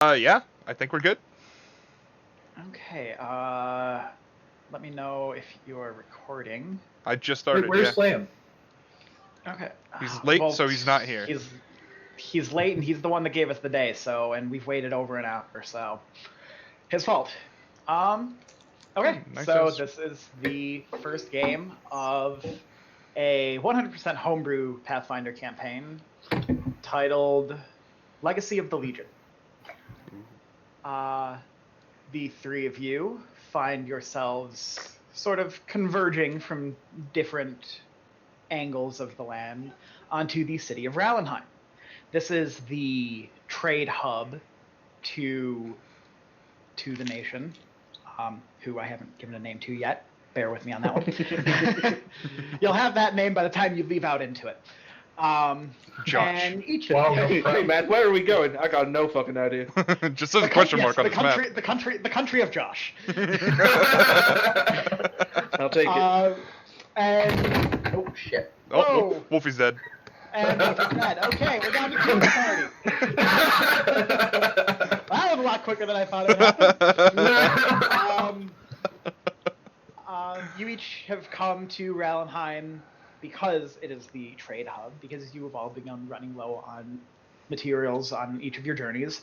Yeah, I think we're good. Okay, let me know if you're recording. I just started. Wait, where's yeah. Slam? Okay. He's late, Well, so he's not here. He's late, and he's the one that gave us the day. And we've waited over an hour, so his fault. Okay. Nice so house. this is the first game of a 100% homebrew Pathfinder campaign titled Legacy of the Legion. The three of you find yourselves sort of converging from different angles of the land onto the city of Rallenheim. This is the trade hub to the nation, who I haven't given a name to yet. Bear with me on that one. You'll have that name by the time you leave out into it. Josh. And each Wow. Hey, Matt, where are we going? I got no fucking idea. Just says a question mark on the his map. the country of Josh. I'll take it. And Oh, shit. Oh, Whoa. Wolfey's dead. And Wolfey's dead. Okay, we're down to 2 party. That was a lot quicker than I thought it would happen. You each have come to Rallenheim because it is the trade hub, because you have all begun running low on materials on each of your journeys.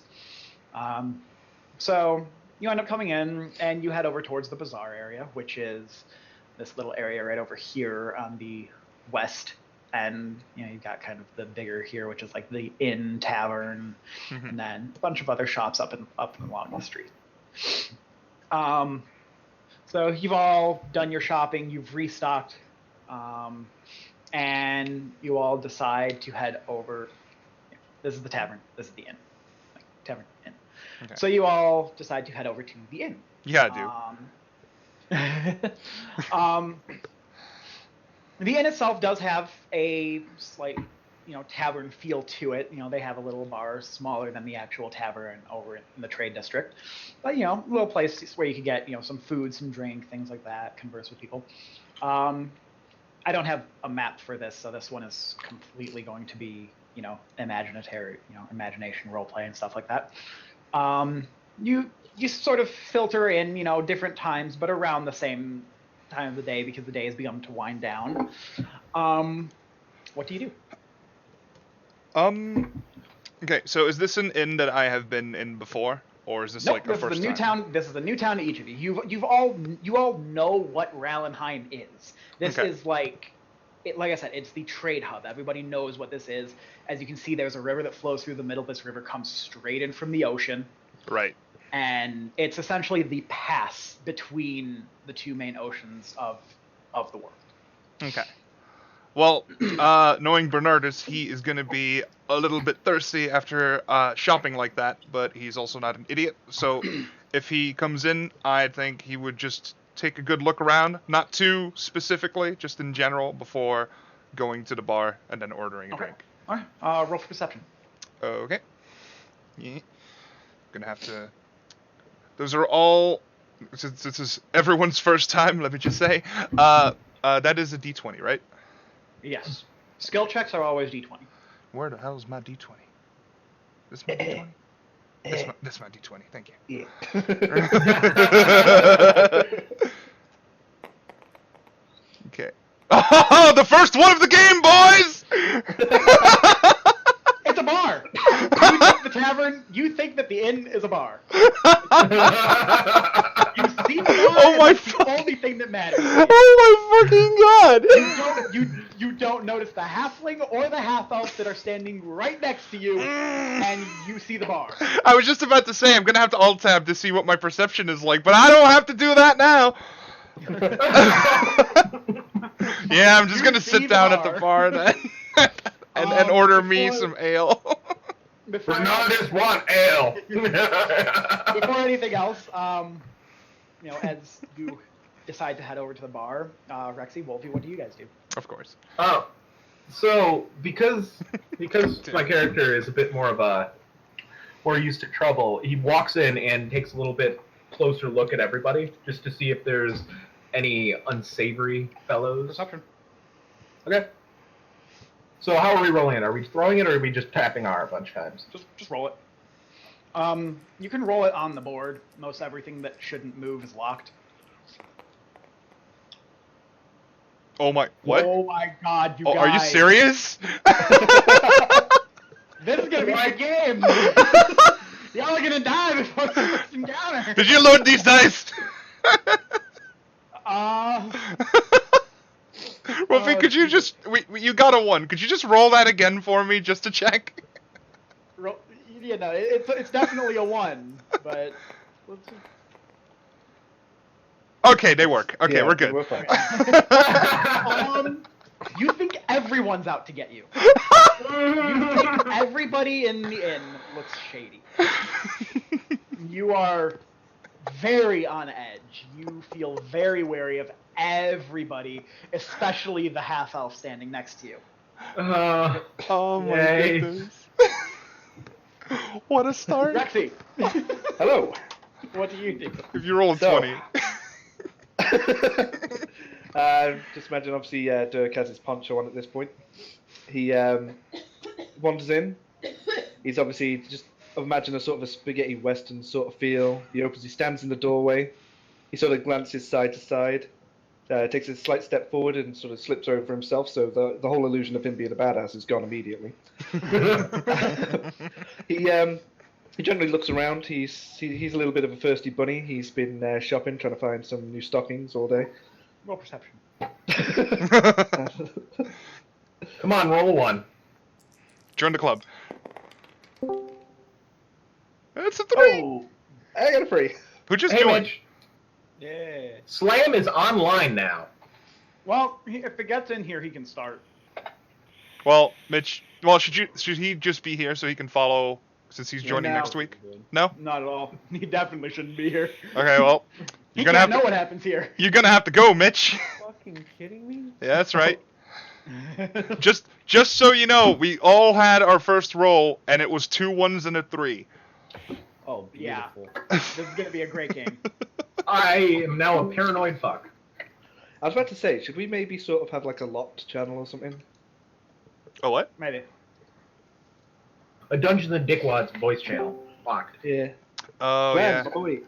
So you end up coming in, and you head over towards the bazaar area, which is this little area right over here on the west end. You've got kind of the bigger here, which is like the inn, tavern, and then a bunch of other shops up and along the street. So you've all done your shopping, you've restocked, and you all decide to head over. This is the tavern. This is the inn. Tavern, inn. Okay. So you all decide to head over to the inn. Yeah, I do. The inn itself does have a slight, tavern feel to it. They have a little bar smaller than the actual tavern over in the trade district. But, a little place where you could get, some food, some drink, things like that, converse with people. I don't have a map for this, so this one is completely going to be, imagination, roleplay and stuff like that. You sort of filter in, different times, but around the same time of the day, because the day has begun to wind down. What do you do? Okay, so is this an inn that I have been in before, or is this like a this first is a new time? town. This is a new town to each of you. You all know what Rallenheim is. This Okay. is like I said, it's the trade hub. Everybody knows what this is. As you can see, there's a river that flows through the middle. This river comes straight in from the ocean. Right. And it's essentially the pass between the two main oceans of the world. Okay. Well, knowing Bernardus, he is going to be a little bit thirsty after shopping like that, but he's also not an idiot. So if he comes in, I think he would just take a good look around, not too specifically, just in general, before going to the bar and then ordering a drink. All right. Roll for perception. Okay. Yeah. Gonna have to... Those are all... Since this is everyone's first time, let me just say. That is a D20, right? Yes. Skill checks are always D20. Where the hell is my D20? This my D20? This my D20, thank you. Okay. Oh, the first one of the game, boys! It's a bar! You think the tavern, you think that the inn is a bar. You see the bar, Oh my and that's the only thing that matters. Oh my fucking god! You don't notice the halfling or the half-elf that are standing right next to you, and you see the bar. I was just about to say, I'm gonna have to alt-tab to see what my perception is like, but I don't have to do that now! Yeah, I'm just gonna sit down at the bar then. and order me some ale. Bernardus want ale. Before anything else, as you decide to head over to the bar, Rexi, Wolfey, what do you guys do? Of course. Oh, so because my character is a bit more used to trouble, he walks in and takes a little bit closer look at everybody just to see if there's any unsavory fellows. Perception. Okay. So how are we rolling it? Are we throwing it, or are we just tapping R a bunch of times? Just roll it. You can roll it on the board. Most everything that shouldn't move is locked. Oh my, what? Oh my god, you guys. Are you serious? This is gonna be the game! Y'all are gonna die before the first encounter! Did you load these dice? Wolfey, could you just... you got a 1. Could you just roll that again for me, just to check? Yeah, no, it's definitely a 1, but... Let's see. Okay, they work. Okay, Yeah, we're good. We're fine. You think everyone's out to get you. You think everybody in the inn looks shady. You are very on edge. You feel very wary of everybody, especially the half-elf standing next to you. Oh my Yay. goodness. What a start. Rexi, Hello. what do you think? If you roll a So- 20. Just imagine, obviously, Durk has his poncho on at this point. He wanders in. He's obviously just imagine a sort of a spaghetti western sort of feel. He stands in the doorway. He sort of glances side to side, takes a slight step forward and sort of slips over himself. So the whole illusion of him being a badass is gone immediately. He generally looks around. He's a little bit of a thirsty bunny. He's been shopping, trying to find some new stockings all day. Roll perception. Come on, roll a 1. Join the club. It's a 3. Oh, I got a 3. Who just Hey, joined? Mitch, Yeah. Slam is online now. Well, if it gets in here, he can start. Well, Mitch. Well, should he just be here so he can follow since he's joining No. next week? No. Not at all. He definitely shouldn't be here. Okay. Well, He you're gonna can't have know to. what happens here. You're gonna have to go, Mitch. Fucking kidding me? Yeah, that's right. Just so you know, we all had our first roll, and it was 2 1s and a 3. Oh, Yeah. beautiful. This is gonna be a great game. I am now a paranoid fuck. I was about to say, should we maybe sort of have like a locked channel or something? Oh, what? Maybe. A Dungeons and Dickwads voice channel. Locked. Yeah. Oh, yeah. Oh, wait.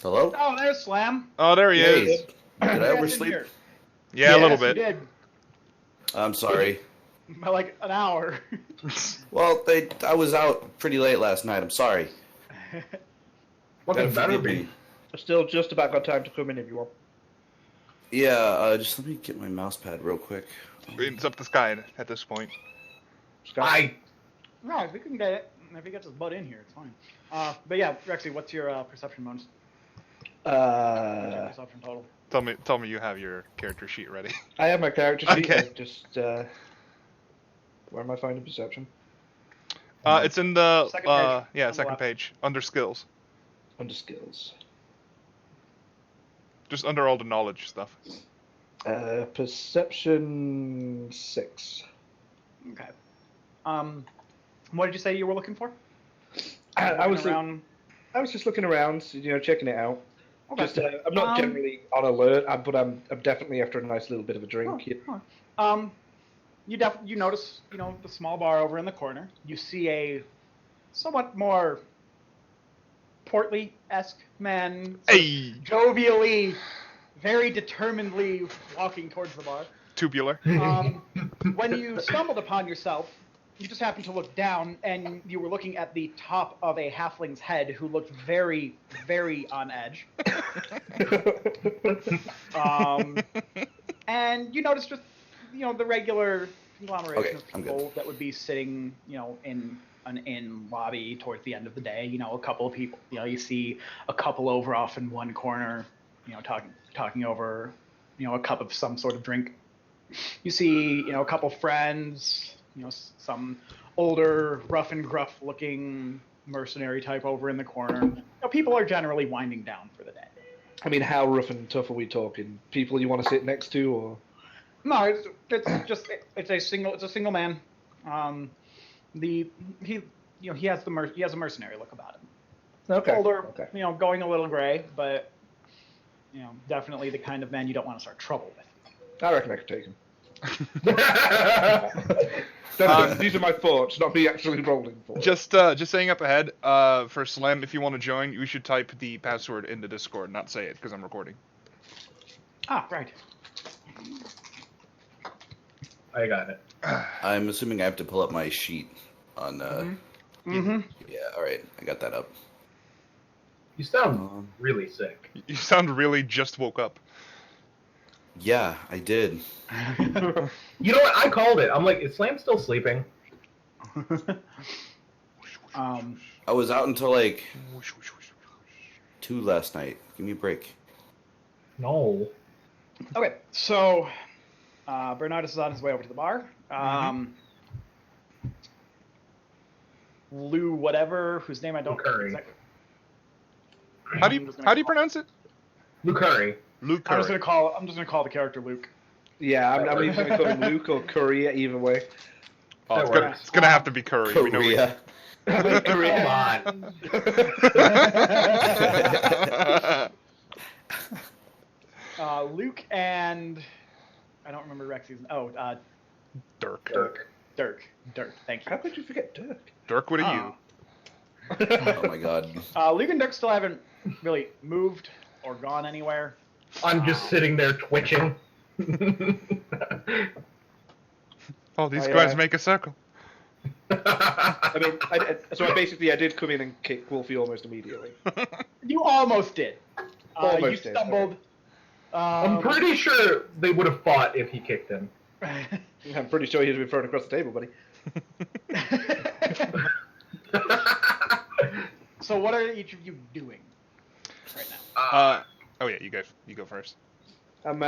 Hello? Oh, there's Slam. Oh, there he Hey. is. Did I Yes, in oversleep? here. Yeah, a little Yes, bit. You did. I'm sorry. By like an hour. Well, I was out pretty late last night. I'm sorry. Looking Gotta better forgive be. me. I've still just about got time to come in if you want. Yeah, just let me get my mouse pad real quick. It's up to Sky at this point. I No, if we can get it. If he gets his butt in here, it's fine. But yeah, Rexy, what's your perception bonus? What's your perception total? Tell me you have your character sheet ready. I have my character sheet. Okay. I just where am I finding perception? It's in the Second page. On the second left. page under skills, Under skills. just under all the knowledge stuff. Perception 6. Okay. What did you say you were looking for? I was around. I was just looking around, checking it out. Okay. Just I'm not generally on alert, but I'm definitely after a nice little bit of a drink. You notice, the small bar over in the corner. You see a somewhat more portly-esque man, Hey, jovially, very determinedly walking towards the bar. tubular. When you stumbled upon yourself, you just happened to look down, and you were looking at the top of a halfling's head who looked very, very on edge. And you noticed just, the regular conglomeration Okay, of I'm people that would be sitting, in an inn lobby towards the end of the day. A couple of people. You see a couple over off in one corner, talking over, a cup of some sort of drink. You see, a couple friends, some older, rough and gruff-looking mercenary type over in the corner. People are generally winding down for the day. I mean, how rough and tough are we talking? People you want to sit next to, or? No, it's a single man. He has a mercenary look about him. Okay. Older, Okay. Going a little gray, but definitely the kind of man you don't want to start trouble with. I reckon I could take him. These are my thoughts, not me actually rolling for it. Just saying up ahead, for Slam, if you want to join, you should type the password in the Discord, not say it, because I'm recording. Ah, right. I got it. I'm assuming I have to pull up my sheet on. Mm-hmm. Yeah, all right, I got that up. You sound really sick. You sound really just woke up. Yeah, I did. You know what? I called it. I'm like, is Slam still sleeping? I was out until like 2 last night. Give me a break. No. Okay, so Bernardus is on his way over to the bar. Lou, whatever, whose name I don't Lucurie. exactly. How do you pronounce it? Lucurie. Luke. I'm just gonna call the character Luke. Yeah, I'm either going to call him Luke or Curry, either way. Oh, it's That gonna have to be Curry. We know Korea. Come on. Luke and I don't remember Rexi's. Durk. Dirk. Thank you. How could you forget Dirk? Dirk, what are Oh my god. Luke and Dirk still haven't really moved or gone anywhere. I'm just sitting there twitching. you? Oh, these guys make a circle. I mean, I did come in and kick Wolfey almost immediately. You almost did. You Almost did, stumbled. I'm pretty sure they would have fought if he kicked him. I'm pretty sure he'd have been thrown across the table, buddy. So what are each of you doing right now? Oh yeah, you go first. I'm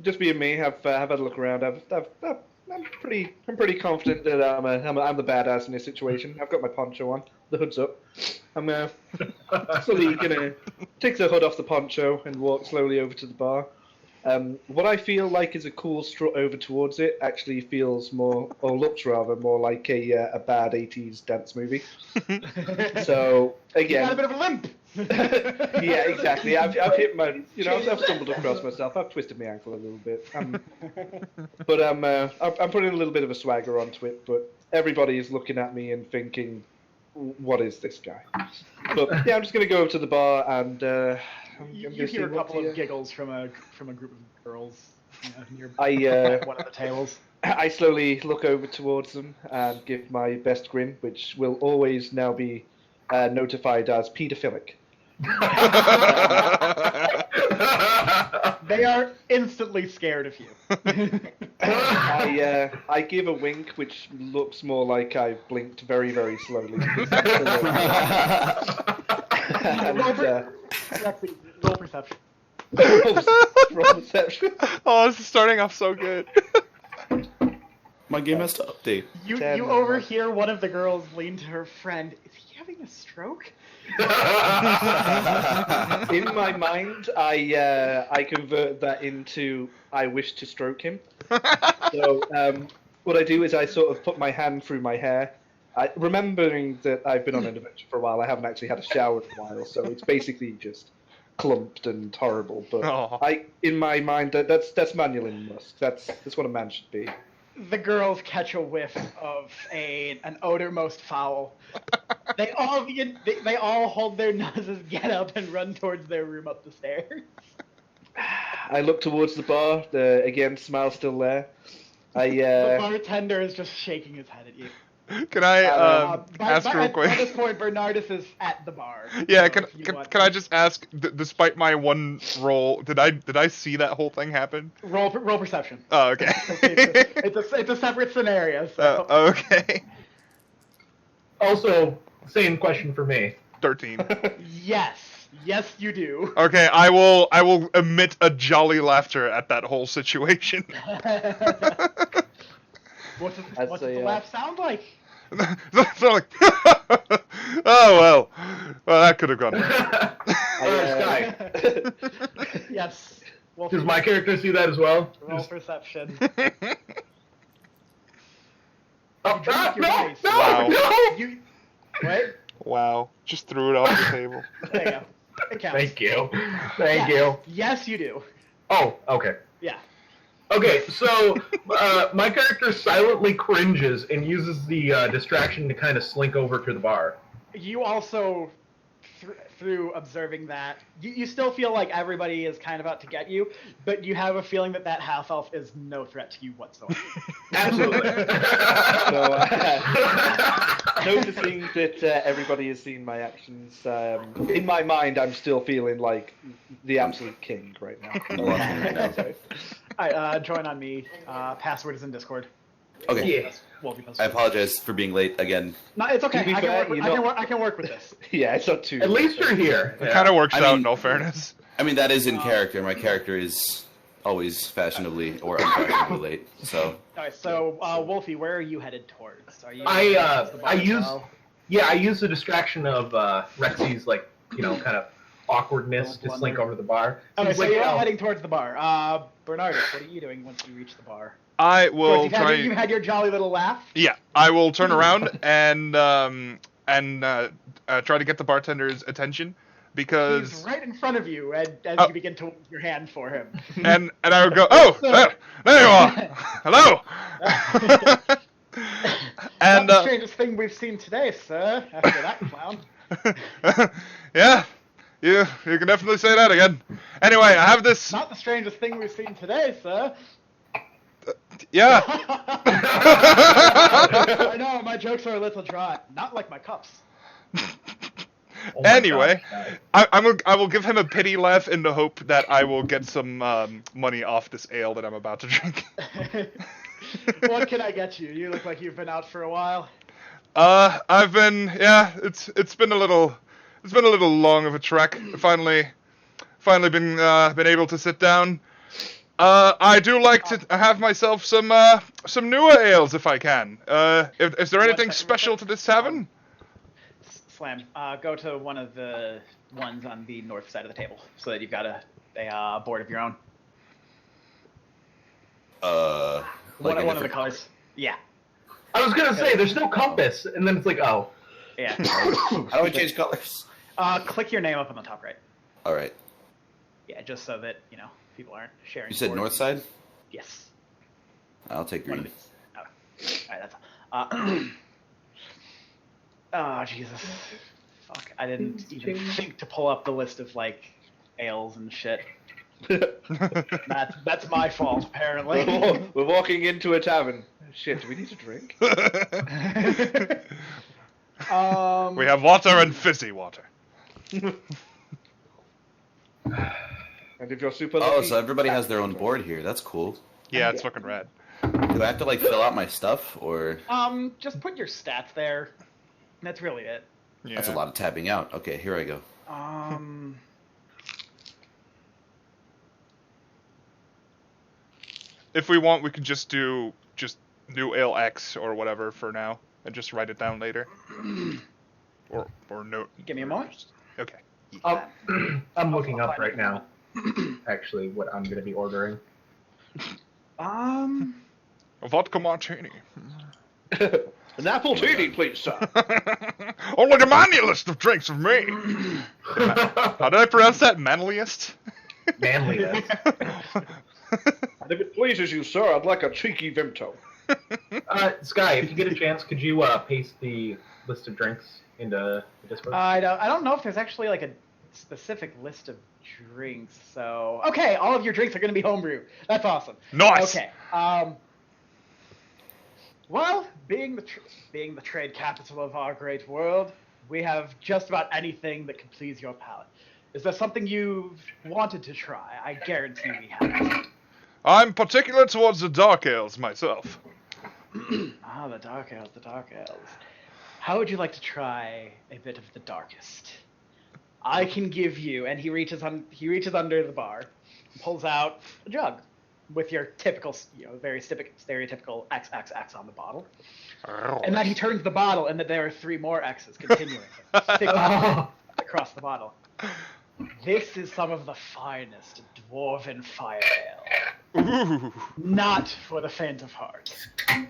just being me. I've had a look around. I'm pretty confident that I'm the badass in this situation. I've got my poncho on. The hood's up. I'm slowly gonna take the hood off the poncho and walk slowly over to the bar. What I feel like is a cool strut over towards it actually feels more, or looks rather, more like a bad 80s dance movie. So, again... You got a bit of a limp! Yeah, exactly. I've hit my... I've stumbled across myself. I've twisted my ankle a little bit. But I'm putting a little bit of a swagger onto it, but everybody is looking at me and thinking, what is this guy? But, yeah, I'm just going to go over to the bar and... You hear a couple of giggles from a group of girls near one of the tables. I slowly look over towards them and give my best grin, which will always now be notified as pedophilic. They are instantly scared of you. I give a wink, which looks more like I blinked very, very slowly. Roll perception. Roll perception. Oh, this is starting off so good. My game has to update. You overhear one of the girls lean to her friend. Is he having a stroke? In my mind, I convert that into I wish to stroke him. So what I do is I sort of put my hand through my hair, remembering that I've been on an adventure for a while. I haven't actually had a shower in a while, so it's basically just clumped and horrible. But in my mind, that's manual in musk. That's what a man should be. The girls catch a whiff of an odor most foul. They all hold their noses, get up, and run towards their room up the stairs. I look towards the bar. Again, smile still there. The bartender is just shaking his head at you. Can I ask real quick? At this point, Bernardus is at the bar. Yeah, so can I just ask? Despite my one roll, did I see that whole thing happen? Roll perception. Oh, okay. It's a separate scenario. So. Okay. Also, same question for me. 13. Yes, you do. Okay, I will emit a jolly laughter at that whole situation. What does the laugh sound like? So like, oh well, that could have gone. Sky. Yes. Does my character see that as well? Roll perception. Oh, no! Wow. You what? Wow, just threw it off the table. There you go. It counts. Thank you. Thank you. Yes, you do. Oh, okay. Yeah. Okay, so my character silently cringes and uses the distraction to kind of slink over to the bar. You also, through observing that, you still feel like everybody is kind of out to get you, but you have a feeling that that half-elf is no threat to you whatsoever. Absolutely. So, noticing that everybody has seen my actions, in my mind, I'm still feeling like the absolute king right now. Alright, join on me. Password is in Discord. Okay. Yeah. I apologize for being late again. No, it's okay. To be I fair, can work with this. Yeah, it's not too. At least you're here. It kind of works I out, mean- in all fairness. I mean, that is in character. My character is always fashionably or unfashionably late. So Alright, so Wolfey, where are you headed towards? Are you I use the distraction of Rexi's kind of awkwardness to slink over to the bar. Okay, so He's you're like, heading towards the bar. Bernardus, what are you doing once you reach the bar? I Of will course, try. you've had your jolly little laugh. Yeah, I will turn around and try to get the bartender's attention because He's right in front of you, and as you begin to wave your hand for him. and I would go, oh, there you are, hello. And Not the strangest thing we've seen today, sir. After that clown. yeah, you can definitely say that again. Anyway, I have this. Not the strangest thing we've seen today, sir. Yeah. I know my jokes are a little dry. Not like my cups. Oh my Anyway, God. I will give him a pity laugh in the hope that I will get some money off this ale that I'm about to drink. What can I get you? You look like you've been out for a while. I've been it's been a little long of a trek. Finally been able to sit down. I do like to have myself some newer ales if I can. Is there anything special to this tavern? Slam. Go to one of the ones on the north side of the table, so that you've got a board of your own. Like One of the colors. Yeah. I was gonna say there's no compass, and then it's like, oh, Yeah. How do I change colors? Click your name up on the top right. All right. Yeah, just so that people aren't sharing. You said boards. north side? Yes. I'll take One of green. these. Okay. All right, that's. Oh Jesus. Fuck! I didn't even think to pull up the list of ales and shit. That's my fault, apparently. We're walking into a tavern. Shit, do we need a drink? We have water and fizzy water. And if you're super Oh, lucky, so everybody has their own board here. That's cool. Yeah, it's fucking rad. Do I have to fill out my stuff or? Just put your stats there. That's really it. Yeah. That's a lot of tapping out. Okay, here I go. If we want, we could just do new ale X or whatever for now, and just write it down later. or no. Give me a moment. Okay. I'm looking up right now. Actually, what I'm gonna be ordering. A vodka martini. an apple teeny, please, sir. Only the manliest of drinks of me. How did I pronounce that? Manliest? Manliness. And if it pleases you, sir, I'd like a cheeky Vimto. Sky, if you get a chance, could you paste the list of drinks into the Discord? I don't know if there's actually a specific list of drinks. So okay, all of your drinks are going to be homebrew. That's awesome. Nice. Okay. Well, being the trade capital of our great world, we have just about anything that can please your palate. Is there something you've wanted to try? I guarantee we have. I'm particular towards the dark ales myself. The dark ales, How would you like to try a bit of the darkest? I can give you, and he reaches under the bar, pulls out a jug with your typical, very stereotypical XXX on the bottle. And then he turns the bottle, and that there are 3 more X's continuing across the bottle. This is some of the finest dwarven fire ale. Ooh. Not for the faint of heart.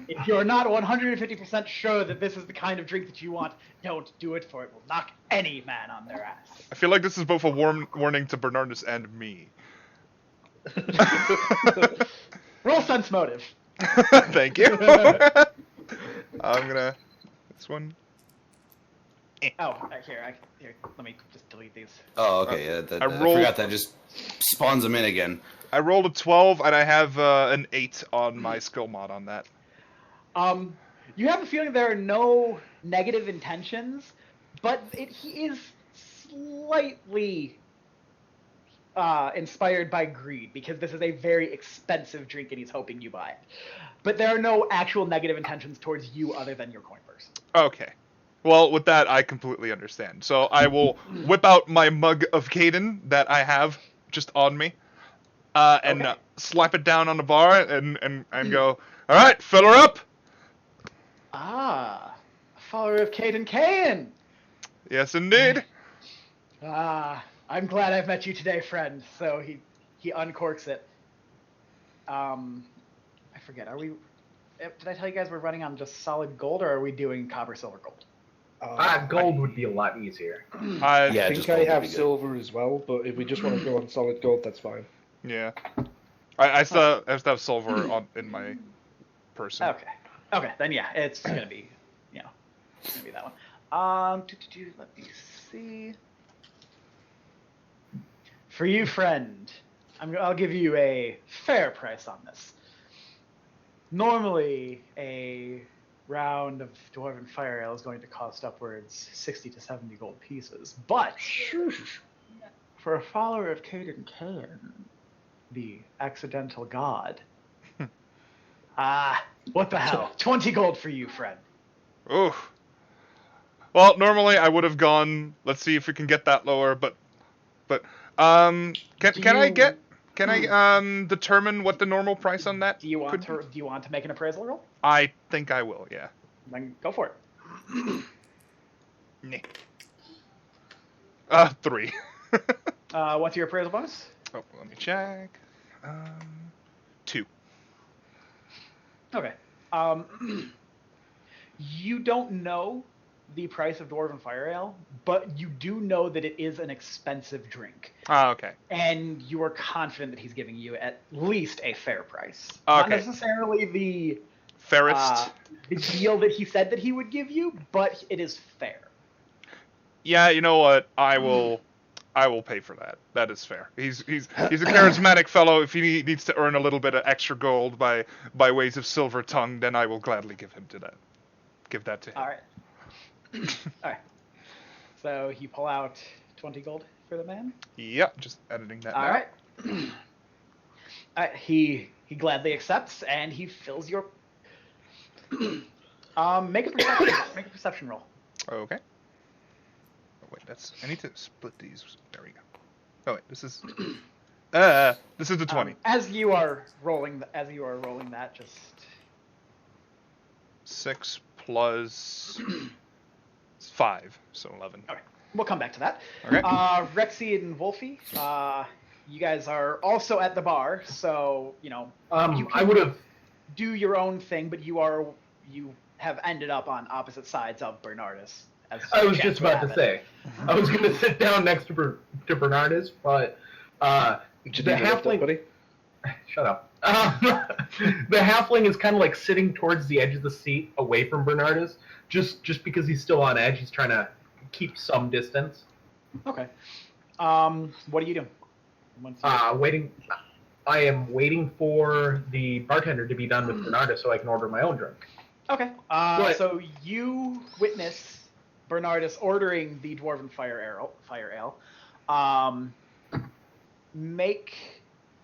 If you're not 150% sure that this is the kind of drink that you want, don't do it, for it will knock any man on their ass. I feel like this is both a warning to Bernardus and me. Roll sense motive. Thank you. I'm gonna. This one. Oh, here, let me just delete these. Oh, okay. I rolled- forgot that just spawns them in again. I rolled a 12, and I have an 8 on my skill mod on that. You have a feeling there are no negative intentions, but he is slightly inspired by greed, because this is a very expensive drink and he's hoping you buy it. But there are no actual negative intentions towards you other than your coin purse. Okay. Well, with that, I completely understand. So I will whip out my mug of Caden that I have just on me, and slap it down on the bar and go, all right, fill her up. Ah, a follower of Caden Cain. Yes, indeed. I'm glad I've met you today, friend. So he uncorks it. I forget, did I tell you guys we're running on just solid gold, or are we doing copper, silver, gold? Gold would be a lot easier. I Yeah, think just I gold would have be good. silver as well, but if we just want to go on solid gold, that's fine. Yeah. I still have silver in my person. Okay, then yeah, it's gonna be, it's gonna be that one. Let me see. For you, friend, I'll give you a fair price on this. Normally, a round of Dwarven Fire Ale is going to cost upwards 60 to 70 gold pieces, but for a follower of Caden Cain, the accidental god, what the hell? 20 gold for you, friend. Ooh. Well, normally I would have gone. Let's see if we can get that lower, but can I determine what the normal price on that? Do you want to make an appraisal roll? I think I will. Yeah. Then go for it. Nah. 3. What's your appraisal bonus? Oh, let me check. 2. Okay. You don't know the price of Dwarven Fire Ale, but you do know that it is an expensive drink. Okay. And you are confident that he's giving you at least a fair price. Okay. Not necessarily the Fairest. the deal that he said that he would give you, but it is fair. Yeah, you know what? I will pay for that. That is fair. He's a charismatic fellow. If he needs to earn a little bit of extra gold by ways of silver tongue, then I will gladly give that to him. All right. All right. So you pull out 20 gold for the man? Yep, just editing that. All now. right. All right. He gladly accepts, and he fills your. Make a perception roll. Okay. Oh, wait, I need to split these. There we go. Oh wait, this is the 20. As you are rolling that, just 6 plus 5, so 11. okay. We'll come back to that. Okay. Rexi and Wolfey, you guys are also at the bar, so you can I would have. do your own thing, but you have ended up on opposite sides of Bernardus. I was just about to say. I was going to sit down next to Bernardus, but the halfling. Buddy? Shut up. The halfling is kind of like sitting towards the edge of the seat, away from Bernardus, just because he's still on edge. He's trying to keep some distance. Okay. What are you doing? Waiting. I am waiting for the bartender to be done with Bernardus so I can order my own drink. Okay. So you witness Bernardus ordering the Dwarven Fire Ale. Make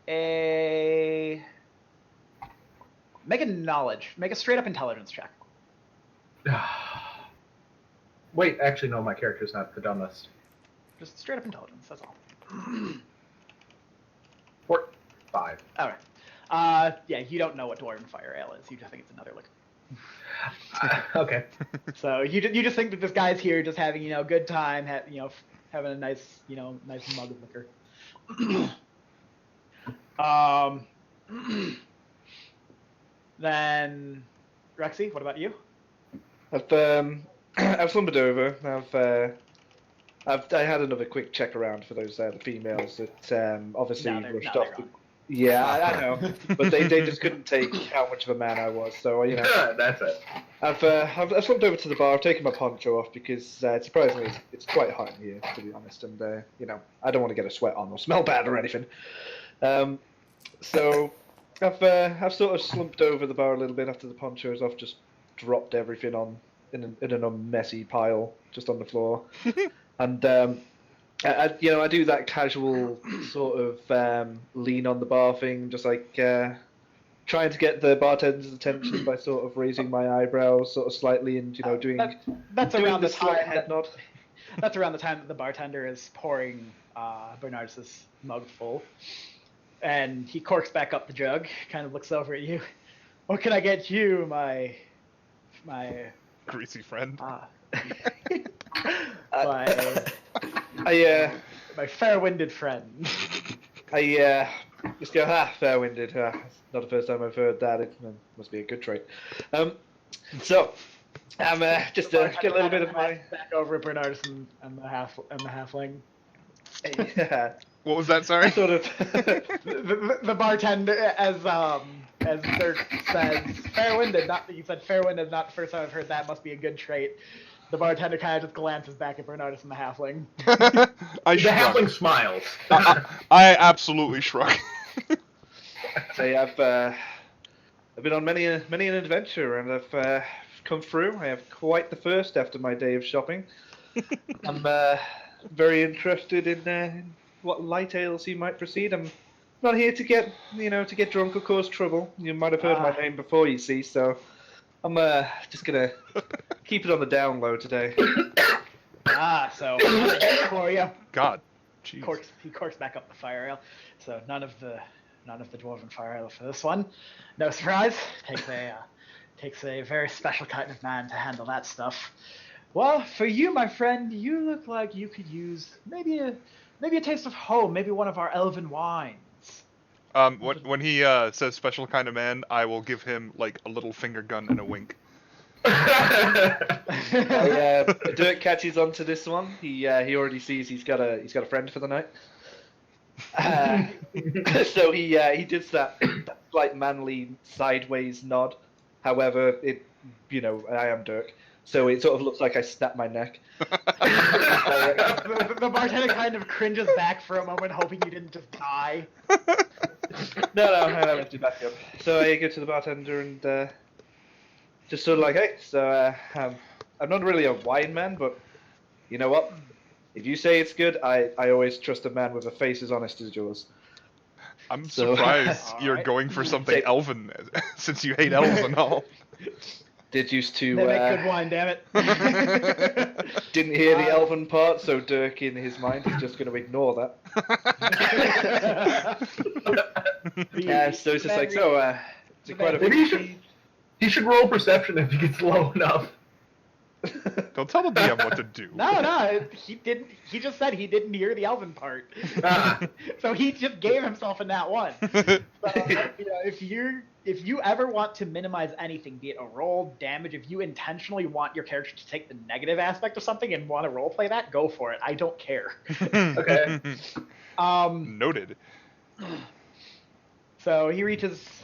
a straight up intelligence check. Wait, actually, no, my character's not the dumbest. Just straight up intelligence, that's all. 5. All right. Yeah, you don't know what Dwarven Fire Ale is. You just think it's another liquor. Okay. So you just think that this guy's here just having a good time, having a nice nice mug of liquor. Then Rexi, what about you? I've slumbered over. I had another quick check around for those the females that obviously No, they're rushed gone. Yeah, I know, but they just couldn't take how much of a man I was. So you know, That's it. I've slumped over to the bar. I've taken my poncho off because surprisingly it's quite hot in here, to be honest. And you know, I don't want to get a sweat on or smell bad or anything. So I've sort of slumped over the bar a little bit after the poncho's off. Just dropped everything on in a messy pile just on the floor, and I do that casual sort of lean on the bar thing, just like trying to get the bartender's attention by sort of raising my eyebrows sort of slightly and doing that's doing around the the slight time head nod. That's around the time that the bartender is pouring Bernardus' mug full, and he corks back up the jug, kind of looks over at you. What can I get you, my Greasy friend. my fair-winded friend. I just go, fair-winded. It's not the first time I've heard that. It must be a good trait. So, I'm just get a little bit of my back over at Bernardus and the halfling. What was that? Sorry. Sort of. the bartender, as Durk says, fair-winded. Not that you said fair-winded. Not the first time I've heard that. Must be a good trait. The bartender kind of just glances back at Bernardus and the halfling. The shrug. halfling smiles. I absolutely shrug. I've been on many an adventure, and I've come through. I have quite the first after my day of shopping. I'm very interested in what light ales you might proceed. I'm not here to get drunk or cause trouble. You might have heard my name before, you see. So I'm just gonna keep it on the down low today. So for you. God, jeez. He corks back up the fire ale. So none of the dwarven fire ale for this one. No surprise. Takes a very special kind of man to handle that stuff. Well, for you, my friend, you look like you could use maybe a taste of home, maybe one of our elven wines. When he says special kind of man, I will give him like a little finger gun and a wink. Durk catches on to this one. He already sees he's got a friend for the night. So he does that slight manly sideways nod. However, I am Durk, so it sort of looks like I snap my neck. The bartender kind of cringes back for a moment, hoping you didn't just die. No, I went to back up. So I go to the bartender and just sort of like, hey, so I'm not really a wine man, but you know what? If you say it's good, I always trust a man with a face as honest as yours. I'm surprised you're going for something elven, since you hate elves and all. Did used to... They make good wine, damn it. Didn't hear the elven part, so Durk in his mind is just going to ignore that. So it's just like, it's quite a... Maybe he should roll perception if he gets low enough. Don't tell the DM what to do. No, he didn't. He just said he didn't hear the elven part. So he just gave himself a nat 1. So, if you ever want to minimize anything, be it a roll, damage, if you intentionally want your character to take the negative aspect of something and want to roleplay that, go for it. I don't care. Okay. Noted. So he reaches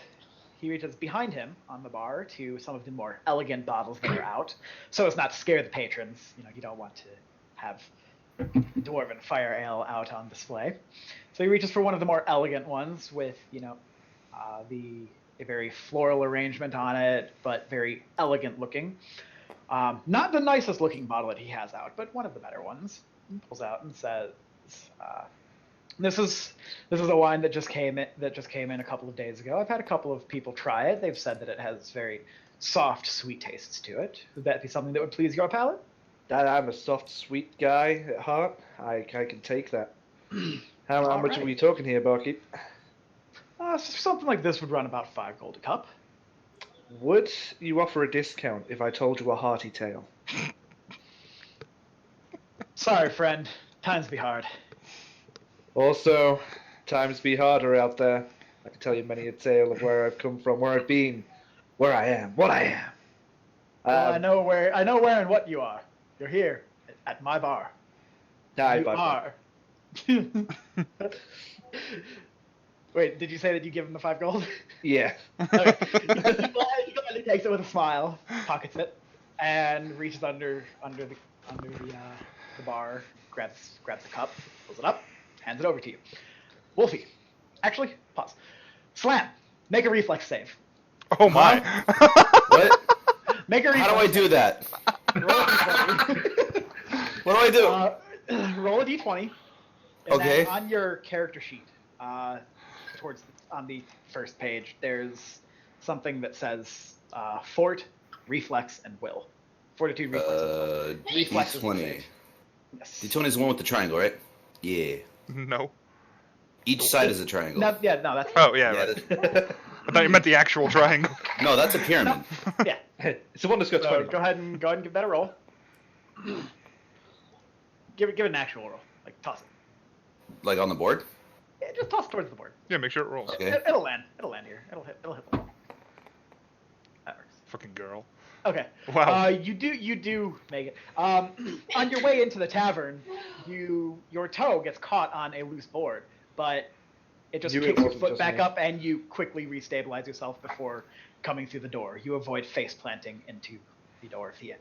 behind him on the bar to some of the more elegant bottles that are out, so as not to scare the patrons. You don't want to have dwarven fire ale out on display. So he reaches for one of the more elegant ones with, a very floral arrangement on it, but very elegant looking. Not the nicest looking bottle that he has out, but one of the better ones. He pulls out and says, This is a wine that just came in a couple of days ago. I've had a couple of people try it. They've said that it has very soft, sweet tastes to it. Would that be something that would please your palate? I'm a soft, sweet guy at heart. I can take that. How much are we talking here, barkeep? Something like this would run about 5 gold a cup. Would you offer a discount if I told you a hearty tale? Sorry, friend. Times be hard. Also, Times be harder out there. I can tell you many a tale of where I've come from, where I've been, where I am, what I am. Well, I know where and what you are. You're here at my bar. You are. Wait, did you say that you give him the 5 gold? Yeah. Okay. He gladly takes it with a smile, pockets it, and reaches under the bar, grabs the cup, pulls it up, hands it over to you. Wolfey, actually, pause. Slam. Make a reflex save. Oh my! What? Make a reflex. How do I do that? Roll a d20. What do I do? Roll a d20. And Okay. then on your character sheet, on the first page, there's something that says fort, reflex, and will. Fortitude, reflex, and will. Reflex is the D20. save. Yes. D20 is the one with the triangle, right? Yeah. No. Each side is a triangle. No, that's Oh yeah. Yeah, Right. that's- I thought you meant the actual triangle. no, that's a pyramid. yeah. It's the one that's got So 20. go ahead and give that a roll. Give it an actual roll. Like toss it. Like on the board? Yeah, just toss it towards the board. Yeah, make sure it rolls. Okay. It'll land. It'll land here. It'll hit the wall. That works. Fucking girl. Okay. Wow. You do make it. On your way into the tavern, your toe gets caught on a loose board, but it just It kicks your wasn't foot just back me. up, and you quickly restabilize yourself before coming through the door. You avoid face planting into the door of the inn.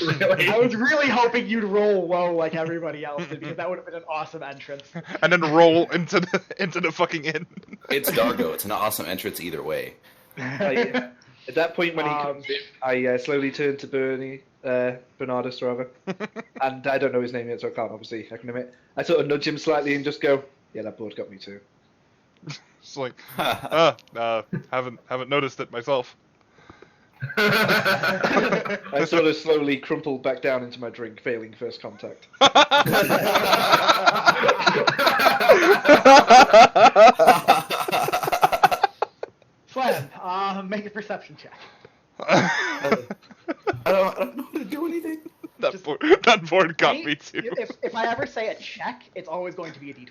Really? I was really hoping you'd roll low like everybody else did, because that would have been an awesome entrance. And then roll into the fucking inn. It's Dargo. It's an awesome entrance either way. At that point when he comes in, I slowly turn to Bernardus rather, and I don't know his name yet, so I can't obviously acronym. I sort of nudge him slightly and just go, "Yeah, that board got me too." It's like, haven't noticed it myself. I sort of slowly crumple back down into my drink, failing first contact. Slam, make a perception check. I don't know how to do anything. That board got me too. If I ever say a check, it's always going to be a d20.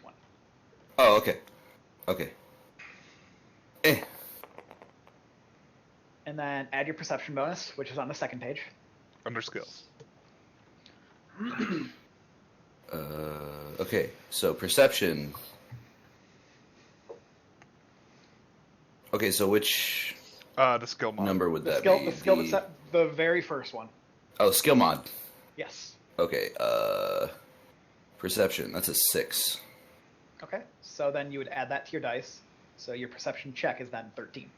Oh, okay. Okay. And then add your perception bonus, which is on the second page. Under skills. Okay, so perception. Okay, so which The skill mod. number would that The be? skill the very first one. Oh, skill mod. Yes. Okay, perception. That's a 6. Okay. So then you would add that to your dice. So your perception check is then 13.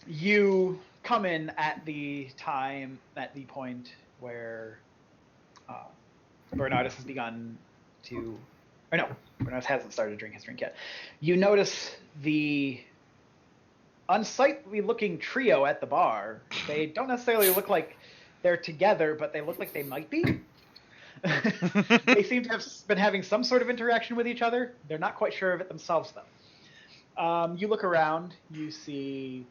You come in at the point where Bernardus has begun to, or no, Bernardus hasn't started to drink his drink yet. You notice the unsightly looking trio at the bar. They don't necessarily look like they're together, but they look like they might be. They seem to have been having some sort of interaction with each other. They're not quite sure of it themselves, though. You look around, you see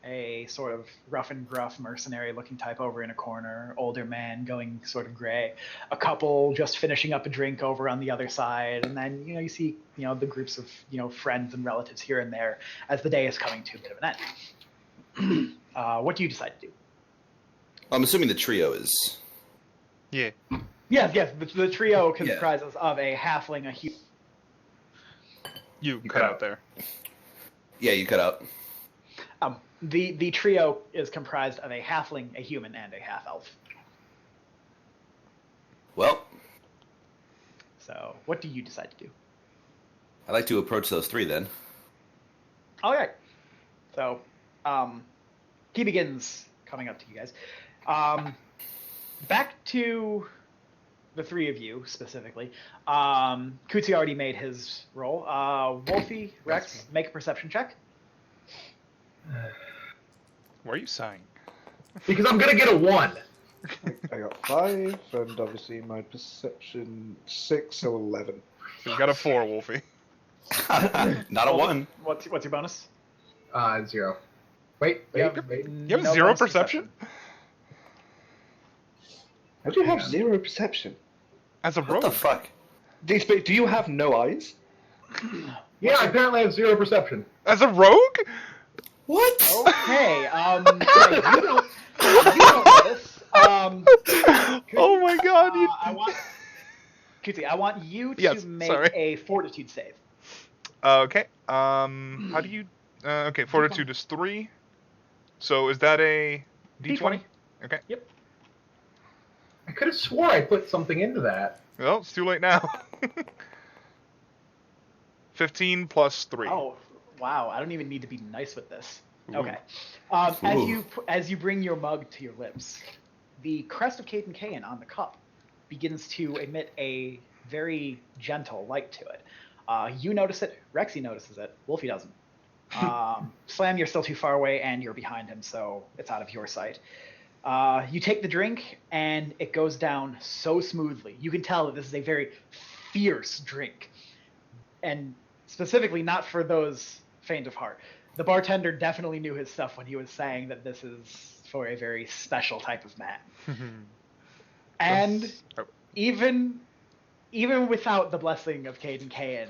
a sort of rough and gruff mercenary-looking type over in a corner, older man going sort of gray, a couple just finishing up a drink over on the other side, and then you see the groups of friends and relatives here and there as the day is coming to a bit of an end. What do you decide to do? I'm assuming the trio is. Yeah. Yes. The trio comprises of a halfling, a human. You cut out there. Yeah, you cut out. The trio is comprised of a halfling, a human, and a half-elf. Well, So, what do you decide to do? I'd like to approach those 3 then. All right. So, he begins coming up to you guys. Back to the 3 of you specifically. Cootsy already made his roll. Wolfey, Rex, make a perception check. Why are you sighing? Because I'm gonna get a 1. I got 5, and obviously my perception 6, so 11. So you got a 4, Wolfie. Not a 1. What's your bonus? 0. Wait. You have No 0 bonus perception? How do you have 0 perception? As a What rogue? the fuck? Do you have no eyes? Yeah, I apparently have 0 perception. As a rogue? What? Okay. You don't notice. Oh my god, you... Cootsy, I want you to Yes, make sorry. a fortitude save. Okay. How do you? Okay, fortitude is 3. So is that a D20? Okay. Yep. I could have swore I put something into that. Well, it's too late now. 15 plus 3. Oh, wow! I don't even need to be nice with this. Ooh. Okay. As you bring your mug to your lips, the crest of Kate and Kayan on the cup begins to emit a very gentle light to it. You notice it. Rexi notices it. Wolfey doesn't. Slam, you're still too far away, and you're behind him, so it's out of your sight. You take the drink, and it goes down so smoothly. You can tell that this is a very fierce drink. And specifically not for those faint of heart. The bartender definitely knew his stuff when he was saying that this is for a very special type of man. And even without the blessing of Cade and Kayan,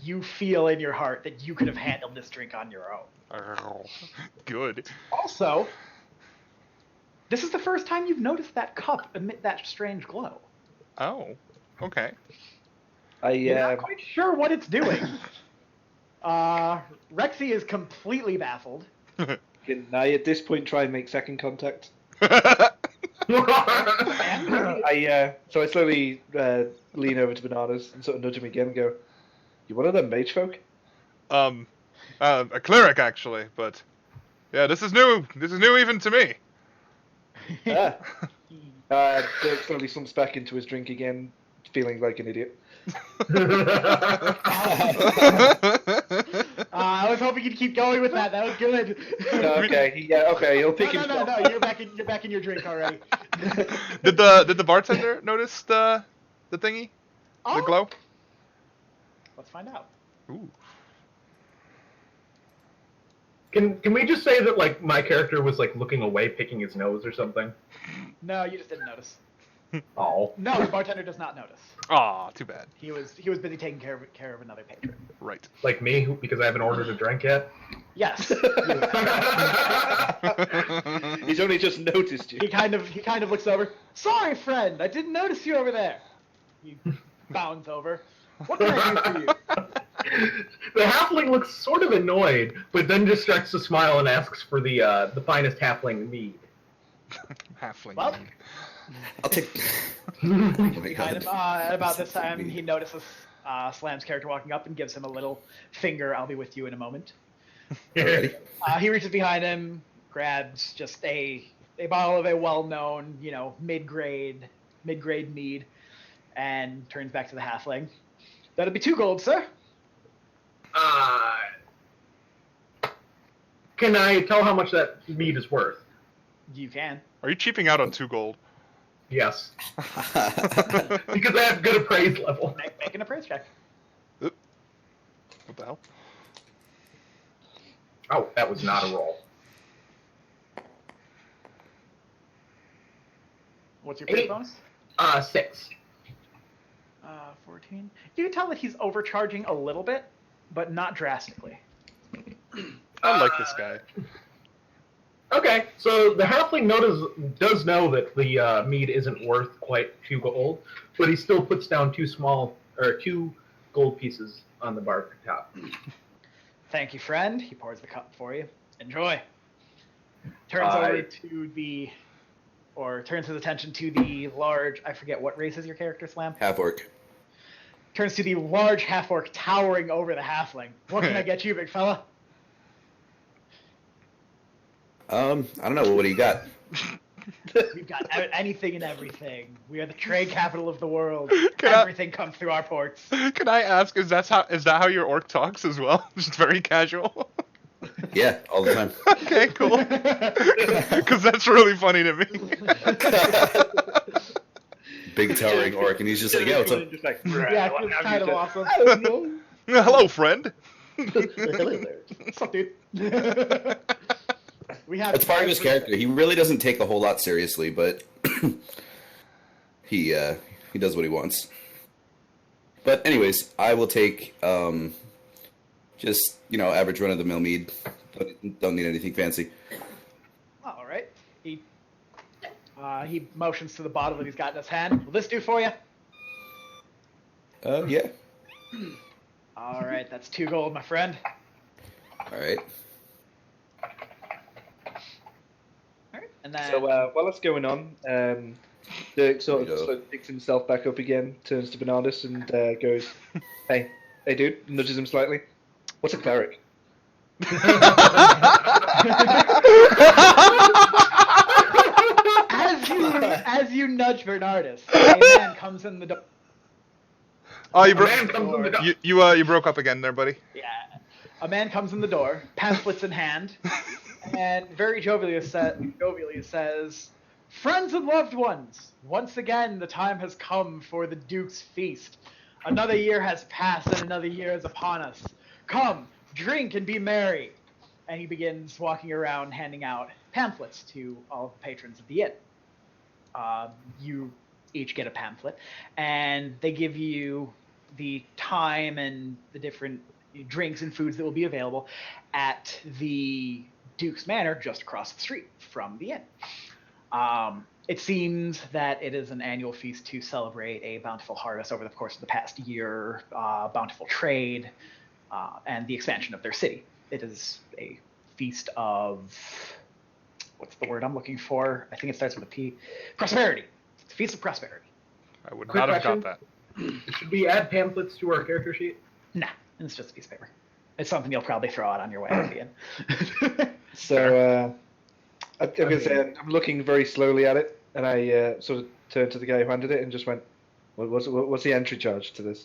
you feel in your heart that you could have handled this drink on your own. Oh, good. Also, this is the first time you've noticed that cup emit that strange glow. Oh, okay. You're not quite sure what it's doing. Rexi is completely baffled. Can I, at this point, try and make second contact? So I slowly lean over to Bernardus and sort of nudge him again and go, "You one of them mage folk?" A cleric, actually, but yeah, this is new. This is new even to me. Dirk slowly slumps back into his drink again, feeling like an idiot. I was hoping you'd keep going with that. That was good. Okay, he'll pick himself. No. You're back in your drink already. Did the bartender notice the thingy? Oh. The glow? Let's find out. Ooh. Can we just say that like my character was like looking away, picking his nose or something? No, you just didn't notice. Oh. No, the bartender does not notice. Aw, too bad. He was busy taking care of another patron. Right. Like me, because I haven't ordered a drink yet? Yes. He's only just noticed you. He kind of looks over. Sorry, friend, I didn't notice you over there. He bounds over. What can I do for you? The halfling looks sort of annoyed, but then just starts to smile and asks for the finest halfling mead. Halfling. Well, I'll take. behind him, at about this time, he notices Slam's character walking up and gives him a little finger. I'll be with you in a moment. He reaches behind him, grabs just a bottle of a well-known, mid-grade mead, and turns back to the halfling. That'll be 2 gold, sir. Can I tell how much that mead is worth? You can. Are you cheaping out on 2 gold? Yes. Because I have good appraise level. Make an appraise check. Oop. What the hell? Oh, that was not a roll. What's your appraise 8. bonus? 6. 14. You can tell that he's overcharging a little bit, but not drastically. I like this guy. Okay, so the halfling does know that the mead isn't worth quite 2 gold, but he still puts down 2 gold pieces on the bar top. Thank you, friend. He pours the cup for you. Enjoy. Turns his attention to the large, I forget what race is your character, Slam? Half-Orc. Turns to the large half-orc towering over the halfling. What can I get you, big fella? I don't know. What do you got? We've got anything and everything. We are the trade capital of the world. Can Everything comes through our ports. Can I ask, is that how your orc talks as well? Just very casual? Yeah, all the time. Okay, cool. Because that's really funny to me. Big towering orc, and he's just like, "Yo, what's up?" Just like, Yeah, it's kind of awesome. Hello, friend. What's up, dude? That's part of his character. He really doesn't take a whole lot seriously, but he does what he wants. But anyways, I will take just average run of the mill mead. Don't need anything fancy. All right. He motions to the bottle that he's got in his hand. Will this do for you? Yeah. All right, that's 2 gold, my friend. All right. All right, and then So while that's going on, Durk sort of slowly picks himself back up again, turns to Bernardus and goes, hey dude, nudges him slightly. What's a cleric? as you nudge Bernardus, a man comes in the door. Oh, you you broke up again there, buddy. Yeah. A man comes in the door, pamphlets in hand, and very jovially says, "Friends and loved ones, once again the time has come for the Duke's feast. Another year has passed and another year is upon us. Come, drink and be merry." And he begins walking around handing out pamphlets to all of the patrons of the inn. You each get a pamphlet, and they give you the time and the different drinks and foods that will be available at the Duke's Manor just across the street from the inn. It seems that it is an annual feast to celebrate a bountiful harvest over the course of the past year, bountiful trade, and the expansion of their city. It is a feast of, what's the word I'm looking for? I think it starts with a P. Prosperity. It's a feast of prosperity. I would Quick not have question. got that. Should we add pamphlets to our character sheet? Nah, it's just a piece of paper. It's something you'll probably throw out on your way to the inn. So I'm going to say I'm looking very slowly at it, and I sort of turned to the guy who handed it and just went, what's the entry charge to this?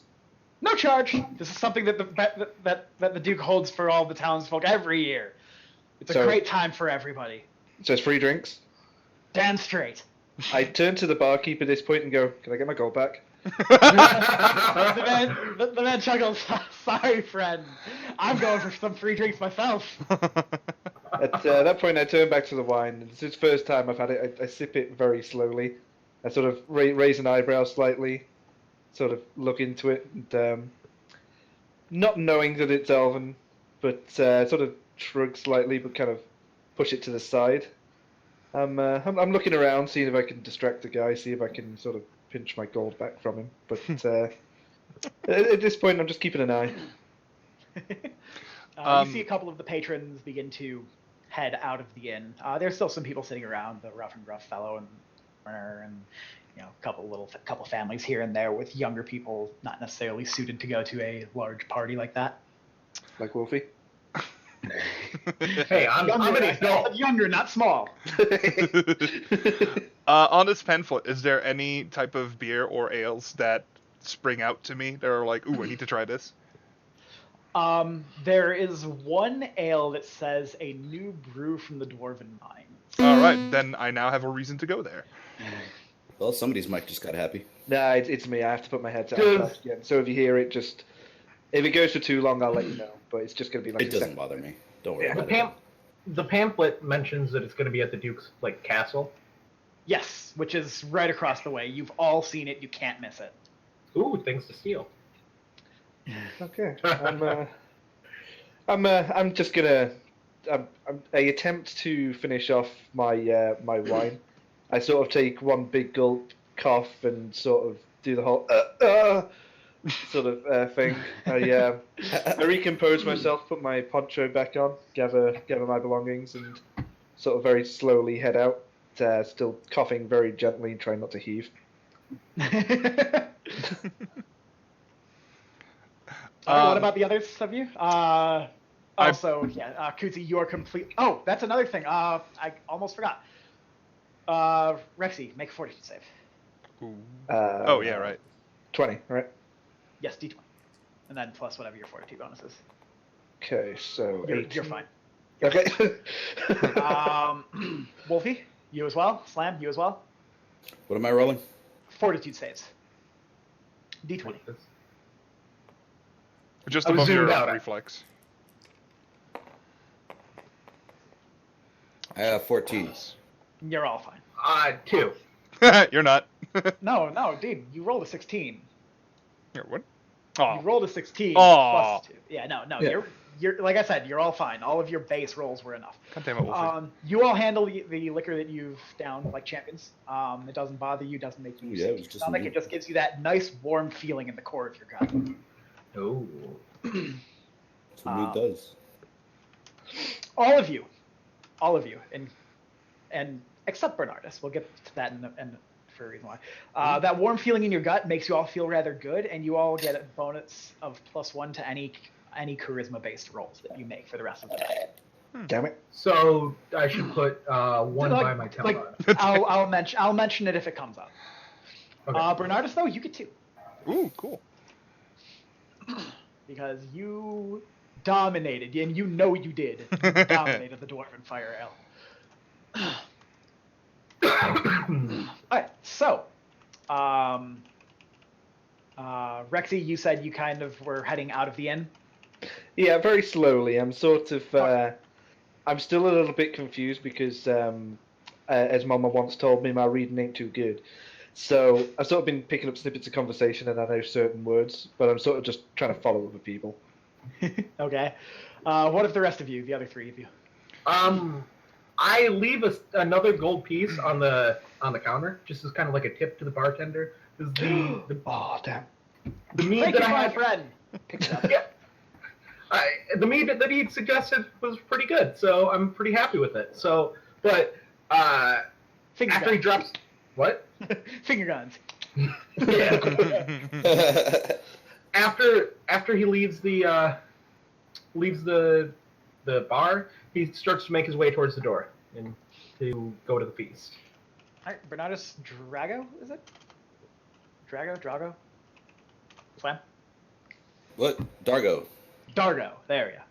No charge. This is something that the Duke holds for all the townsfolk every year. It's a great time for everybody. So it's free drinks? Damn straight. I turn to the barkeep at this point and go, can I get my gold back? The man chuckles. Sorry, friend. I'm going for some free drinks myself. At that point, I turn back to the wine. It's the first time I've had it. I sip it very slowly. I sort of raise an eyebrow slightly, sort of look into it, and not knowing that it's elven, but sort of shrug slightly, but kind of push it to the side. I'm looking around, seeing if I can distract the guy, see if I can sort of pinch my gold back from him. But at this point, I'm just keeping an eye. You see a couple of the patrons begin to head out of the inn. There's still some people sitting around, the rough and rough fellow and Turner, and a couple families here and there with younger people not necessarily suited to go to a large party like that. Like Wolfey. Hey, I'm an adult. Younger, not small. On this pamphlet, is there any type of beer or ales that spring out to me that are like, ooh, I need to try this? There is one ale that says a new brew from the Dwarven Mines. All right, then I now have a reason to go there. Well, somebody's mic just got happy. Nah, it's me. I have to put my headset on fast again. So if you hear it, just if it goes for too long, I'll let you know. But it's just going to be like It doesn't bother me. Don't worry about it. The pamphlet mentions that it's going to be at the Duke's castle. Yes, which is right across the way. You've all seen it. You can't miss it. Ooh, things to steal. Okay. I'm just gonna. I attempt to finish off my my wine. I sort of take one big gulp, cough, and sort of do the whole sort of thing. I recompose myself, put my poncho back on, gather my belongings, and sort of very slowly head out. Still coughing very gently, trying not to heave. What about the others of you? Cootsy, you are complete. Oh, that's another thing. I almost forgot. Rexi, make a fortitude save. Oh, yeah, right. 20, right? Yes, D20. And then plus whatever your fortitude bonus is. Okay, so You're fine. Okay. Wolfey, you as well. Slam, you as well. What am I rolling? Fortitude saves. D20. Just I was above your zoomed out. reflex. I have 14. You're all fine. 2. You're not. No, dude, you rolled a 16. What? You rolled a 16 Aw. plus 2. Yeah, no, Yeah. you're like I said, you're all fine. All of your base rolls were enough. God damn it, Wolfey. You all handle the liquor that you've downed like champions. It doesn't bother you, doesn't make you Yeah, it was sick. just Stomach. me. It just gives you that nice warm feeling in the core of your gut. Oh. That's what mood does. All of you, and except Bernardus. We'll get to that in for a reason why. That warm feeling in your gut makes you all feel rather good, and you all get a bonus of +1 to any charisma-based rolls that you make for the rest of the day. Damn it. So I should put one by my talent. I'll mention it if it comes up. Okay. Bernardus, though, you get 2 Ooh, cool. because you dominated, and you know you did. You dominated the dwarven fire elf. Alright, so, Rexi, you said you kind of were heading out of the inn? Yeah, very slowly. I'm sort of. I'm still a little bit confused because, as Mama once told me, my reading ain't too good. So I've sort of been picking up snippets of conversation, and I know certain words, but I'm sort of just trying to follow other people. Okay. What of the rest of you, the other 3 of you? I leave another gold piece on the counter, just as kind of like a tip to the bartender. Oh, damn. The mead Thank that you, I my had, friend. Pick it up. yeah, the mead that he suggested was pretty good, so I'm pretty happy with it. So, but Finger after he guns. drops, what? Finger guns. Yeah. After he leaves the bar, he starts to make his way towards the door and to go to the feast. Alright, Bernardus Drago, is it? Drago? Slam? What? Dargo. Dargo, there we go.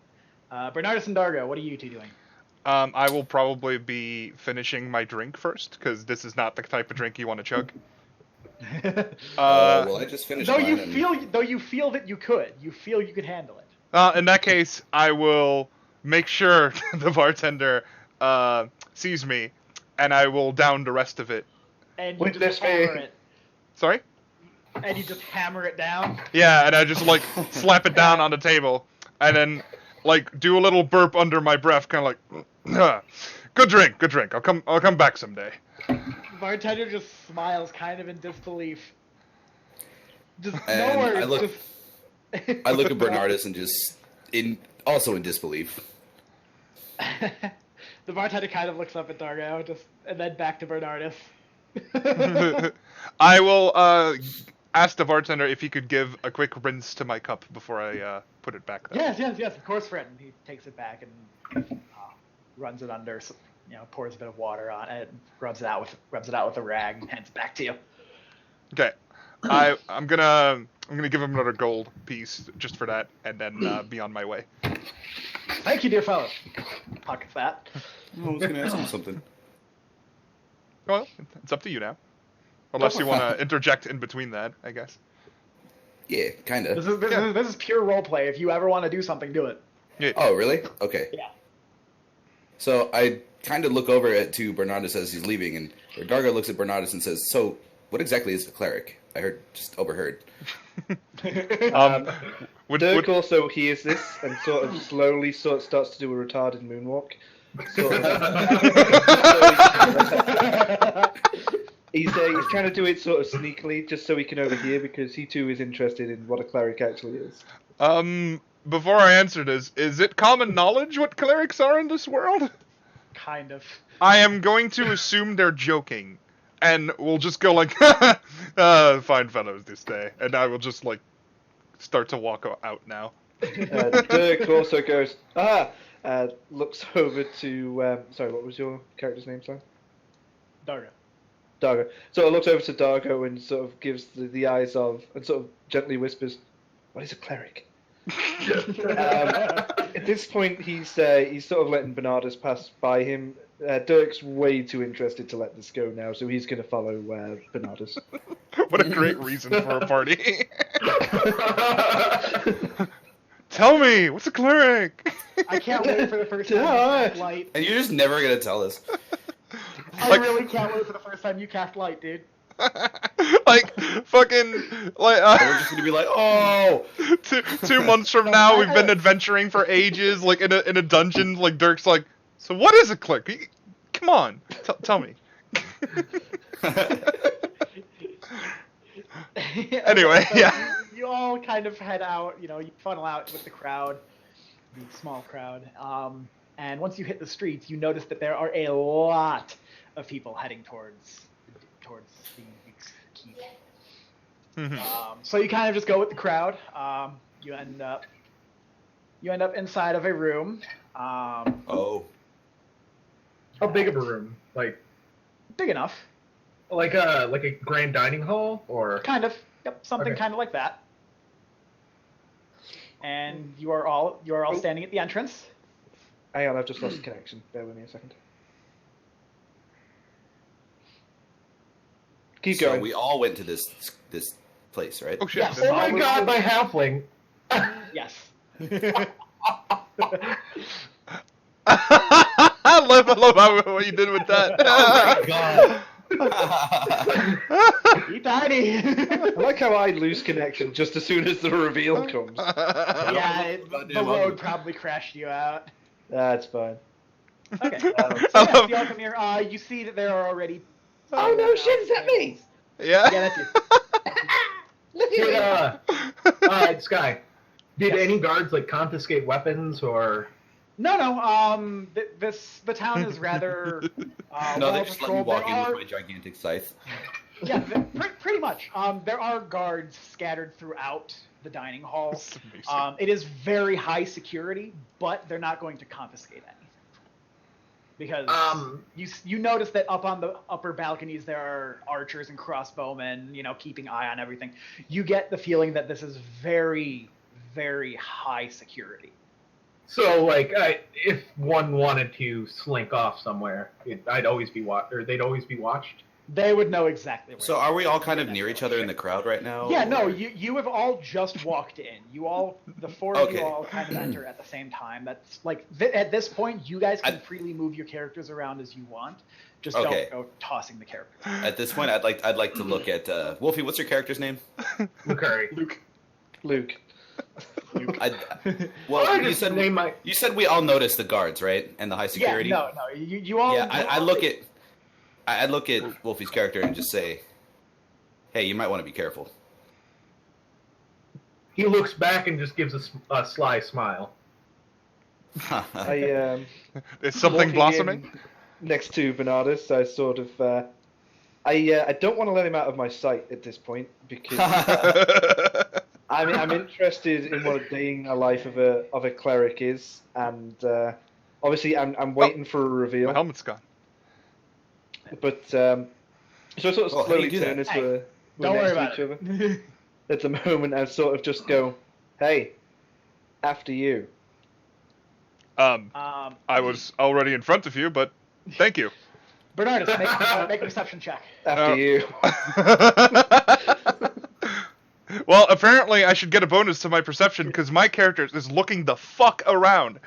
Bernardus and Dargo, what are you 2 doing? I will probably be finishing my drink first, because this is not the type of drink you want to chug. Well, I just finished Though mine. you feel that you could handle it. In that case, I will make sure the bartender sees me, and I will down the rest of it. And you Witness just hammer me. it. Sorry? And you just hammer it down. Yeah, and I just, like, slap it down on the table, and then, like, do a little burp under my breath, kind of like, good drink, I'll come back someday. The bartender just smiles, kind of in disbelief. Just And no words. I look- just... I look at Bernardus and just also in disbelief. The bartender kind of looks up at Dargo, and then back to Bernardus. I will ask the bartender if he could give a quick rinse to my cup before I put it back there. Yes, of course, friend. He takes it back and runs it under, pours a bit of water on it, rubs it out with a rag, and hands it back to you. Okay, I'm gonna give him another gold piece just for that, and then be on my way. Thank you, dear fellow. Pockets that. I was gonna ask him something. Well, it's up to you now. Unless you want to interject in between that, I guess. Yeah, kinda. This is pure roleplay. If you ever want to do something, do it. Yeah. Oh, really? Okay. Yeah. So I kind of look over to Bernardus as he's leaving, and Dargo looks at Bernardus and says, "So, what exactly is a cleric?" I overheard. Durk also hears this and sort of slowly starts to do a retarded moonwalk. He's trying to do it sort of sneakily, just so he can overhear, because he too is interested in what a cleric actually is. Before I answer this, is it common knowledge what clerics are in this world? Kind of. I am going to assume they're joking, and we'll just go like, fine fellows this day, and I will just, like, start to walk out now. Durk also goes, looks over to, sorry, what was your character's name, son? Dargo. So it looks over to Dargo and sort of gives the eyes of, and sort of gently whispers, "What is a cleric?" At this point, he's sort of letting Bernardus pass by him. Durk's way too interested to let this go now, so he's going to follow Bernardus. What a great reason for a party. Tell me, what's a cleric? I can't wait for the first time you cast light. And you're just never gonna tell us. I really can't wait for the first time you cast light, dude. Like, fucking, like, We're just gonna be like, oh, 2 months from now, we've been adventuring for ages, like, in a dungeon, like, Durk's like, so what is a click? Come on, tell me. Anyway, So yeah. You all kind of head out, you funnel out with the crowd, the small crowd. And once you hit the streets, you notice that there are a lot of people heading towards the keep. So you kind of just go with the crowd. You end up inside of a room. oh, How big of a room? Like Big enough. a grand dining hall, or Kind of. Yep, something Okay. kind of like that. And you are all standing at the entrance. Hang on, I've just lost connection. Bear with me a second. Keep so going. we all went to this place, right? Oh shit. Yes. oh my god, my halfling! Yes. I love what you did with that. Oh my god! Be tiny. I like how I lose connection just as soon as the reveal comes. Yeah, the Goddamn road ugly. probably crashed you out. That's fine. Okay. So I yes, love- the Alchemir, you see that there are already. Oh no, shit, is that me? Yeah. Yeah, that's you. Look Did, at me. alright, Sky. Did Yes. any guards confiscate weapons or? No. The town is rather. No, well they just let me patrolled. walk There in are- with my gigantic scythe. Yeah, pretty much. There are guards scattered throughout the dining hall. That's amazing. It is very high security, but they're not going to confiscate anything. Because you notice that up on the upper balconies there are archers and crossbowmen, keeping eye on everything. You get the feeling that this is very, very high security. So, if one wanted to slink off somewhere, they'd always be watched. They would know exactly where. So are we all kind of near each other in the crowd right now? Yeah, no, or- you have all just walked in. The four of you Okay. all kind of enter at the same time. That's like, at this point, you guys can freely move your characters around as you want. Just Okay. don't go tossing the characters. At this point, I'd like to look at Wolfey. What's your character's name? Lucurie. Luke. Well, I you just said name my. you said we all noticed the guards, right, and the high security. Yeah, no, you all. Yeah, I look at Wolfey's character and just say, "Hey, you might want to be careful." He looks back and just gives a sly smile. I Is something walking blossoming? in next to Bernardus. I sort of I don't want to let him out of my sight at this point because I'm interested in what a day in the life of a cleric is, and obviously I'm waiting for a reveal. My helmet's gone. But so I sort of Well, how do slowly you do turn that? as we're Don't next worry to about each it. other. At the moment, I sort of just go, "Hey, after you." I was already in front of you, but thank you. Bernardus, make a perception check. After you. Well, apparently I should get a bonus to my perception because my character is looking the fuck around.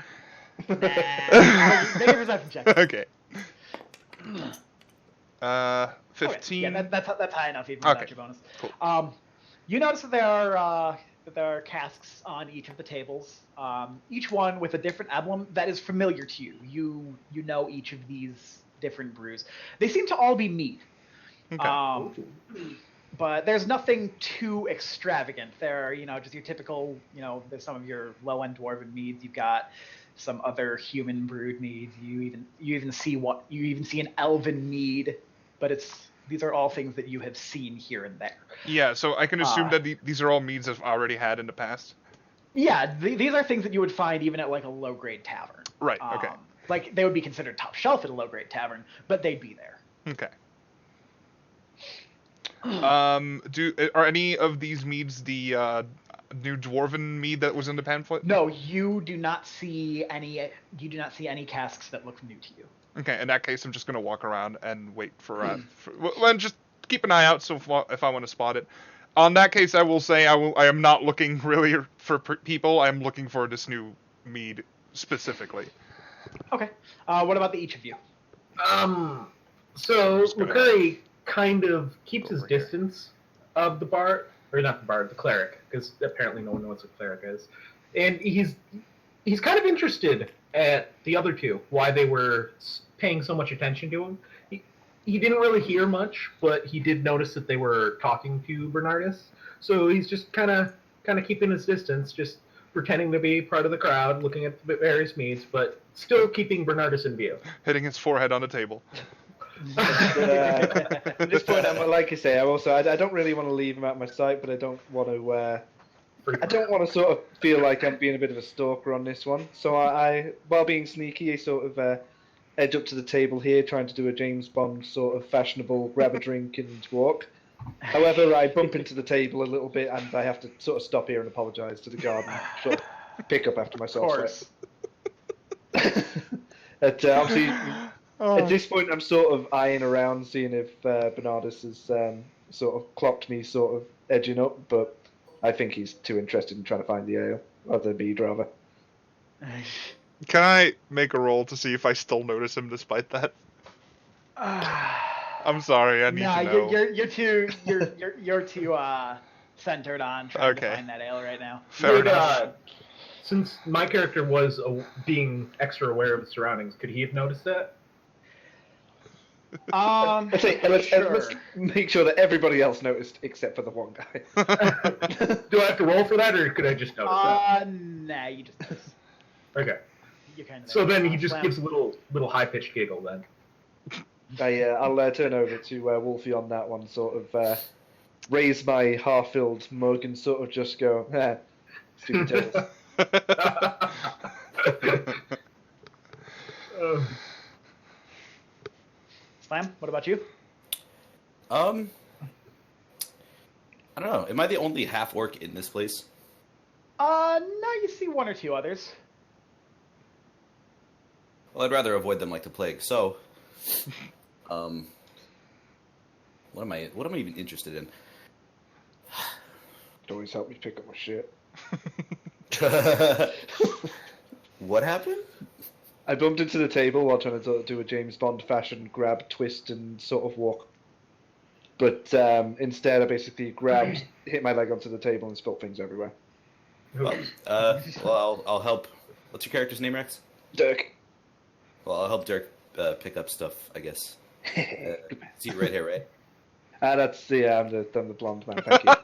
Make a perception check. Okay. 15. Okay, yeah, that's high enough even Okay, without your bonus. cool. You notice that there are casks on each of the tables, each one with a different emblem that is familiar to you. You know each of these different brews. They seem to all be mead. Okay. But there's nothing too extravagant. There are, just your typical, there's some of your low-end dwarven meads. You've got some other human brewed meads. You even see an elven mead, but these are all things that you have seen here and there. Yeah, so I can assume that these are all meads I've already had in the past. Yeah, these are things that you would find even at like a low-grade tavern. Right, okay. Like they would be considered top shelf at a low-grade tavern, but they'd be there. Okay. Are any of these meads the new dwarven mead that was in the pamphlet? No, you do not see any. You do not see any casks that look new to you. Okay, in that case, I'm just gonna walk around and wait for well, just keep an eye out. So if I want to spot it, on that case, I will say I am not looking really for people. I'm looking for this new mead specifically. Okay. What about the each of you? So Just gonna- Lucurie kind of keeps his Over here. distance of the bard, or not the bard, the cleric, because apparently no one knows what cleric is, and he's kind of interested at the other two, why they were paying so much attention to him. He didn't really hear much, but he did notice that they were talking to Bernardus, so he's just kind of keeping his distance, just pretending to be part of the crowd, looking at the various meads, but still keeping Bernardus in view. Hitting his forehead on the table. At this point, like I say, I don't really want to leave him out of my sight, but I don't want to. I don't want to sort of feel like I'm being a bit of a stalker on this one. So I while being sneaky, I sort of edge up to the table here, trying to do a James Bond sort of fashionable grab a drink and walk. However, I bump into the table a little bit, and I have to sort of stop here and apologise to the guard and sort of pick up after myself. Of course. Obviously, at this point, I'm sort of eyeing around, seeing if Bernardus has sort of clocked me, sort of edging up, but I think he's too interested in trying to find the ale, or the mead, rather. Can I make a roll to see if I still notice him despite that? I'm sorry, I need to know. You're too centered on trying to find that ale right now. Fair enough. Since my character was being extra aware of the surroundings, could he have noticed that? Let's make sure that everybody else noticed except for the one guy. Do I have to roll for that, or could I just notice that? Nah, you just notice. Okay. You kind of So then he just gives a little high-pitched giggle then. I'll turn over to Wolfey on that one, sort of raise my half-filled mug and sort of just go, stupid tales. Slam, what about you? I don't know. Am I the only half-orc in this place? No, you see one or two others. Well, I'd rather avoid them like the plague. So, what am I even interested in? It always help me pick up my shit. What happened? I bumped into the table while trying to sort of do a James Bond fashion grab, twist, and sort of walk. But instead, I basically grabbed, hit my leg onto the table, and spilled things everywhere. Well, I'll help. What's your character's name, Rex? Durk. Well, I'll help Durk pick up stuff, I guess. See right here, right? That's I'm the blonde man. Thank you.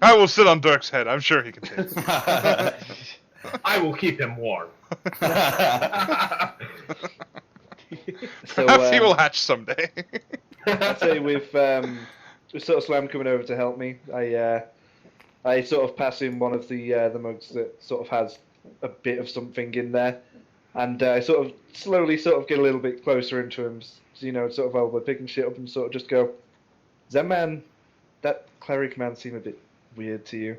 I will sit on Durk's head. I'm sure he can take it. I will keep him warm. So Perhaps he will hatch someday. I'd say with sort of Slam coming over to help me, I sort of pass him one of the mugs that sort of has a bit of something in there, and I sort of slowly sort of get a little bit closer into him, sort of while we're picking shit up, and sort of just go, "Does that cleric man seem a bit weird to you?"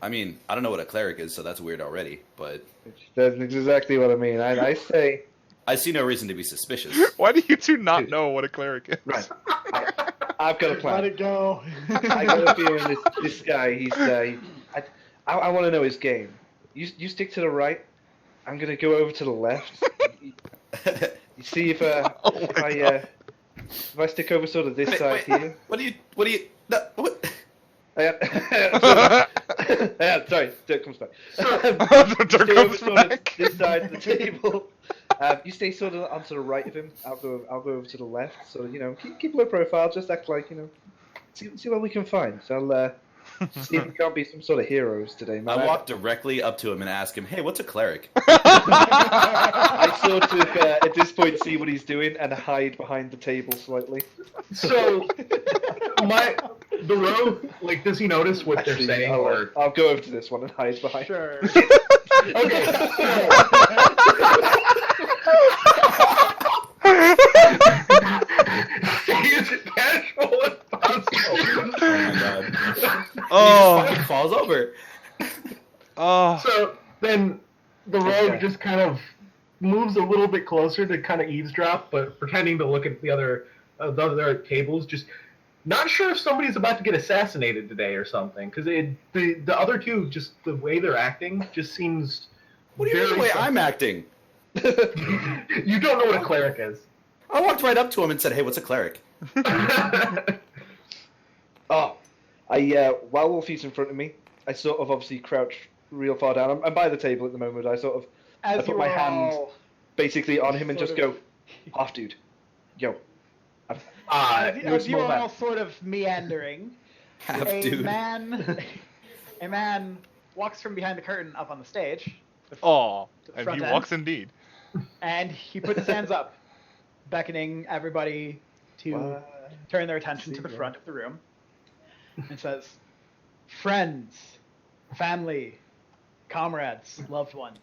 I mean, I don't know what a cleric is, so that's weird already, but... That's exactly what I mean. I say... I see no reason to be suspicious. Why do you two not know what a cleric is? Right. I've got a plan. Let it go. I got a feeling this guy, I want to know his game. You stick to the right, I'm going to go over to the left. You see if I stick over sort of this side here... What do you... No, what... Sorry, Dirk comes back. Dirk comes back. This side of the table. You stay sort of onto the right of him. I'll go over to the left. So keep low profile. Just act like see what we can find. So I'll see if we can't be some sort of heroes today, man. I walk directly up to him and ask him, "Hey, what's a cleric?" I sort of at this point see what he's doing and hide behind the table slightly. So the rogue, like, does he notice what they're saying? I'll go over to this one and hide behind. Sure. Okay. Stay as casual as possible. Oh my god. Oh. He just falls over. Oh. So then the rogue just kind of moves a little bit closer to kind of eavesdrop, but pretending to look at the other tables, just not sure if somebody's about to get assassinated today or something, because the other two, just the way they're acting, just seems. What do you mean the way I'm acting? You don't know what a cleric is. I walked right up to him and said, "Hey, what's a cleric?" Oh, while Wolfey's in front of me, I sort of obviously crouch real far down. I'm by the table at the moment. I put my hand basically on him and just go, "Half dude, yo." As you are all sort of meandering, Half a dude. man walks from behind the curtain up on the stage. Oh, the and front he end. walks indeed. And he puts his hands up, beckoning everybody to turn their attention to the front of the room, and says, "Friends, family, comrades, loved ones.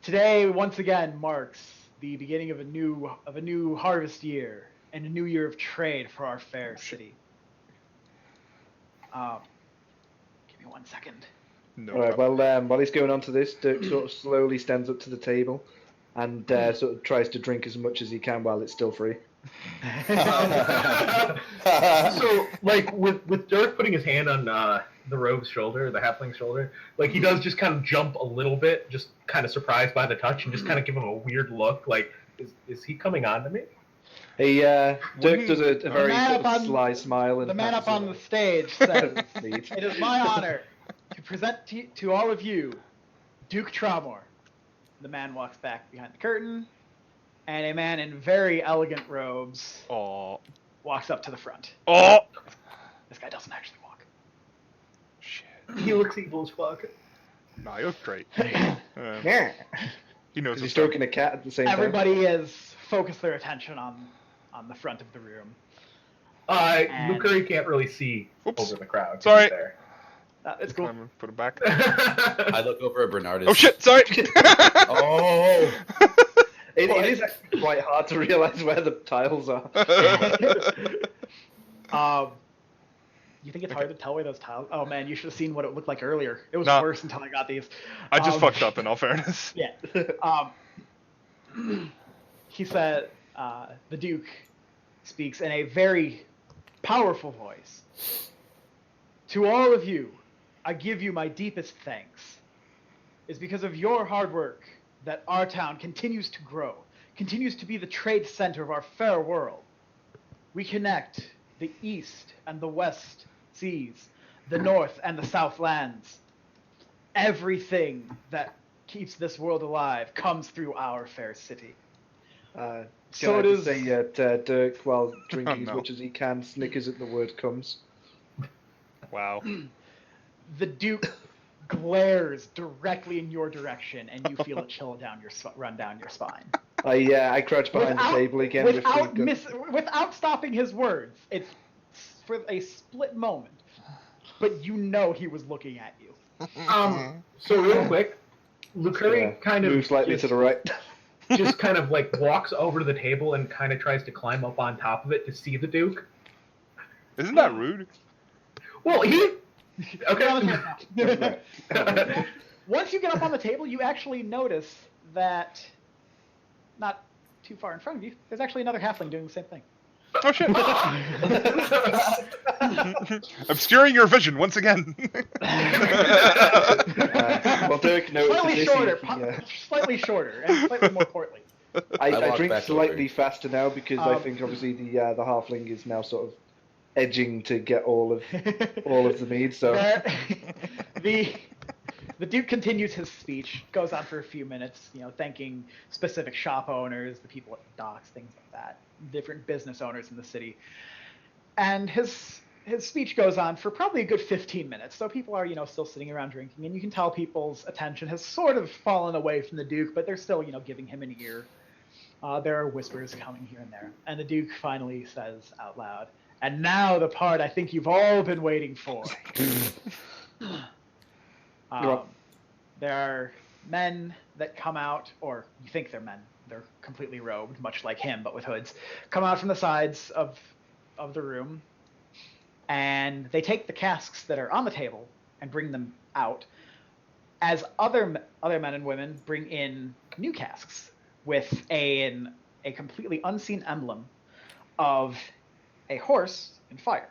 Today, once again, marks the beginning of a new harvest year and a new year of trade for our fair city. Give me 1 second." No All right. problem. Well, while he's going on to this, Durk sort of slowly stands up to the table and sort of tries to drink as much as he can while it's still free. So, like, with Durk putting his hand on the rogue's shoulder, the halfling's shoulder, like, he does just kind of jump a little bit, just kind of surprised by the touch, and just kind of give him a weird look, like, is he coming on to me? Hey, Durk does a very man sort up of on- sly smile and The man up passes on the stage says, Neat. "It is my honor to present to all of you Duke Tramor." The man walks back behind the curtain, and a man in very elegant robes Oh. walks up to the front. Oh. This guy doesn't actually walk. Shit. He looks evil as fuck. Nah, you look great. Yeah. He knows Is he what's stroking a cat at the same time? Everybody is focused their attention on the front of the room. And- Lucurie can't really see Oops. over the crowd. 'cause Sorry. he's there. It's cool. I'm gonna put it back. I look over at Bernardus. Oh shit! Sorry. Oh. It is actually quite hard to realize where the tiles are. You think it's hard to tell where those tiles? Oh man, you should have seen what it looked like earlier. It was Nah. worse until I got these. I just fucked up. In all fairness. Yeah. He said, the Duke speaks in a very powerful voice. "To all of you, I give you my deepest thanks. It's because of your hard work that our town continues to grow, continues to be the trade center of our fair world. We connect the east and the west seas, the north and the south lands. Everything that keeps this world alive comes through our fair city." So it I is- just say that Durk, while drinking no. as much as he can, snickers at the word "comes." Wow. The Duke glares directly in your direction, and you feel it run down your spine. I crouch behind the table again Without stopping his words. It's for a split moment, but you know he was looking at you. So real quick, Lucurie kind of moves slightly to the right. just kind of like walks over to the table and kind of tries to climb up on top of it to see the Duke. Isn't that rude? Well, he. Get on the Okay. table. Once you get up on the table, you actually notice that not too far in front of you, there's actually another halfling doing the same thing. Oh shit! Obscuring your vision once again. Well, Durk notices Slightly this, shorter, he, slightly shorter, and slightly more portly. I I walk drink back slightly over. faster now because I think obviously the halfling is now sort of edging to get all of the mead. So There- the Duke continues his speech, goes on for a few minutes, thanking specific shop owners, the people at the docks, things like that, different business owners in the city. And his speech goes on for probably a good 15 minutes. So people are, still sitting around drinking, and you can tell people's attention has sort of fallen away from the Duke, but they're still, giving him an ear. There are whispers coming here and there. And the Duke finally says out loud, "And now the part I think you've all been waiting for." There are men that come out, or you think they're men. They're completely robed, much like him, but with hoods. Come out from the sides of the room, and they take the casks that are on the table and bring them out, as other men and women bring in new casks with a completely unseen emblem of a horse in fire.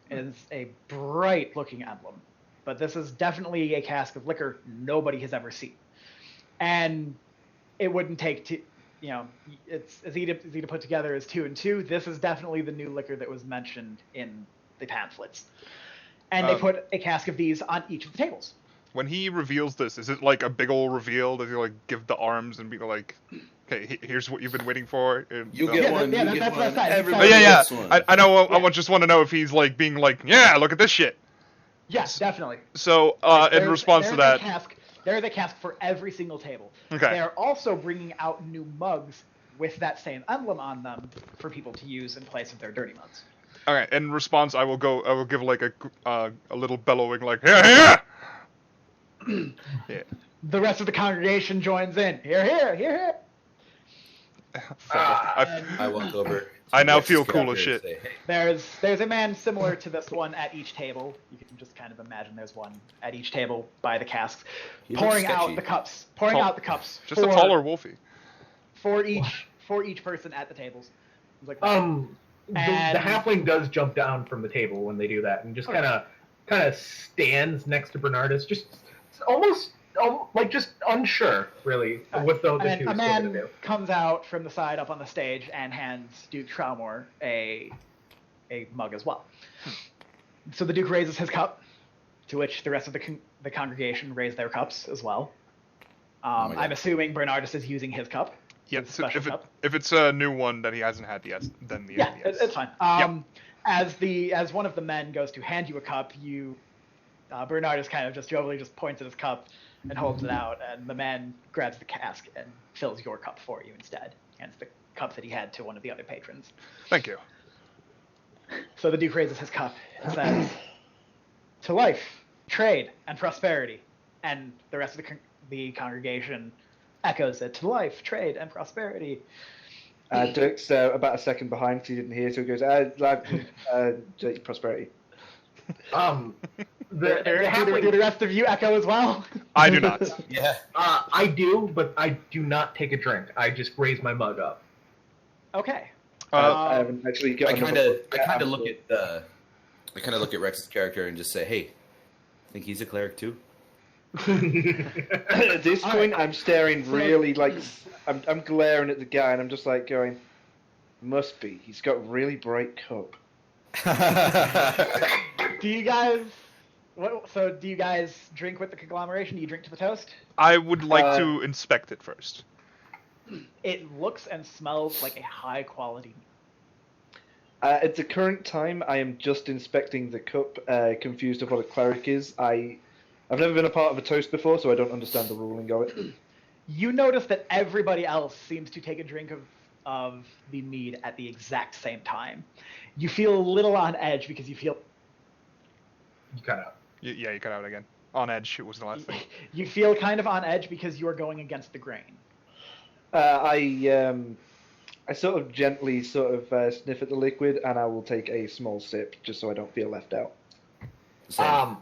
It is a bright-looking emblem, but this is definitely a cask of liquor nobody has ever seen. And it wouldn't take it's as easy to put together as 2 and 2. This is definitely the new liquor that was mentioned in the pamphlets. And they put a cask of these on each of the tables. When he reveals this, is it like a big old reveal? Does he like give the arms and be like, "Okay, here's what you've been waiting for"? And, You get one. Yeah, you that's get one. what I said. Everybody yeah. gets one. I know. I just want to know if he's like being like, "Yeah, look at this shit." Yes, definitely. So, in response to that, there's a cask for every single table. Okay. They're also bringing out new mugs with that same emblem on them for people to use in place of their dirty mugs. all right. In response, I will give like a little bellowing like, "Yeah, yeah." The rest of the congregation joins in. Hear, hear, hear, hear. I walk over. I now Rex's feel cool character as shit. and say, "Hey, There's a man similar to this one at each table. You can just kind of imagine there's one at each table by the casks, He looks pouring out sketchy. the cups. Pouring out the cups. Just a taller Wolfey. for each person at the tables. It's like The And- halfling does jump down from the table when they do that, and just kind of stands next to Bernardus, just almost like just unsure, really, what the two and is a going to man do. comes out from the side up on the stage and hands Duke Traumor a mug as well. So the Duke raises his cup, to which the rest of the congregation raise their cups as well. my God. I'm assuming Bernardus is using his cup. Yeah, his so special cup. if it's a new one that he hasn't had yet, then the Yeah, yes. it's fine. As one of the men goes to hand you a cup, Bernardus kind of just jovially just points at his cup and holds it out, and the man grabs the cask and fills your cup for you instead. Hands the cup that he had to one of the other patrons. Thank you. So the Duke raises his cup and says, "To life, trade, and prosperity." And the rest of the congregation echoes it, "To life, trade, and prosperity." Dirk's about a second behind because he didn't hear, so he goes, prosperity. The Do halfling, the rest of you echo as well? I do not. Yeah. I do, but I do not take a drink. I just raise my mug up. Okay. I haven't actually got I kind another of book. look at Rex's character and just say, "Hey, think he's a cleric too?" At this point, I'm staring really like I'm glaring at the guy, and I'm just like going, "Must be. He's got really bright cup." Do you guys? Do you guys drink with the conglomeration? Do you drink to the toast? I would like to inspect it first. It looks and smells like a high quality. At the current time, I am just inspecting the cup, confused of what a cleric is. I've never been a part of a toast before, so I don't understand the ruling of it. You notice that everybody else seems to take a drink of the mead at the exact same time. You feel a little on edge because you feel You kind of. Yeah, you cut out again. On edge, it was the last thing. you feel kind of on edge because you are going against the grain. I sort of gently sniff at the liquid, and I will take a small sip just so I don't feel left out. Same.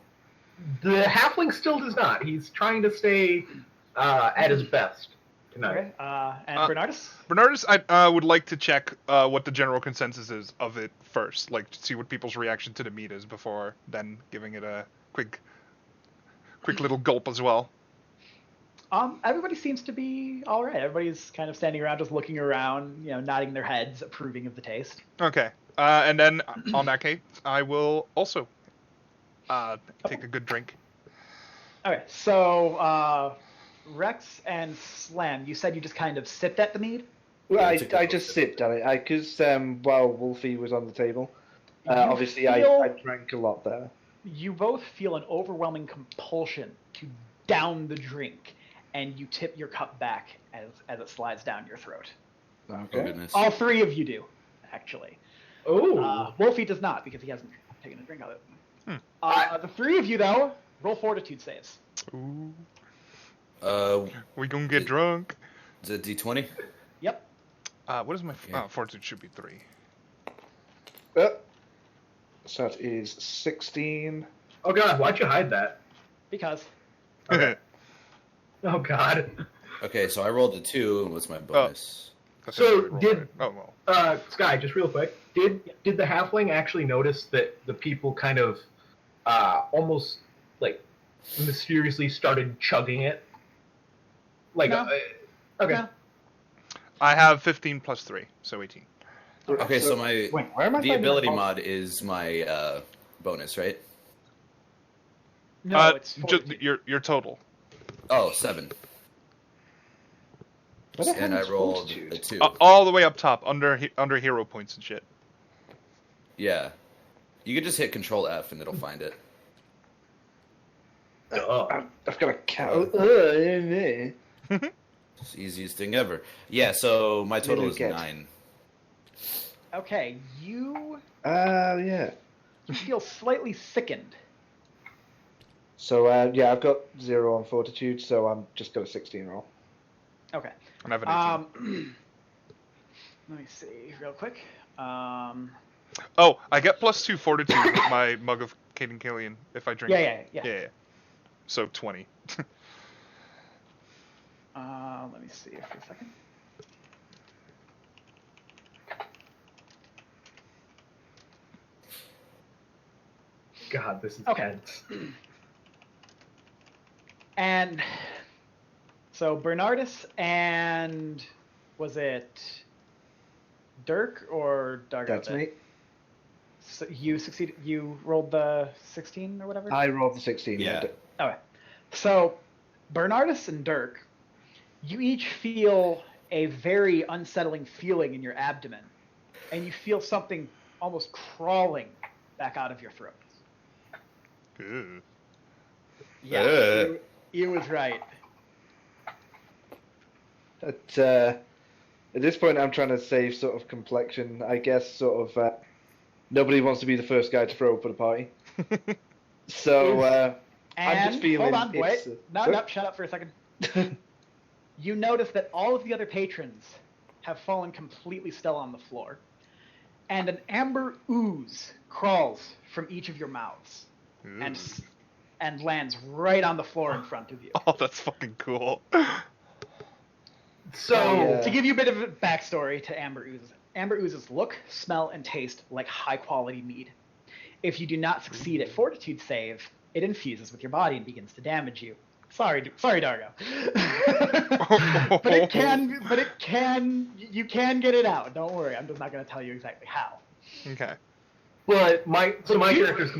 The halfling still does not. He's trying to stay at his best tonight. Okay. And Bernardus? Bernardus, I would like to check what the general consensus is of it first, like to see what people's reaction to the meat is before then giving it a quick little gulp as well. Everybody seems to be all right. Everybody's kind of standing around, just looking around, nodding their heads, approving of the taste. Okay, and then on that case, I will also take a good drink. Okay, so Rex and Slam, you said you just kind of sipped at the mead? Well, Yeah, it's a I good just sip. sipped at it because while Wolfey was on the table, You obviously feel- I drank a lot there. You both feel an overwhelming compulsion to down the drink, and you tip your cup back as it slides down your throat. Oh Okay. goodness. All three of you do, actually. Oh. Wolfie does not, because he hasn't taken a drink of it. The three of you, though, roll fortitude saves. Ooh, Uh, we gonna get drunk. is it D20? Yep. What is my Yeah. fortitude? Should be 3. So that is 16. Oh God! Why'd you hide that? Because Okay. Oh God. Okay, so I rolled a 2. What's my bonus? So did- Oh well. Sky, just real quick. Did the halfling actually notice that the people kind of almost like mysteriously started chugging it? Like No. okay. No. I have 15 plus 3, so 18. Okay, so my Wait, where am I the finding ability my mod is my bonus, right? No, it's just 42. your total. Oh, 7. Where the hell And I is rolled fortitude? a 2. All the way up top, under hero points and shit. Yeah. You could just hit Control F and it'll find it. I've got a cow. It's the easiest thing ever. Yeah, so my total is get. 9. Okay, you Yeah. feel slightly sickened. So, yeah, I've got 0 on fortitude, so I'm just got a 16 roll. Okay. And I have an 18. Let me see real quick. Oh, I get plus 2 fortitude with my mug of Caden Killian if I drink. Yeah. So 20. Let me see for a second. God, this is Okay. tense. And so Bernardus and was it Durk or Dargo? That's me. So you succeeded. You rolled the 16 or whatever. I rolled the 16. Yeah. Okay. So Bernardus and Durk, you each feel a very unsettling feeling in your abdomen, and you feel something almost crawling back out of your throats. Ooh. Yeah, you was right. At this point, I'm trying to save sort of complexion, I guess. Sort of, nobody wants to be the first guy to throw up at a party. So I'm And just feeling. hold on, wait. it's, No, shut up for a second. You notice that all of the other patrons have fallen completely still on the floor, and an amber ooze crawls from each of your mouths and lands right on the floor in front of you. Oh, that's fucking cool. So, To give you a bit of a backstory to amber oozes look, smell, and taste like high-quality mead. If you do not succeed at Fortitude save, it infuses with your body and begins to damage you. Sorry, Dargo. but you can get it out. Don't worry, I'm just not going to tell you exactly how. Okay. but my character's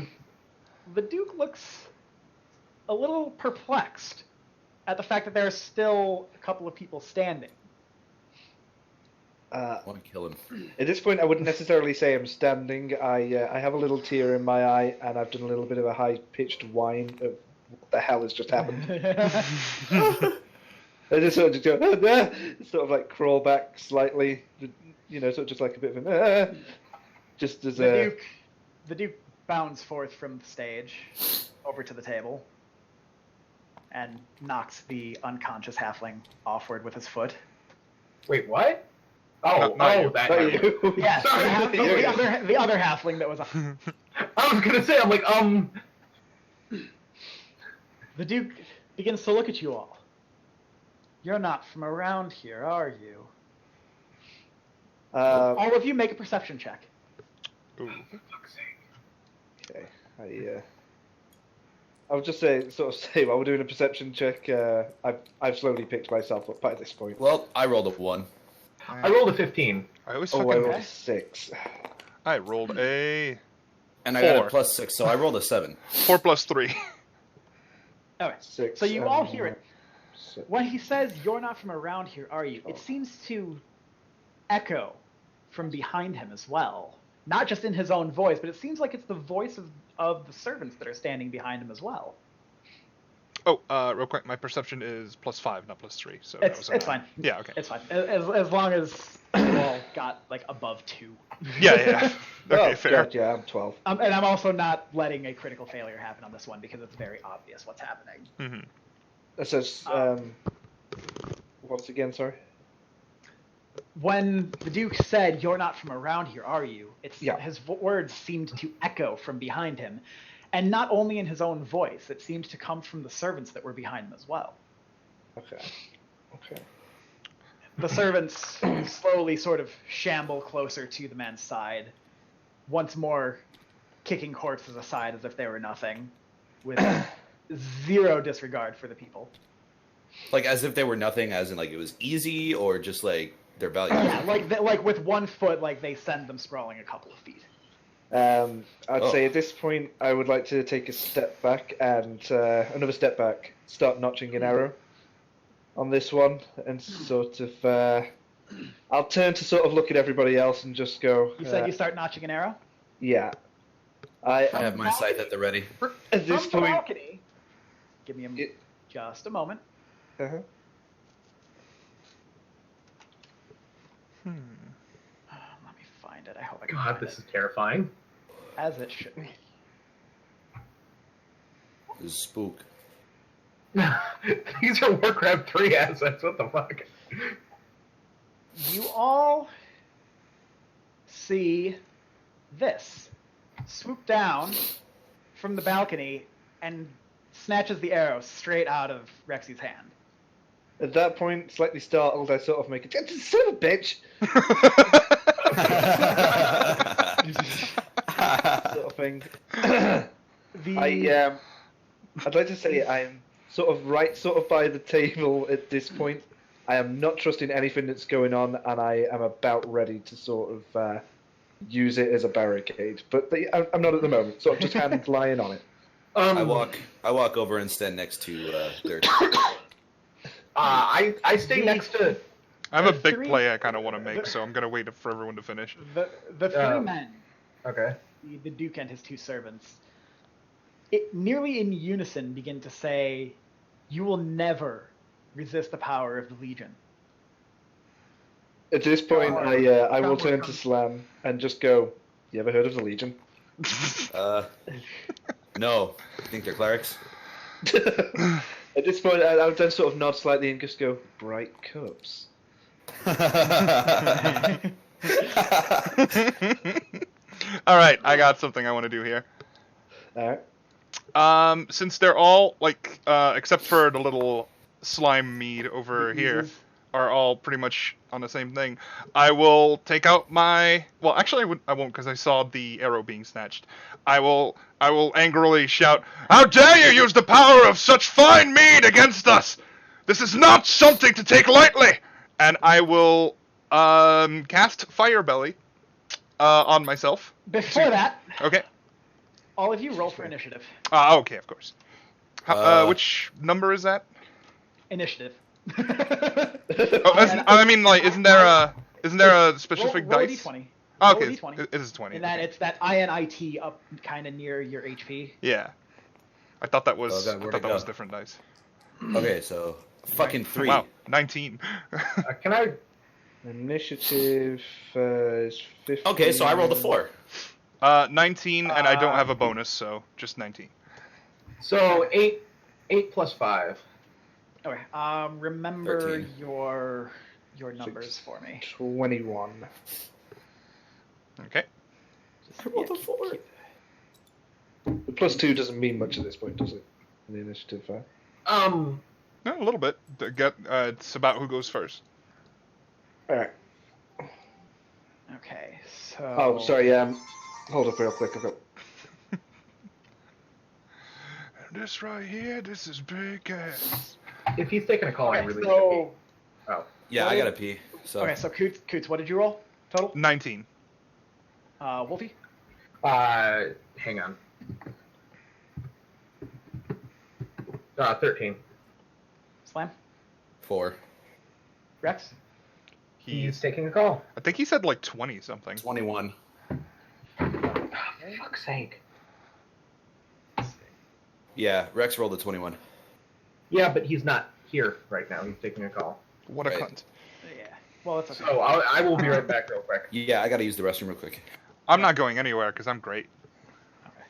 The Duke looks a little perplexed at the fact that there are still a couple of people standing. I want to kill him. At this point, I wouldn't necessarily say I'm standing. I have a little tear in my eye, and I've done a little bit of a high-pitched whine of what the hell has just happened. I just sort of go, sort of like crawl back slightly, sort of just like a bit of an, just as The Duke bounds forth from the stage over to the table and knocks the unconscious halfling offward with his foot. Wait, what? Oh, Not you. that. Not you. Yes, Sorry. the other halfling that was on. I was gonna say, I'm like, The Duke begins to look at you all. You're not from around here, are you? All of you make a perception check. Ooh. Okay, I would just say, while we're doing a perception check, I've slowly picked myself up by this point. Well, I rolled a 1. I rolled a 15. I always I fucking. rolled a 6. I rolled a And I got 4. a plus 6, so I rolled a 7. 4 plus 3. Okay, 6. so you all hear it. 6. When he says, "You're not from around here, are you?" It seems to echo from behind him as well. Not just in his own voice, but it seems like it's the voice of the servants that are standing behind him as well. Oh, real quick, my perception is plus 5, not plus 3. So It's fine. Yeah, okay. It's fine. As long as you all got like above 2. Yeah. Okay, fair. God, yeah, I'm 12. And I'm also not letting a critical failure happen on this one because it's very obvious what's happening. Mm-hmm. It says, once again, sorry? When the Duke said, "You're not from around here, are you?" Yeah. His words seemed to echo from behind him. And not only in his own voice, it seemed to come from the servants that were behind him as well. Okay. The servants slowly sort of shamble closer to the man's side, once more kicking corpses aside as if they were nothing, with zero disregard for the people. Like, as if they were nothing, as in, like, it was easy, or just, like, their value. Yeah, like with 1 foot, like they send them sprawling a couple of feet. I'd say at this point, I would like to take a step back and another step back, start notching an arrow on this one, and sort of. I'll turn to sort of look at everybody else and just go. You said you start notching an arrow? Yeah. I have my scythe at the ready. At this From the point. balcony. Give me just a moment. Uh-huh. Let me find it. I hope I can God, find this it. is terrifying. As it should be. This is spook. These are Warcraft 3 assets. What the fuck? You all see this swoop down from the balcony and snatches the arrow straight out of Rexi's hand. At that point, slightly startled, I sort of make a son of a bitch sort of thing. I'd like to say I'm sort of by the table at this point. I am not trusting anything that's going on, and I am about ready to sort of use it as a barricade. But I'm not at the moment, sort of just hand lying on it. I walk over and stand next to Durk. I stay next to. I have a big three- play I kind of want to make, so I'm gonna wait for everyone to finish. The three men, Okay. the Duke and his 2 servants, nearly in unison begin to say, "You will never resist the power of the Legion." At this point, I will turn to Slam and just go, "You ever heard of the Legion?" No. I think they're clerics. At this point, I would then sort of nod slightly and just go, "Bright cups." All right, I got something I want to do here. Alright. Since they're all like, except for the little slime mead over here, are all pretty much on the same thing. I will take out my. Well, actually, I won't because I saw the arrow being snatched. I will angrily shout, "How dare you use the power of such fine mead against us! This is not something to take lightly!" And I will cast Fire Belly on myself. Before that, Okay. all of you roll for initiative. Okay, of course. Which number is that? Initiative. I mean, like, isn't there a specific roll dice? A d20. Oh, Roll okay, a d20. it is 20. And then it's that INIT up kind of near your HP. Yeah, I thought that was Oh, where'd it was go? different dice. Okay, so fucking 3. Wow, 19. Can I? Initiative is 15. Okay, so I rolled a 4. 19, and I don't have a bonus, so just 19. So 8 plus 5. Okay. Remember 13. your numbers for me. 21. Okay. I rolled a 4. The +2 doesn't mean much at this point, does it? In the initiative. No, a little bit. It's about who goes first. Alright. Okay. So. Oh, sorry. Hold up real quick. I've got. This right here, this is big ass. If he's taking a call, I Okay, really so. should be. Oh. Yeah, I gotta pee. So Okay, so Coots, what did you roll total? 19. Wolfey? Hang on. 13. Slam? 4. Rex? He's taking a call. I think he said like 20 something. 21. For fuck's sake. Yeah, Rex rolled a 21. Yeah, but he's not here right now. He's taking a call. What a Right. cunt. Yeah. Well, it's okay. So I will be right back real quick. Yeah, I gotta use the restroom real quick. I'm not going anywhere because I'm great. Okay.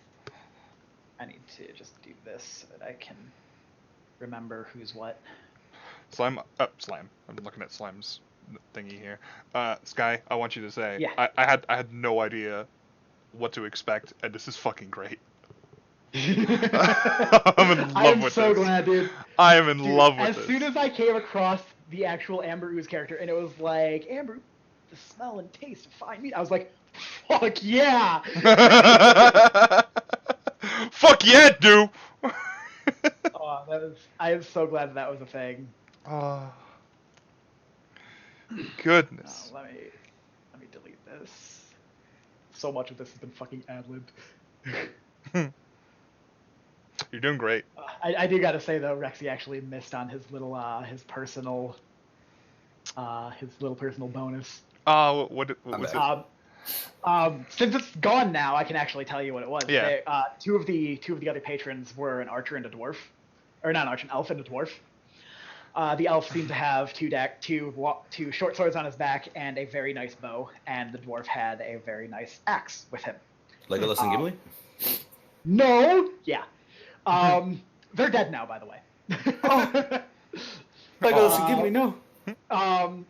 I need to just do this so that I can remember who's what. Slime. Slime. I'm looking at Slime's thingy here. Sky, I want you to say. Yeah. I had no idea what to expect, and this is fucking great. I'm in love I'm with so this. glad, dude. I am in Dude, love with as this. soon as I came across the actual Amber Ooze character, and it was like, Amber, the smell and taste of fine meat, I was like, fuck yeah! Fuck yeah, dude! I am so glad that was a thing. Goodness. Let me delete this. So much of this has been fucking ad-libbed. You're doing great. I do gotta say though, Rexi actually missed on his little personal bonus. What was it? Since it's gone now, I can actually tell you what it was. Yeah. Two of the other patrons were an archer and a dwarf, or not an archer, an elf and a dwarf. The elf seemed to have two short swords on his back and a very nice bow, and the dwarf had a very nice axe with him. Legolas and Gimli? No, yeah. They're dead now, by the way. Legolas and Gimli, no.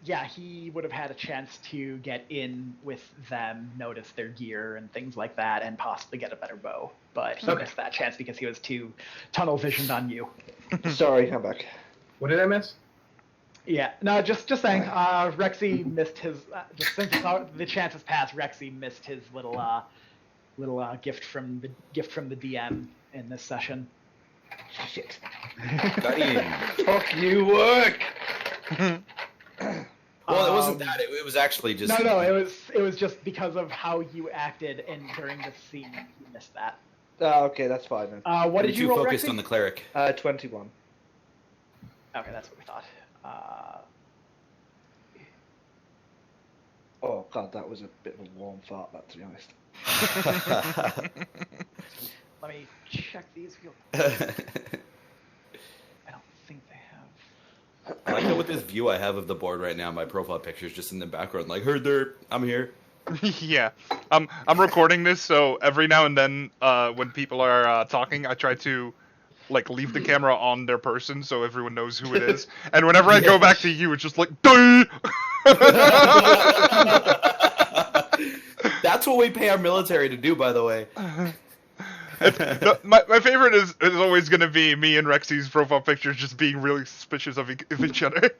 Yeah, he would have had a chance to get in with them, notice their gear and things like that, and possibly get a better bow. But he missed that chance because he was too tunnel visioned on you. Sorry, I'm back. What did I miss? Yeah, no, just saying. Rexi missed his. Just since the chance has passed, Rexi missed his little gift from the DM in this session. Shit. Got in. Fuck you, work. Well, it wasn't that. It was actually just. No, it was just because of how you acted during the scene. You missed that. Okay, that's fine then. What did you roll, focused Rexi? on the cleric. 21. Okay, that's what we thought. Oh god, that was a bit of a warm fart, that, to be honest. Let me check these. I don't think they have. I like that with this view I have of the board right now, my profile picture is just in the background. Like, heard there, I'm here. Yeah. I'm recording this, so every now and then, when people are talking, I try to leave the camera on their person so everyone knows who it is. And whenever I go back to you, it's just like, duh! That's what we pay our military to do, by the way. My favorite is always going to be me and Rexi's profile pictures just being really suspicious of each other.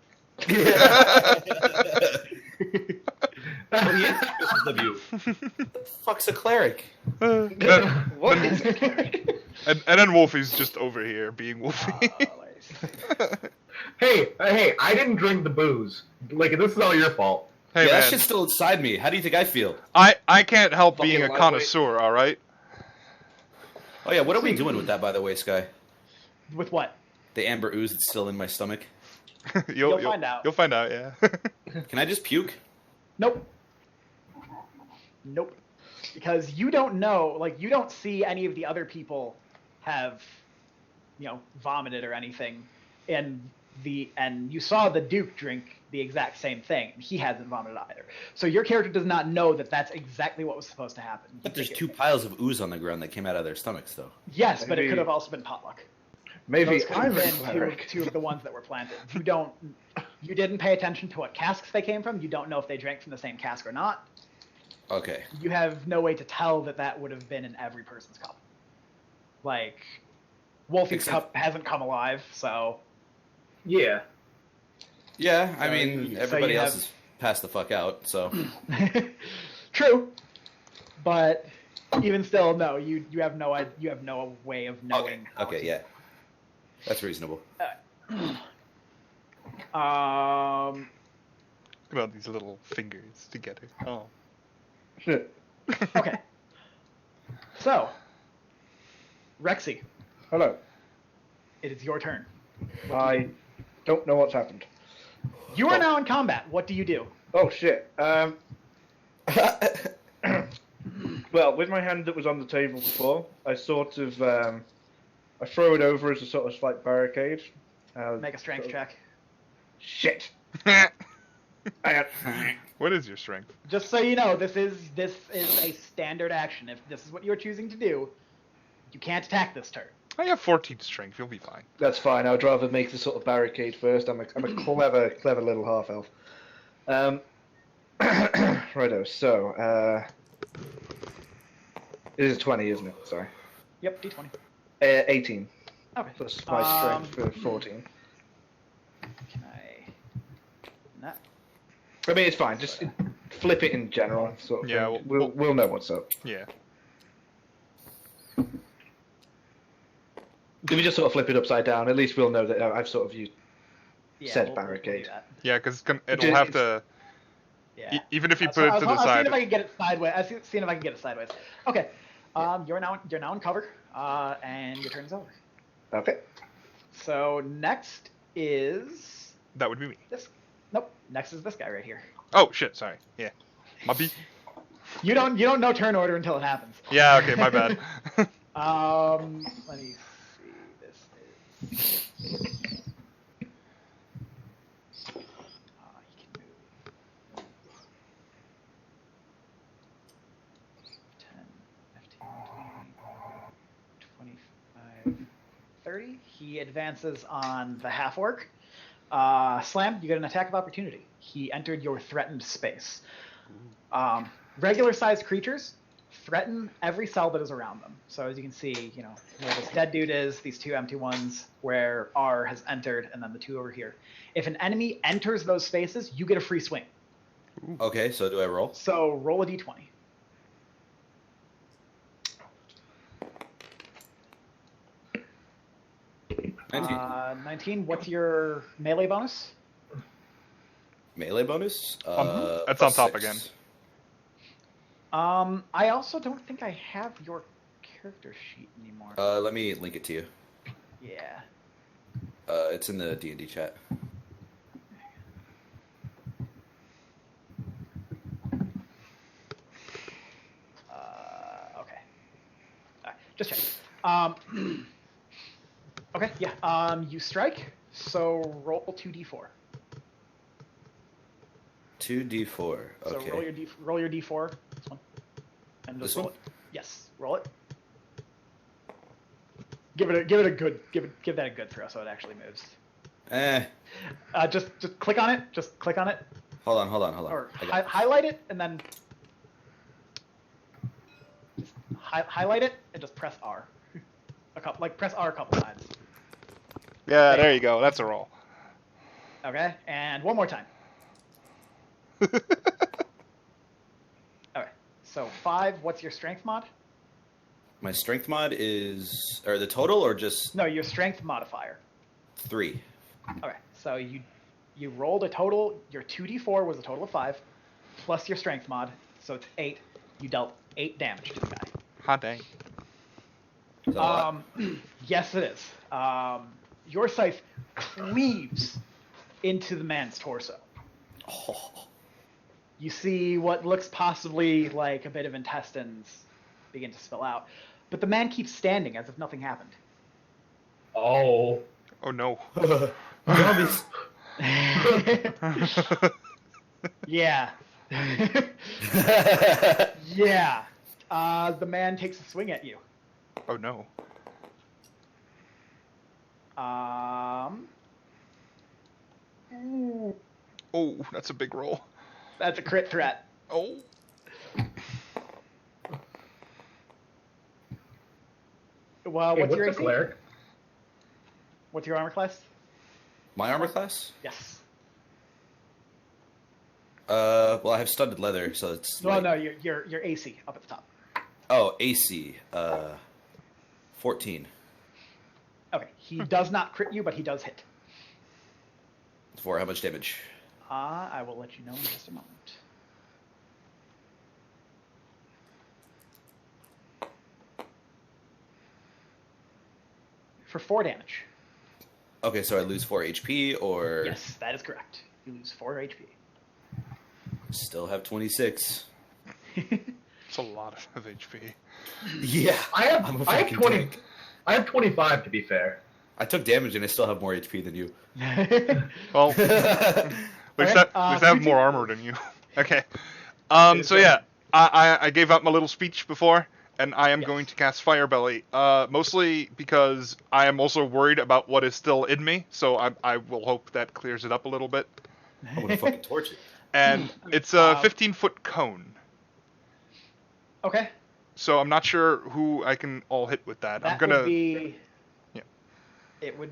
Yeah. This is the view. The fuck's a cleric? What is a cleric? And then Wolfey's just over here being Wolfey. Hey, I didn't drink the booze. This is all your fault. Hey, yeah, man. that shit's still inside me. How do you think I feel? I can't help Fucking being a lightweight. connoisseur, alright? Oh yeah, what are we doing with that, by the way, Sky? With what? The amber ooze that's still in my stomach. You'll find out. You'll find out, yeah. Can I just puke? Nope. Because you don't know, you don't see any of the other people have, vomited or anything, and you saw the Duke drink the exact same thing. He hasn't vomited either. So your character does not know that that's exactly what was supposed to happen. But there's two piles of ooze on the ground that came out of their stomachs, though. Yes, but it Maybe- could have also been potluck. Maybe Those could I'm have a been cleric. two of the ones that were planted. You didn't pay attention to what casks they came from. You don't know if they drank from the same cask or not. Okay. You have no way to tell that would have been in every person's cup. Wolfie's Except- cup hasn't come alive, so Yeah. Yeah, I So mean, you everybody else have- is passed the fuck out, so. true. But even still, no, you have no way of knowing. Okay, yeah. That's reasonable. Look at all these little fingers together. Oh. Okay. So, Rexi, Hello. it is your turn. I don't know what's happened. You are now in combat. What do you do? Oh shit. Well, with my hand that was on the table before, I sort of I throw it over as a sort of slight barricade. Make a strength check. Shit. What is your strength? Just so you know, this is a standard action. If this is what you're choosing to do, you can't attack this turn. I have 14 strength. You'll be fine. That's fine. I'd rather make the sort of barricade first. I'm a clever little half elf. Righto. So it is a 20, isn't it? Sorry. Yep, D20. 18 Okay. plus my strength for 14. Can I? Not. I mean, it's fine. Just flip it in general. Sort of Yeah, thing. We'll know what's up. Yeah. If we just sort of flip it upside down, at least we'll know that I've sort of used Yeah, said we'll do barricade. that. Yeah, because It it'll have to Yeah. Even if you So put it I to was the seeing side. if I can get it sideways. Seeing if I can get it sideways. Okay. You're now in cover, and your turn is over. Okay. So next is That would be me. this. Nope. Next is this guy right here. Oh shit! Sorry. Yeah. My B. You don't know turn order until it happens. Yeah. Okay. My bad. Let me see. This is. He can move 10, 15, 20, 25, 30. He advances on the half-orc. Slam, you get an attack of opportunity. He entered your threatened space. Regular-sized creatures threaten every cell that is around them. So as you can see, where this dead dude is, these two empty ones, where R has entered, and then the two over here. If an enemy enters those spaces, you get a free swing. Okay, so do I roll? So roll a d20. 19. 19. What's your melee bonus? Melee bonus? That's plus on top 6. again. I also don't think I have your character sheet anymore. Let me link it to you. Yeah. It's in the D&D chat. Okay. Alright, just check. Okay, yeah. You strike, so roll 2d4. 2d4. Okay. So roll your d4. This one. And just This roll one? it. Yes, roll it. Give that a good throw so it actually moves. Just click on it. Just click on it. Hold on. Or highlight it and then just highlight it and just press R. Press R a couple times. Yeah. There you go. That's a roll. Okay, and one more time. Okay, so 5. What's your strength mod? My strength mod is... Or the total, or just... No, your strength modifier. 3. Okay, so you rolled a total. Your 2d4 was a total of 5, plus your strength mod, so it's 8. You dealt 8 damage to the guy. Hot dang. Is that a lot? Yes, it is. Your scythe cleaves into the man's torso. Oh. You see what looks possibly like a bit of intestines begin to spill out, but the man keeps standing as if nothing happened. Oh. Oh no. Zombies. Yeah. Yeah. The man takes a swing at you. Oh no. Oh, that's a big roll. That's a crit threat. Oh. Well, Hey, what's your a AC? cleric? What's your armor class? My armor class? Yes. Well, I have studded leather, so it's... Well, light. no, your AC up at the top. Oh, AC. 14. Okay, he does not crit you, but he does hit. For how much damage? I will let you know in just a moment. For 4 damage. Okay, so I lose 4 HP, or... Yes, that is correct. You lose 4 HP. Still have 26. It's a lot of HP. Yeah, I I'm a have fucking 20. tank. I have 25 to be fair. I took damage and I still have more HP than you. Well, at least I have more armor than you. Okay. So yeah, I gave out my little speech before, and I am going to cast Fire Belly. Mostly because I am also worried about what is still in me, so I will hope that clears it up a little bit. I'm gonna fucking torch it. And it's a 15-foot cone. Okay. So I'm not sure who I can all hit with that. That I'm gonna. would be. Yeah. It would.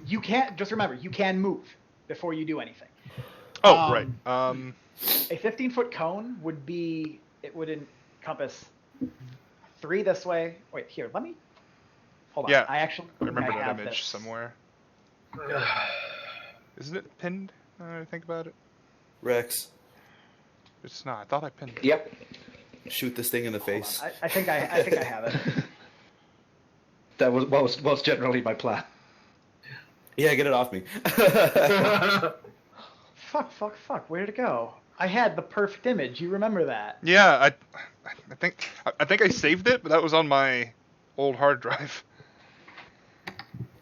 You can't. Just remember, you can move before you do anything. Oh, right. A 15-foot cone would be. It would encompass 3 this way. Wait, here. Let me. Hold on. Yeah. I remember that have image this. somewhere. Isn't it pinned? I think about it. Rex, It's not. I thought I pinned it. Yep. Shoot this thing in the Hold on. face. I think I have it. That was generally my plan. Yeah, get it off me. Fuck. Where did it go? I had the perfect image. You remember that? Yeah, I think I saved it, but that was on my old hard drive.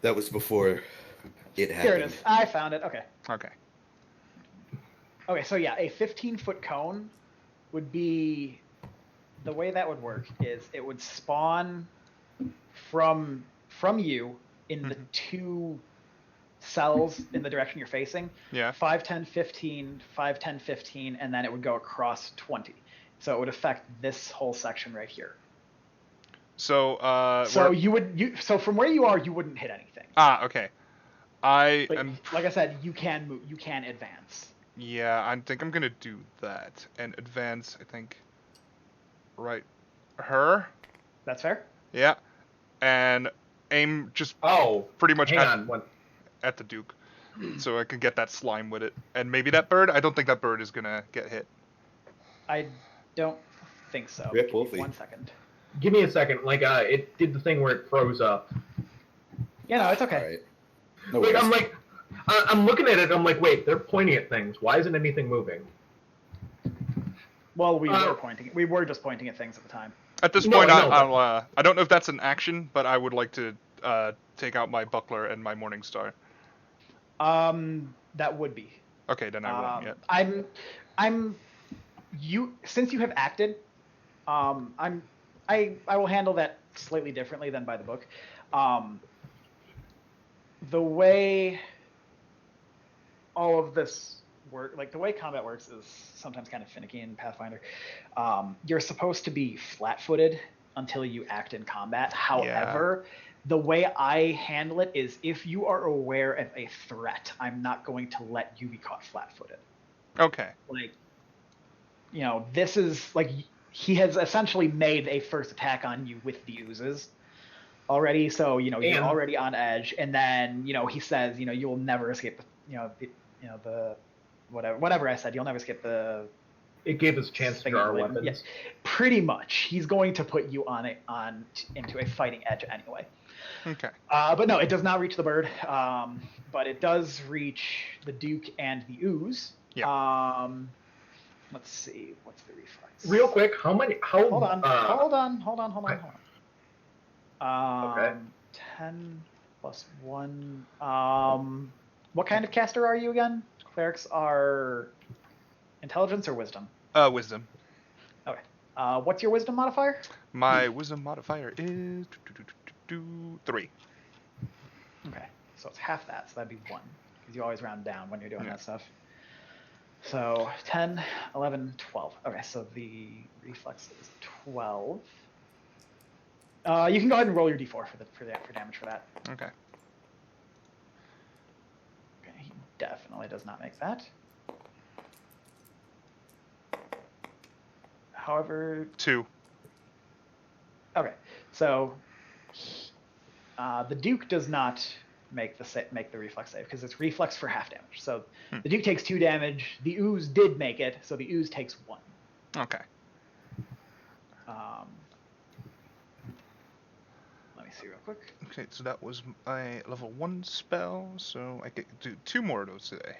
That was before it happened. Here it is. I found it. Okay. Okay. Okay, so yeah, a 15-foot cone would be... The way that would work is it would spawn from you in the two cells in the direction you're facing. Yeah. 5, 10, 15, 5, 10, 15, and then it would go across 20. So it would affect this whole section right here. So So so from where you are, you wouldn't hit anything. okay. I But am. like I said, you can move. You can advance. Yeah, I think I'm gonna do that and advance. I think. Right. Her. That's fair. Yeah. And aim just Oh, pretty much hang on. One. at the Duke, so I can get that slime with it, and maybe that bird. I don't think that bird is gonna get hit. I don't think so. Rip Give me Wolfey. 1 second. Give me a second. Like, it did the thing where it froze up. Yeah, no, it's okay. All right. No Like, worries. I'm looking at it. I'm like, wait, they're pointing at things. Why isn't anything moving? Well, we were pointing. We were just pointing at things at the time. At this No, point, no, I don't know if that's an action, but I would like to take out my buckler and my morning star. That would be. Okay, then I won't yet. Since you have acted, I will handle that slightly differently than by the book. The way all of this like the way combat works is sometimes kind of finicky in Pathfinder. You're supposed to be flat-footed until you act in combat. However, the way I handle it is if you are aware of a threat, I'm not going to let you be caught flat-footed. Okay. Like, this is like he has essentially made a first attack on you with the oozes already, so you're already on edge, and then he says you will never escape the whatever I said, you'll never escape the. It gave us a chance to draw our weapons. Yeah, pretty much. He's going to put you into a fighting edge anyway. Okay. But no, it does not reach the bird. But it does reach the Duke and the ooze. Yeah. Let's see. What's the reflex? Real quick, Hold on. Okay. 10 plus 1. What kind of caster are you again? Clerics are intelligence or wisdom? Wisdom. Okay. What's your wisdom modifier? My wisdom modifier is 3. Okay. So it's half that, so that'd be 1. Because you always round down when you're doing that stuff. So 10, 11, 12. Okay, so the reflex is 12. You can go ahead and roll your d4 for damage for that. Okay. Okay, he definitely does not make that. However... 2. Okay, so the Duke does not make the reflex save because it's reflex for half damage. So the Duke takes 2 damage. The ooze did make it, so the ooze takes 1. Okay. Let me see real quick. Okay, so that was my level 1 spell, so I get to do 2 more of those today.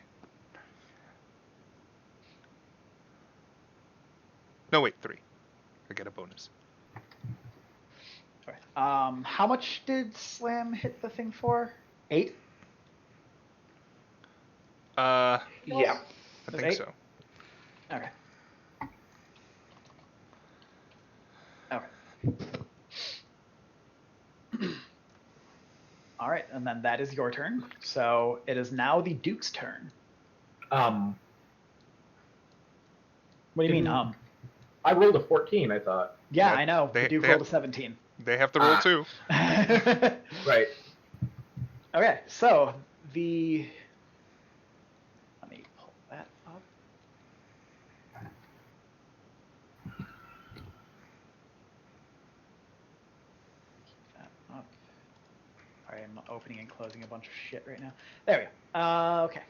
No, wait, 3. I get a bonus. Okay. How much did Slam hit the thing for? 8? Yeah. I think 8? so. Okay. Okay. All right, and then that is your turn. So it is now the Duke's turn. What do you mean? I rolled a 14, I thought. Yeah, Yep. I know. The Duke rolled a 17. They have to roll 2. Right. Okay, so let me pull that up. Keep that up. Sorry, I'm opening and closing a bunch of shit right now. There we go. Okay.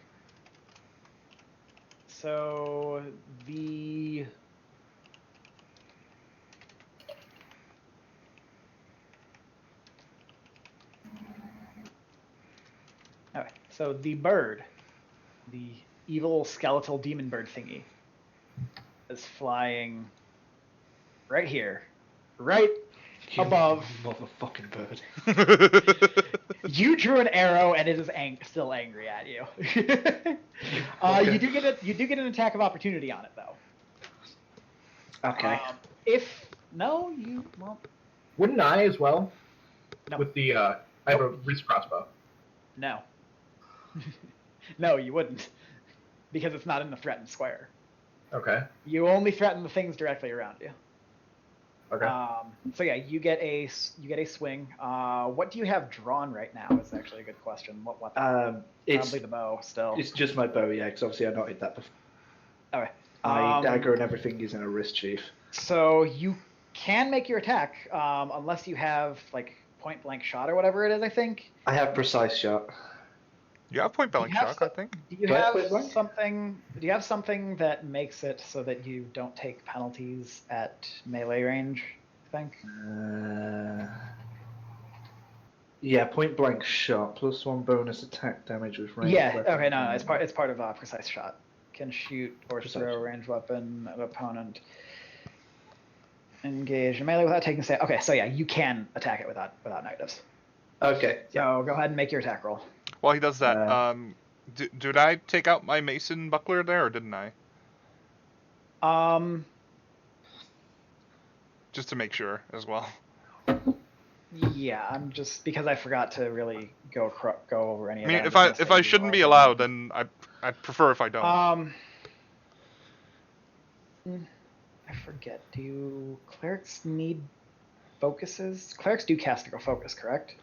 So the okay, so the bird, the evil skeletal demon bird thingy, is flying right here, right above. Motherfucking bird. You drew an arrow, and it is still angry at you. Okay. You do get an attack of opportunity on it, though. Okay. If no, you won't. Wouldn't I as well? No. With the I have a wrist crossbow. No. No, you wouldn't, because it's not in the threatened square. Okay. You only threaten the things directly around you. Okay. So yeah, you get a swing. What do you have drawn right now? Is actually a good question. What weapon? It's Probably the bow still. it's just my bow, yeah, because obviously I've not hit that before. Okay. My dagger and everything is in a wrist sheath. So you can make your attack, unless you have like point blank shot or whatever it is. I think. I have precise shot. You have point blank You have shock, I think. Do you Do I have have point blank? something? Do you have something that makes it so that you don't take penalties at melee range? I think. Yeah, point blank shot plus 1 bonus attack damage with range. Yeah. weapon. Okay. No. It's part of precise shot. Can shoot or Precise throw a shot. ranged weapon at opponent. Engage in melee without taking save. Okay. So yeah, you can attack it without negatives. Okay. So go ahead and make your attack roll. While he does that, did I take out my mason buckler there, or didn't I? Just to make sure as well. Yeah. I'm just because I forgot to really go over any I of mean, that. if I shouldn't be allowed, then I'd prefer if I don't. I forget. Do clerics need focuses? Clerics do caster focus, correct?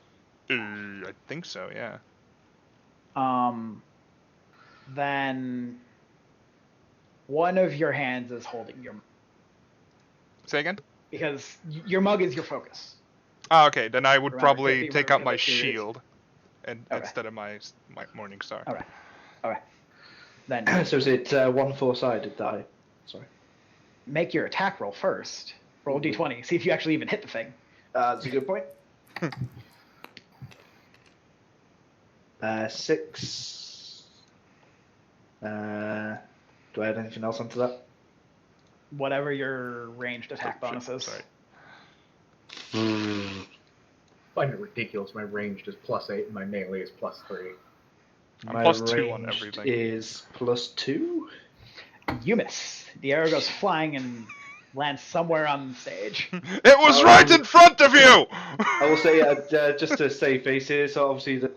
I think so, yeah. Then one of your hands is holding your Say again? because your mug is your focus. Ah, okay. Then I would Remember, probably remember take out the my series? shield, and Okay. instead of my morning star. All right. Then So is it 1 4-sided die? Sorry. make your attack roll first. Roll d20. See if you actually even hit the thing. That's a good point. 6. Do I add anything else onto that? Whatever your ranged attack Oh, shit, bonus is. sorry. I find it ridiculous. My range is +8 and my melee is +3. I'm My +2 on ranged everything. is +2. You miss. The arrow goes flying and lands somewhere on the stage. It was right in front of you! I will say, just to save face here, so obviously the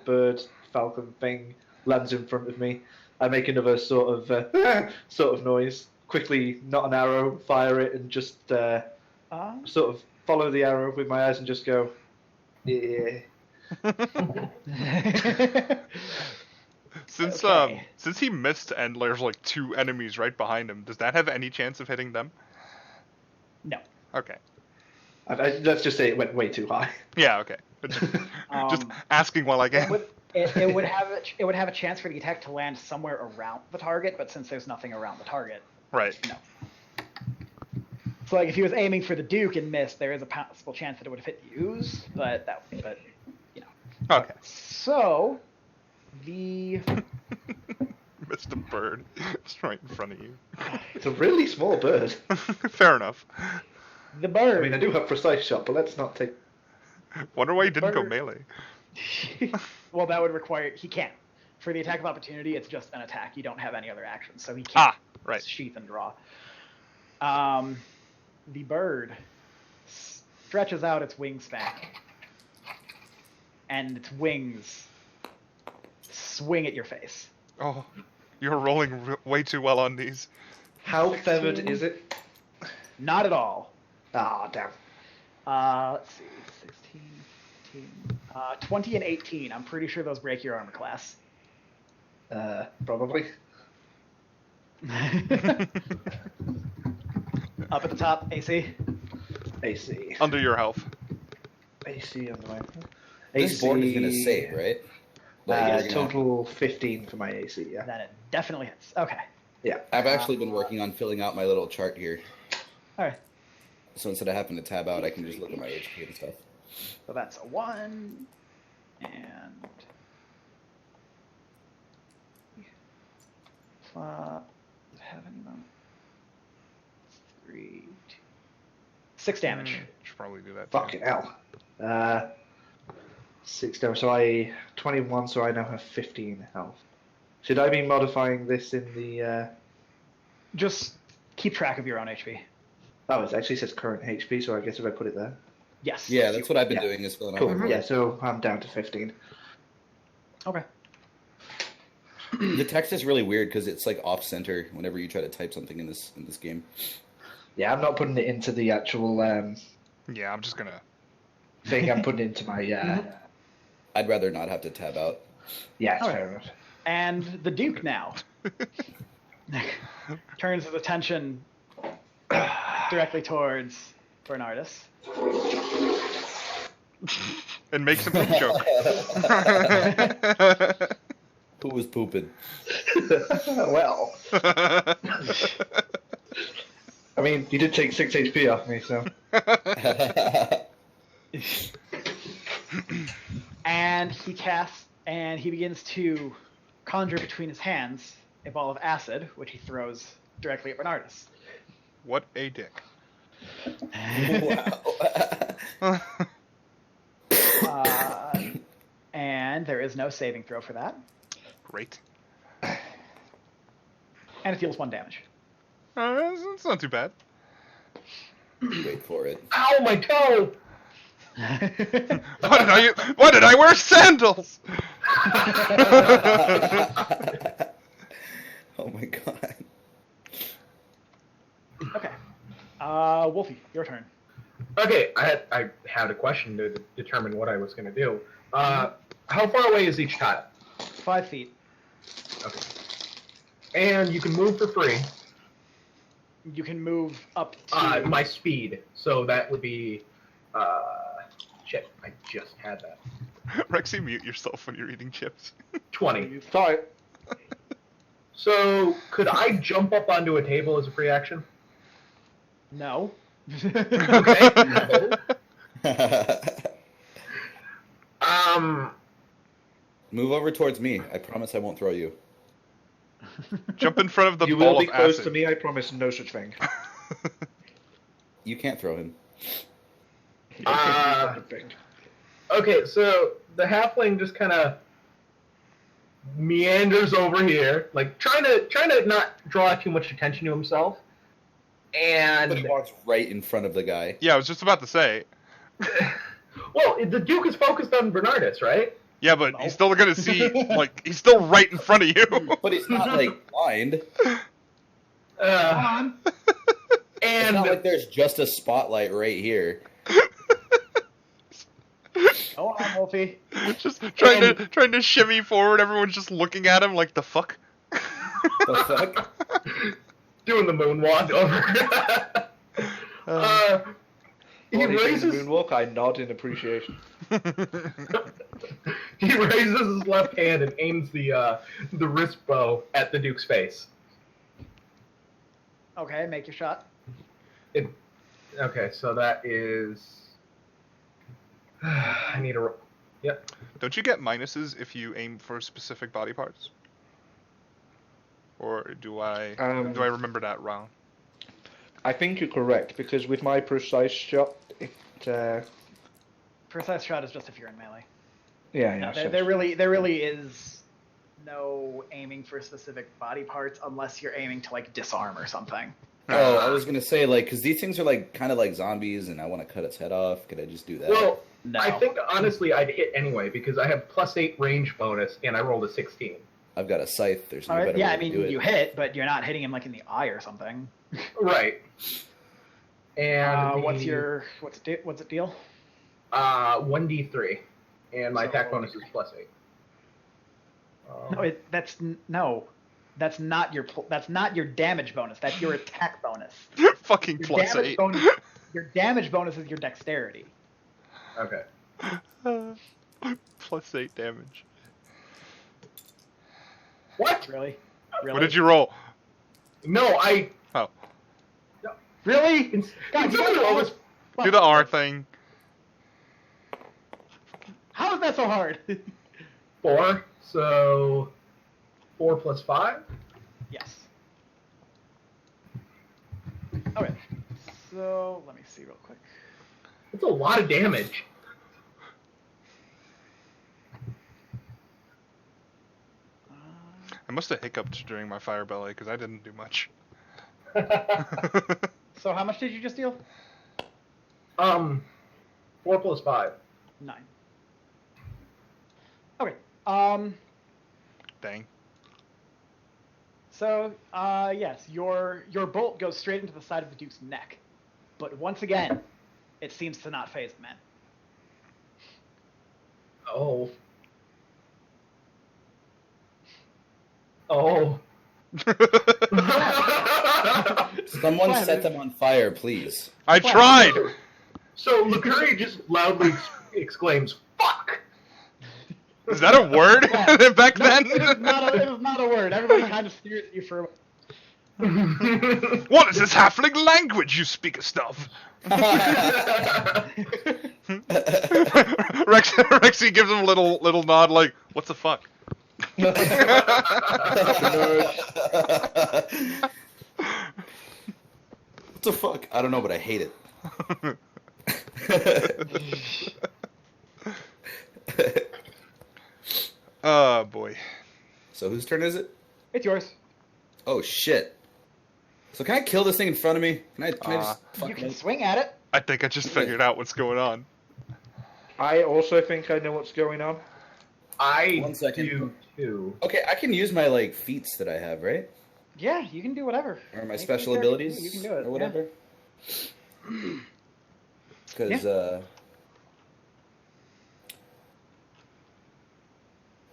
bird falcon thing lands in front of me. I make another sort of noise. Quickly, not an arrow, fire it, and just sort of follow the arrow with my eyes and just go, yeah. Since Okay. since he missed and there's like 2 enemies right behind him, does that have any chance of hitting them? No. Okay. Let's just say it went way too high. Yeah, okay. Just asking while I It can. would, it would have a chance for the attack to land somewhere around the target, but since there's nothing around the target, Right. no. So like if he was aiming for the Duke and missed, there is a possible chance that it would have hit the ooze, but you know. Okay. So the Missed a bird. It's right in front of you. It's a really small bird. Fair enough. the I bird. mean, I do have precise shot, but let's not take. Wonder why he didn't go Bird. melee. Well, that would require he can't. For the attack of opportunity, it's just an attack. You don't have any other actions, so he can't Right. sheath and draw. The bird stretches out its wingspan, and its wings swing at your face. Oh, you're rolling way too well on these. How feathered is it? Not at all. Ah, damn. Let's see, 16, 15, 20 and 18. I'm pretty sure those break your armor class. Probably. Up at the top, AC. AC. Under your health. AC on the way. This board is gonna save, right? Like, you're gonna- Total 15 for my AC, yeah. Then it definitely hits. Okay. Yeah. I've actually been working on filling out my little chart here. All right. So instead of having to tab out, I can just look at my HP and stuff. So that's a 1, and have any moment? 3, 2, 6 damage. Should probably do that. Fucking hell. 6 damage. So I 21. So I now have 15 health. Should I be modifying this in the? Just keep track of your own HP. Oh, it actually says current HP. So I guess if I put it there. Yes. Yeah, that's what I've been doing is filling out. Cool. my Yeah. So I'm down to 15. Okay. The text is really weird because it's like off center whenever you try to type something in this game. Yeah, I'm not putting it into the actual Yeah, I'm just gonna. thing. I'm putting it into my. I'd rather not have to tab out. Yeah, All right. fair enough. And the Duke now turns his attention directly towards Bernardus. And makes a poop joke. Who was pooping? Well, I mean, you did take 6 HP off me, so. And he begins to conjure between his hands a ball of acid, which he throws directly at Bernardus. What a dick. Wow. And there is no saving throw for that. Great. And it deals 1 damage. It's not too bad. Wait for it. Ow, my toe! Why did I wear sandals? Oh my god. Okay. Wolfey, your turn. Okay, I had a question to determine what I was going to do. How far away is each tile? 5 feet. Okay. And you can move for free. You can move up to... My speed. So that would be... shit, I just had that. Rexi, mute yourself when you're eating chips. 20. Sorry. So, could I jump up onto a table as a free action? No. Okay. Move over towards me. I promise I won't throw you. Jump in front of the You ball will be of close acid. to me, I promise no such thing. You can't throw him. Okay, so the halfling just kind of meanders over here, like trying to not draw too much attention to himself. But he And walks right in front of the guy. Yeah, I was just about to say. well, the Duke is focused on Bernardus, right? Yeah, but he's still gonna see, like, he's still right in front of you. But he's not like blind. And It's not like there's just a spotlight right here. Go on, Wolfie. Just trying to shimmy forward. Everyone's just looking at him like, the fuck? The fuck? doing the moonwalk over. He While he's doing raises the moonwalk, I nod in appreciation. he raises his left hand and aims the wrist bow at the Duke's face. Okay, make your shot. Okay, so that is. I need a. Yep. Don't you get minuses if you aim for specific body parts? Or do I remember that wrong? I think you're correct, because with my precise shot, it... Precise shot is just if you're in melee. Yeah, No, yeah. there really is no aiming for specific body parts unless you're aiming to, like, disarm or something. Oh, I was gonna say, like, because these things are like kind of like zombies, and I want to cut its head off. Could I just do that? Well, No. I think honestly I'd hit anyway because I have +8 range bonus and I rolled a 16. I've got a scythe. There's no All right, better yeah, way I to mean, do it. you hit, but you're not hitting him, like, in the eye or something. Right. And What's it deal? 1d3, and my So- attack bonus is +8. That's not your damage bonus. That's your attack bonus. Fucking Your plus damage 8. bonus. Your damage bonus is your dexterity. Okay. Plus 8 damage. What? Really? What did you roll? No, I. Oh, Really? God, It's you guys not are always- do the R thing. How is that so hard? 4, so 4 plus 5. Yes. Okay. So let me see real quick. That's a lot of damage. I must have hiccuped during my fire belly because I didn't do much. So how much did you just deal? 4 plus 5. 9. Okay. Dang. So yes, your bolt goes straight into the side of the Duke's neck, but once again, it seems to not phase the man. Oh. Oh. Someone Fine, set it- them on fire, please. I tried! So Lucurie just loudly exclaims, "Fuck!" Is that a word Yeah. back No, then? it is not a word. Everybody kind of stares at you for. What is this halfling language you speak of stuff? Rexi gives him a little nod like, what the fuck? What the fuck? I don't know, but I hate it. Oh boy. So whose turn is it? It's yours. Oh shit. So can I kill this thing in front of me? Can I just You fucking can swing at it. I think I just figured out what's going on. I also think I know what's going on. I 1 second. do too. Okay, I can use my like feats that I have, right? Yeah, you can do whatever. Or my Any special character, abilities You can do it. or whatever. Because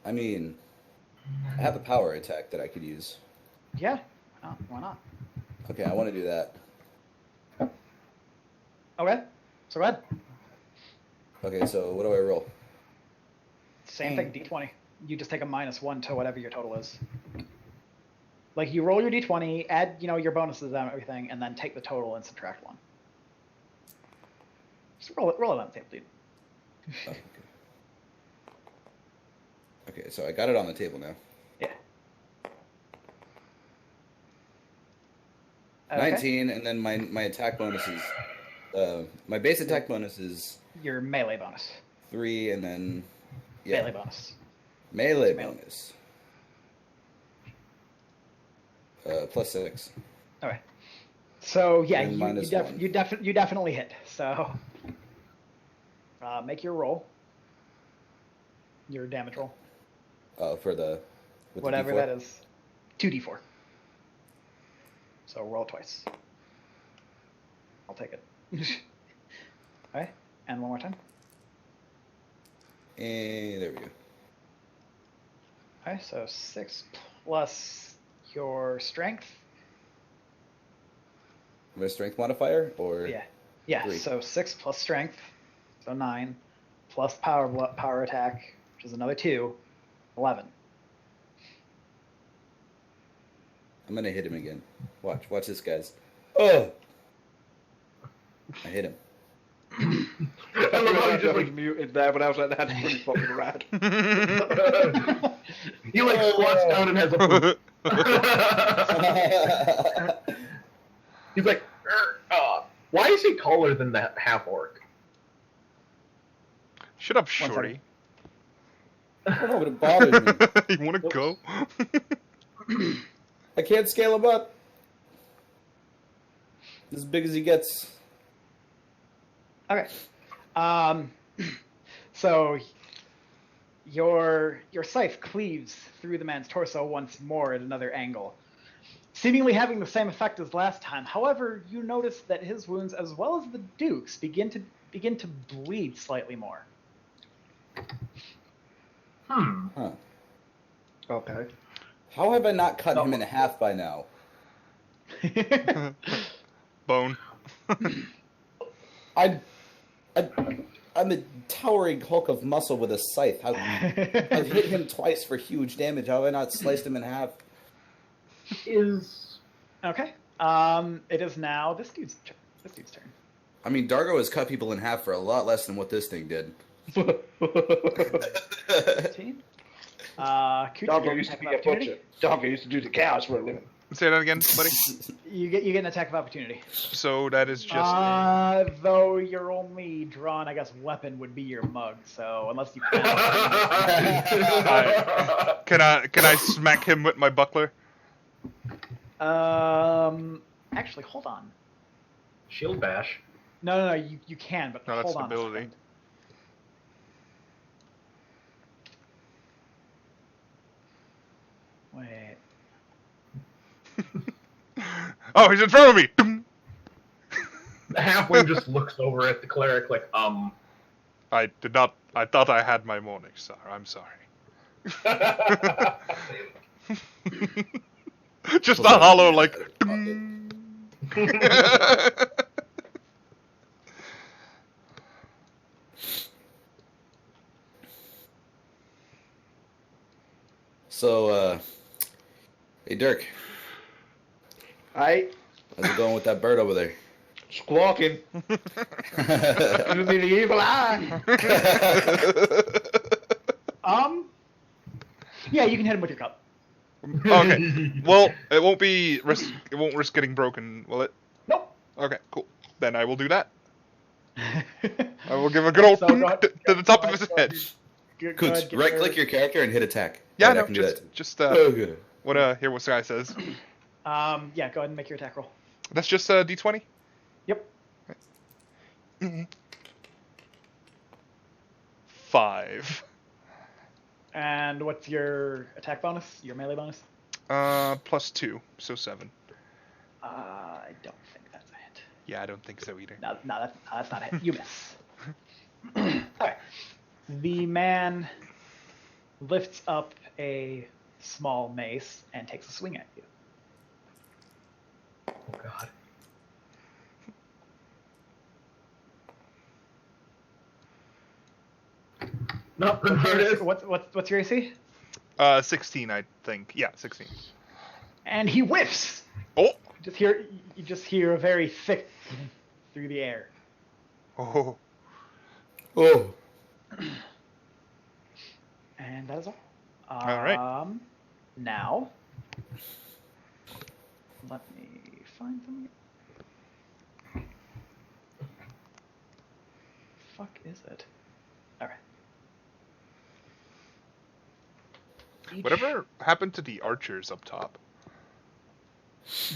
I mean, I have a power attack that I could use. Yeah. Oh, why not? Okay, I want to do that. Okay. So go ahead. Okay, so what do I roll? Same thing. D20. You just take a -1 to whatever your total is. Like you roll your D20, add your bonuses and everything, and then take the total and subtract 1. Just roll it on the table, dude. Oh, okay. Okay, so I got it on the table now. Yeah. Okay. 19, and then my attack bonus is my base attack bonus is Your melee bonus. 3, and then yeah, Melee bonus. melee Melee. bonus. Plus 6. Okay. So yeah, And you -1. you definitely hit. So make your roll. Your damage roll. For the with Whatever the that D4. is. 2d4. So roll twice. I'll take it. Okay, and one more time. And there we go. Okay, so 6 plus your strength. My strength modifier, or Yeah, 3. so 6 plus strength, so 9, plus power attack, which is another 2, 11. I'm gonna hit him again. Watch this, guys. Oh, I hit him. I love how you just like muted there, but I was like, that's pretty fucking rad. he like squats down and has a. He's like, why is he taller than the half-orc? Shut up, One shorty. I don't know, but it bothers me. You want to go? I can't scale him up. As big as he gets. Okay. So your scythe cleaves through the man's torso once more at another angle, seemingly having the same effect as last time. However, you notice that his wounds, as well as the Duke's, begin to bleed slightly more. Huh. Okay. How have I not cut him in half by now? Bone. I'm a towering hulk of muscle with a scythe. I've hit him twice for huge damage. How have I not sliced him in half? Is Okay. It is now this dude's turn. I mean, Dargo has cut people in half for a lot less than what this thing did. 15. Cootsy, Dargo used to be a butcher. Dargo used to do the cows for a living. Say that again, buddy. You get an attack of opportunity. So that is just. Though your only drawn, I guess, weapon would be your mug. So unless you can. Can I smack him with my buckler? Actually, hold on. Shield bash. No, you can, but No, that's hold on. ability. Wait. Oh, he's in front of me. The halfling just looks over at the cleric like, I did not. I thought I had my morning star. I'm sorry. Just a hollow like. So, hey Durk, Aye, how's it going with that bird over there? squawking. Giving me the evil eye. Yeah, you can hit him with your cup. Okay. Well, it won't risk getting broken, will it? Nope. Okay, cool. Then I will do that. I will give a good old So go ahead- to the top of his go ahead. head. Go Coots, ahead, give right-click your character and hit attack. Yeah, Right, I no, can do that. just Okay. what hear what Sky says. Yeah, go ahead and make your attack roll. That's just D20. Yep. 5. And what's your attack bonus? Your melee bonus? +2, so 7. I don't think that's a hit. Yeah, I don't think so either. No, that's not a hit. You miss. Alright. The man lifts up a small mace and takes a swing at you. oh god. No, Bernardus. What's your AC? 16, I think. Yeah, 16. And he whiffs. Oh. You just hear a very thick through the air. Oh. Oh. And that is all. All right. Now, let me find something. Fuck is it? All right. Whatever happened to the archers up top?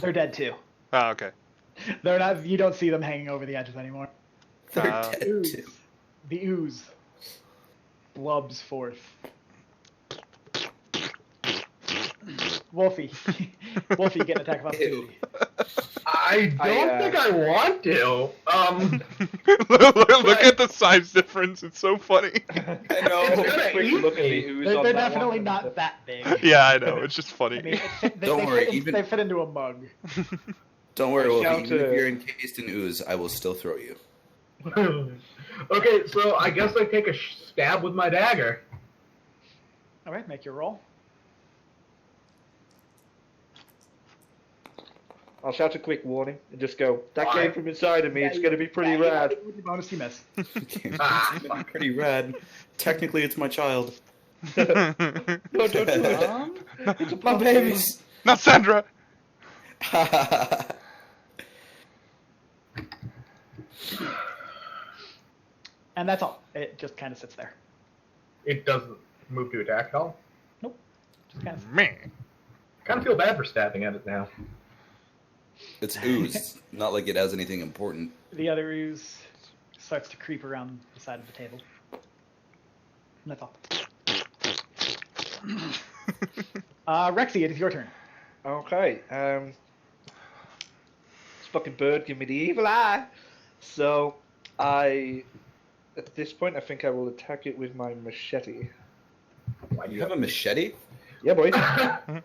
They're dead too. Ah, okay. They're not. You don't see them hanging over the edges anymore. They're dead Ooze. too. The ooze blubs forth. Wolfey, Wolfey, get an attack of opportunity. I don't think I want to. Look at the size difference. It's so funny. I know. gonna Quick eat look at me. the ooze They're on that definitely one. not that big. Yeah, I know. It's just funny. I mean, Don't worry, even- they fit into a mug. Don't worry, I Wolfie. shout Even if to- you're encased in ooze, I will still throw you. Okay, so I guess I take a stab with my dagger. All right, make your roll. I'll shout a quick warning and just go, that Why? came from inside of me, it's Yeah, going to be pretty yeah, rad. With your bonus, you miss. Pretty rad. Technically, it's my child. No, don't do it. It's a My puppy. babies. Not Sandra. And that's all. It just kind of sits there. It doesn't move to attack at all. Nope. Just kind of. Man. Kind of feel bad for stabbing at it now. It's ooze. Not like it has anything important. The other ooze starts to creep around the side of the table. And that's all. Rexi, it is your turn. Okay, this fucking bird give me the evil eye. So, at this point, I think I will attack it with my machete. Why do You have a machete? Yeah, boy.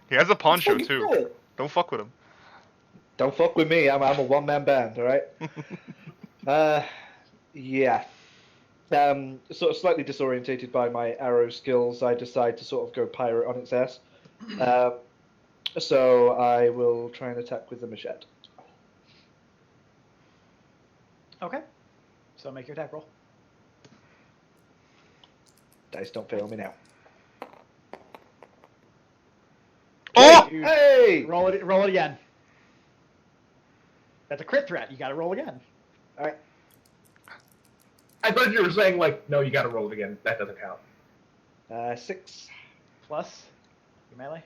He has a poncho Fucking too. cool. Don't fuck with him. Don't fuck with me. I'm a one-man band, all right? Yeah. Sort of slightly disorientated by my arrow skills, I decide to sort of go pirate on its ass. So I will try and attack with the machete. Okay. So make your attack roll. Dice don't fail me now. Oh! Dude, Hey! roll it again. That's a crit threat. You got to roll again. All right. I thought you were saying, like, no, you gotta roll it again. That doesn't count. 6. Plus your melee.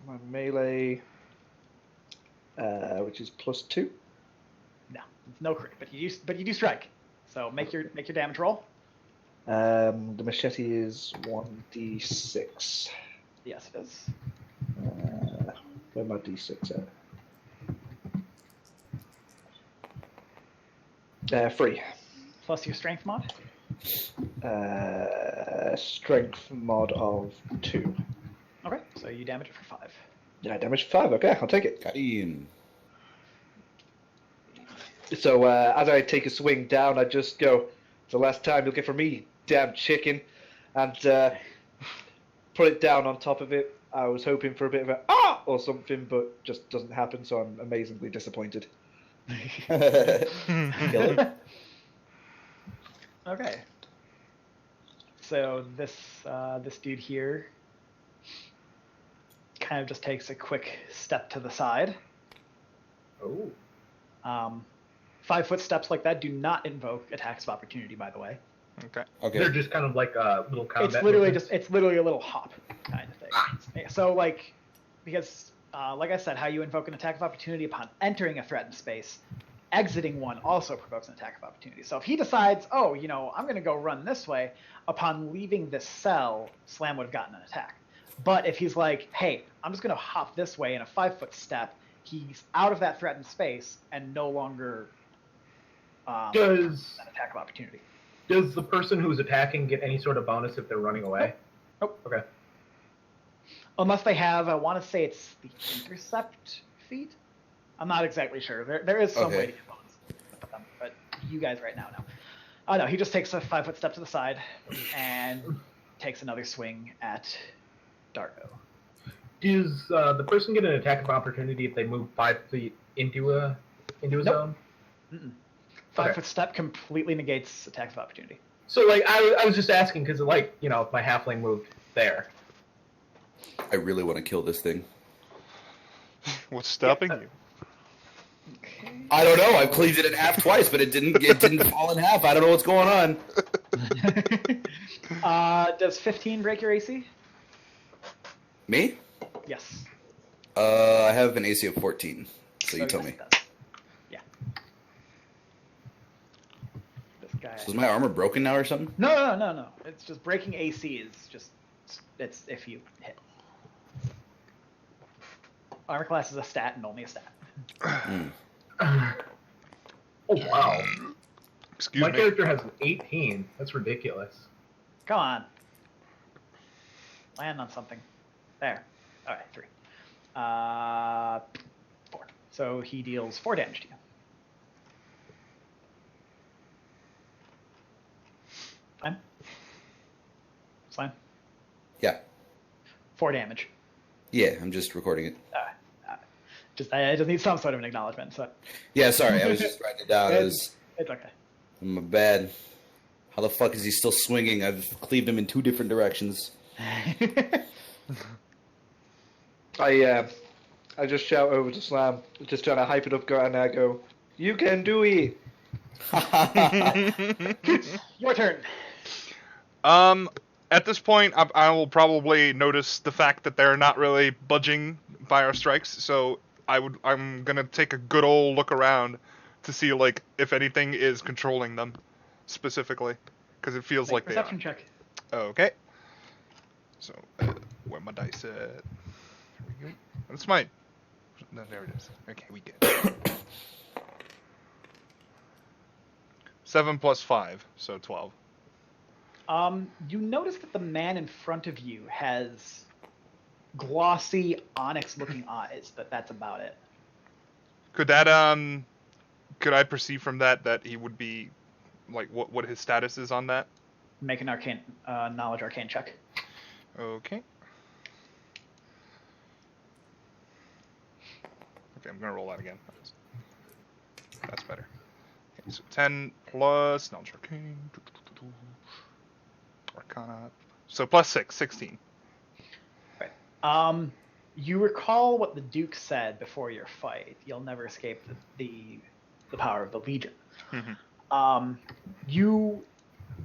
My melee, which is +2. No, it's no crit, but you do strike. So make your damage roll. The machete is 1d6. Yes, it is. Where my d6 at? 3. Plus your strength mod. Strength mod of 2. Okay, so you damage it for 5. Yeah, damage 5. Okay, I'll take it. Got him. So as I take a swing down, I just go, "It's the last time you'll get from me, damn chicken," and put it down on top of it. I was hoping for a bit of a "ah" or something, but just doesn't happen. So I'm amazingly disappointed. Kill him. Okay. So this dude here kind of just takes a quick step to the side. Oh. 5-foot steps like that do not invoke attacks of opportunity, by the way. Okay. They're Okay. just kind of like a little combat. It's literally a little hop kind of thing. So like, because like I said, how you invoke an attack of opportunity upon entering a threatened space, exiting one also provokes an attack of opportunity. So if he decides, oh, I'm going to go run this way, upon leaving this cell, Slam would have gotten an attack. But if he's like, hey, I'm just going to hop this way in a 5-foot step, he's out of that threatened space and no longer Does an attack of opportunity. does the person who's attacking get any sort of bonus if they're running away? Nope. Okay. Unless they have, I want to say it's the intercept feat. I'm not exactly sure. There is some Okay. way to get bonus with them, but you guys right now know. Oh no, he just takes a 5-foot step to the side and takes another swing at Dargo. Does the person get an attack of opportunity if they move 5 feet into a Nope. zone? Mm-mm. 5-foot step completely negates attacks of opportunity. So, like, I was just asking because, like, if my halfling moved there. I really want to kill this thing. What's stopping you? Okay. I don't know. I've cleaved it in half twice, but it didn't fall in half. I don't know what's going on. Does 15 break your AC? Me? Yes. I have an AC of 14. So you tell yes, me. it does. Yeah. This guy. So is my armor broken now or something? No. It's just breaking AC is just it's if you hit. Armor class is a stat and only a stat. Oh, wow. Excuse My me. character has an 18. That's ridiculous. Come on. Land on something. There. All right, 3. 4. So he deals 4 damage to you. Fine. Fine. Yeah. 4 damage. Yeah, I'm just recording it. I just need some sort of an acknowledgement. So Yeah, sorry. I was just writing it down. it's okay. My bad. How the fuck is he still swinging? I've cleaved him in 2 different directions. I just shout over to Slam, just trying to hype it up, and I go, "You can do it." Your turn. At this point, I will probably notice the fact that they're not really budging by our strikes, so I'm gonna take a good old look around to see, like, if anything is controlling them, specifically, because it feels like they are. Perception check. Okay. So, where my dice at? There we go. That's mine. No, there it is. Okay, we get it. 7 plus 5, so 12. You notice that the man in front of you has glossy, onyx-looking eyes, but that's about it. Could that could I perceive from that he would be, like, what his status is on that? Make an arcane knowledge arcane check. Okay. Okay, I'm gonna roll that again. That's better. Okay, so 10 plus knowledge arcane. Arcana. So plus 6, 16. Right. You recall what the Duke said before your fight. You'll never escape the power of the Legion. Mm-hmm. You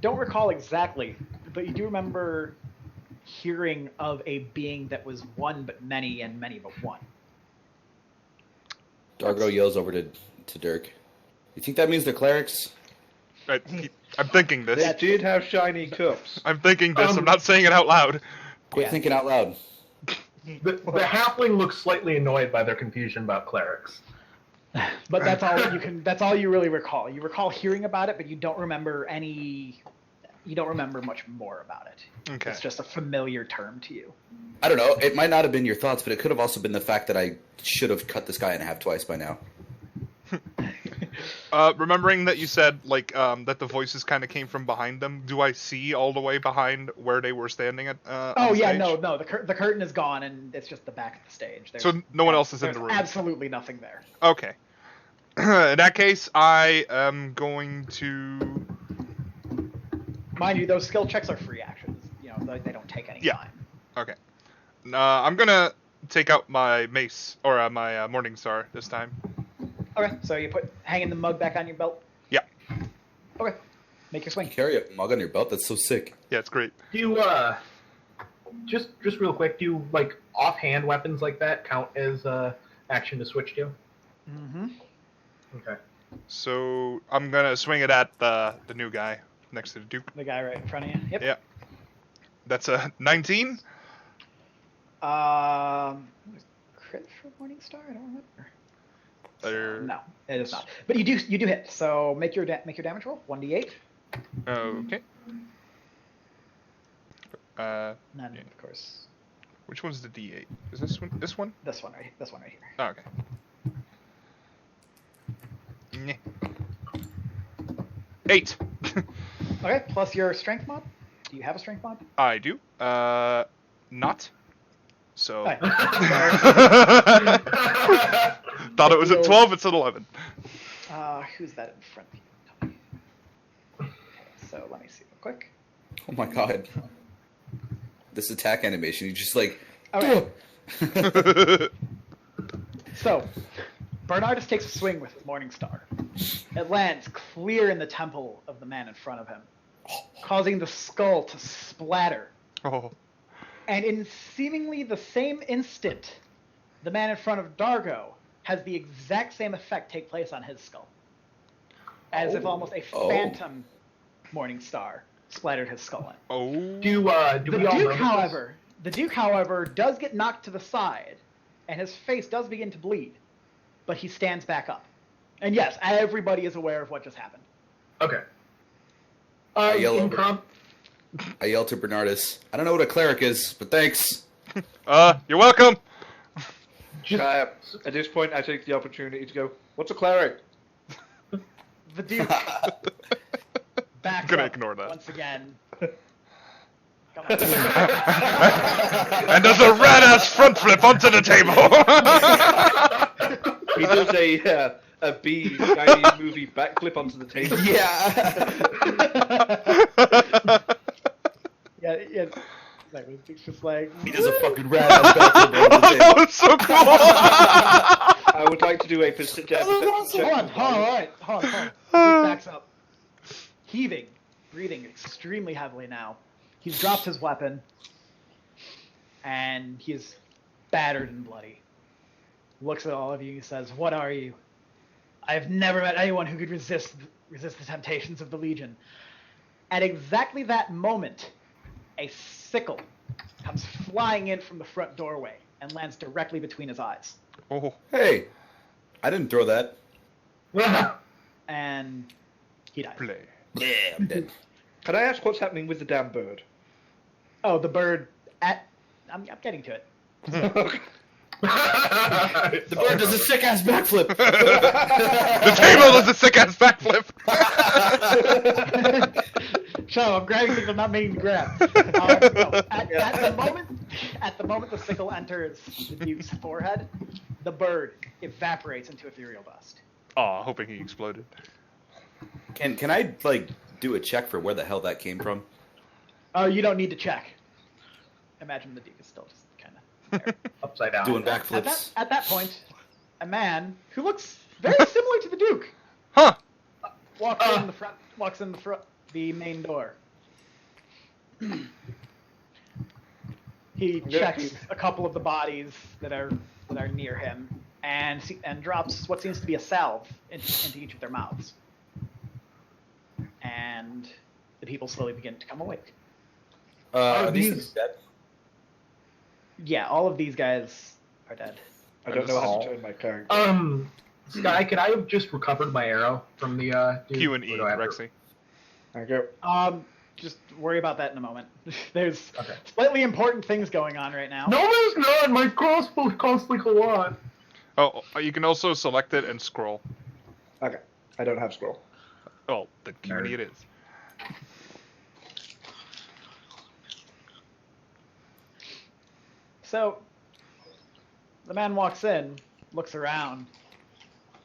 don't recall exactly, but you do remember hearing of a being that was one but many and many but one. Dargo yells over to Durk. You think that means they're clerics? I'm thinking this. They did have shiny cups. I'm thinking this. I'm not saying it out loud. Quit Yeah. thinking out loud. The halfling looks slightly annoyed by their confusion about clerics. But that's all you can. That's all you really recall. You recall hearing about it, but you don't remember any. You don't remember much more about it. Okay. It's just a familiar term to you. I don't know. It might not have been your thoughts, but it could have also been the fact that I should have cut this guy in half twice by now. Remembering that you said that the voices kind of came from behind them. Do I see all the way behind where they were standing at? Oh on yeah, stage? no. The curtain is gone, and it's just the back of the stage. So no one else is in there's the room. Absolutely nothing there. Okay. In that case, I am going to. Mind you, those skill checks are free actions. You know, they don't take any Yeah. time. Okay. I'm gonna take out my mace or my morning star this time. Okay, so you hanging the mug back on your belt. Yeah. Okay, make your swing. You carry a mug on your belt? That's so sick. Yeah, it's great. Do you, just real quick, do like offhand weapons like that count as action to switch to? Mm-hmm. Okay. So I'm gonna swing it at the new guy next to the Duke. The guy right in front of you. Yep. Yeah. That's a 19. Crit for Morningstar? I don't remember. Or... No, it is not. But you do hit. So make your damage roll. 1d8. Okay. And then, of course, Which one's the D8? Is this one? This one? this one right here. Oh, okay. Nyeh. 8. Okay, plus your strength mod. Do you have a strength mod? I do. Not. So. Alright. Thought it was at 12. It's at 11. Who's that in front of you? Okay, so let me see real quick. Oh my god. This attack animation, you just like... Okay. So, Bernardus takes a swing with his Morningstar. It lands clear in the temple of the man in front of him, causing the skull to splatter. Oh. And in seemingly the same instant, the man in front of Dargo has the exact same effect take place on his skull. As if almost a phantom Morningstar splattered his skull in. Oh. Do we all know The Duke, however, does get knocked to the side, and his face does begin to bleed, but he stands back up. And yes, everybody is aware of what just happened. Okay. I yell to Bernardus, I don't know what a cleric is, but thanks. You're welcome. At this point, I take the opportunity to go, what's a cleric? The Duke backs Gonna up ignore that. once again. Come on. And does a rad-ass front flip onto the table. He does a B Chinese movie backflip onto the table. Yeah, exactly. It's just like... He does a fucking rad-ass backflip onto the That table. was so cool. I would like to do a perception check. Hold on. The Duke backs up. Heaving, breathing extremely heavily now. He's dropped his weapon, and he is battered and bloody. Looks at all of you and says, "What are you? I have never met anyone who could resist the temptations of the Legion." At exactly that moment, a sickle comes flying in from the front doorway and lands directly between his eyes. Oh. Hey, I didn't throw that. And he dies. Play. Yeah, I'm dead. Can I ask what's happening with the damn bird? Oh, the bird I'm getting to it. The bird does a sick-ass backflip. The table does a sick-ass backflip. Shut up, I'm grabbing things I'm not meaning to grab. No, at the moment the sickle enters the Duke's forehead, the bird evaporates into ethereal dust. Aw, hoping he exploded. Can I like do a check for where the hell that came from? Oh, you don't need to check. Imagine the Duke is still just kind of there. Upside down. Doing At backflips. that point, a man who looks very similar to the Duke Huh! walks in the front, the main door. He checks a couple of the bodies that are near him, and drops what seems to be a salve into each of their mouths. And the people slowly begin to come awake. Are these things dead? Yeah, all of these guys are dead. I don't know how to turn my character. Sky, could I have just recovered my arrow from the dude? Q and E, Or do I have to- Rexy. Okay. Just worry about that in a moment. There's Okay. slightly important things going on right now. No, there's not. My crossbow costs like a lot. Oh, you can also select it and scroll. Okay. I don't have scroll. Oh, then Q and E it is. So, the man walks in, looks around.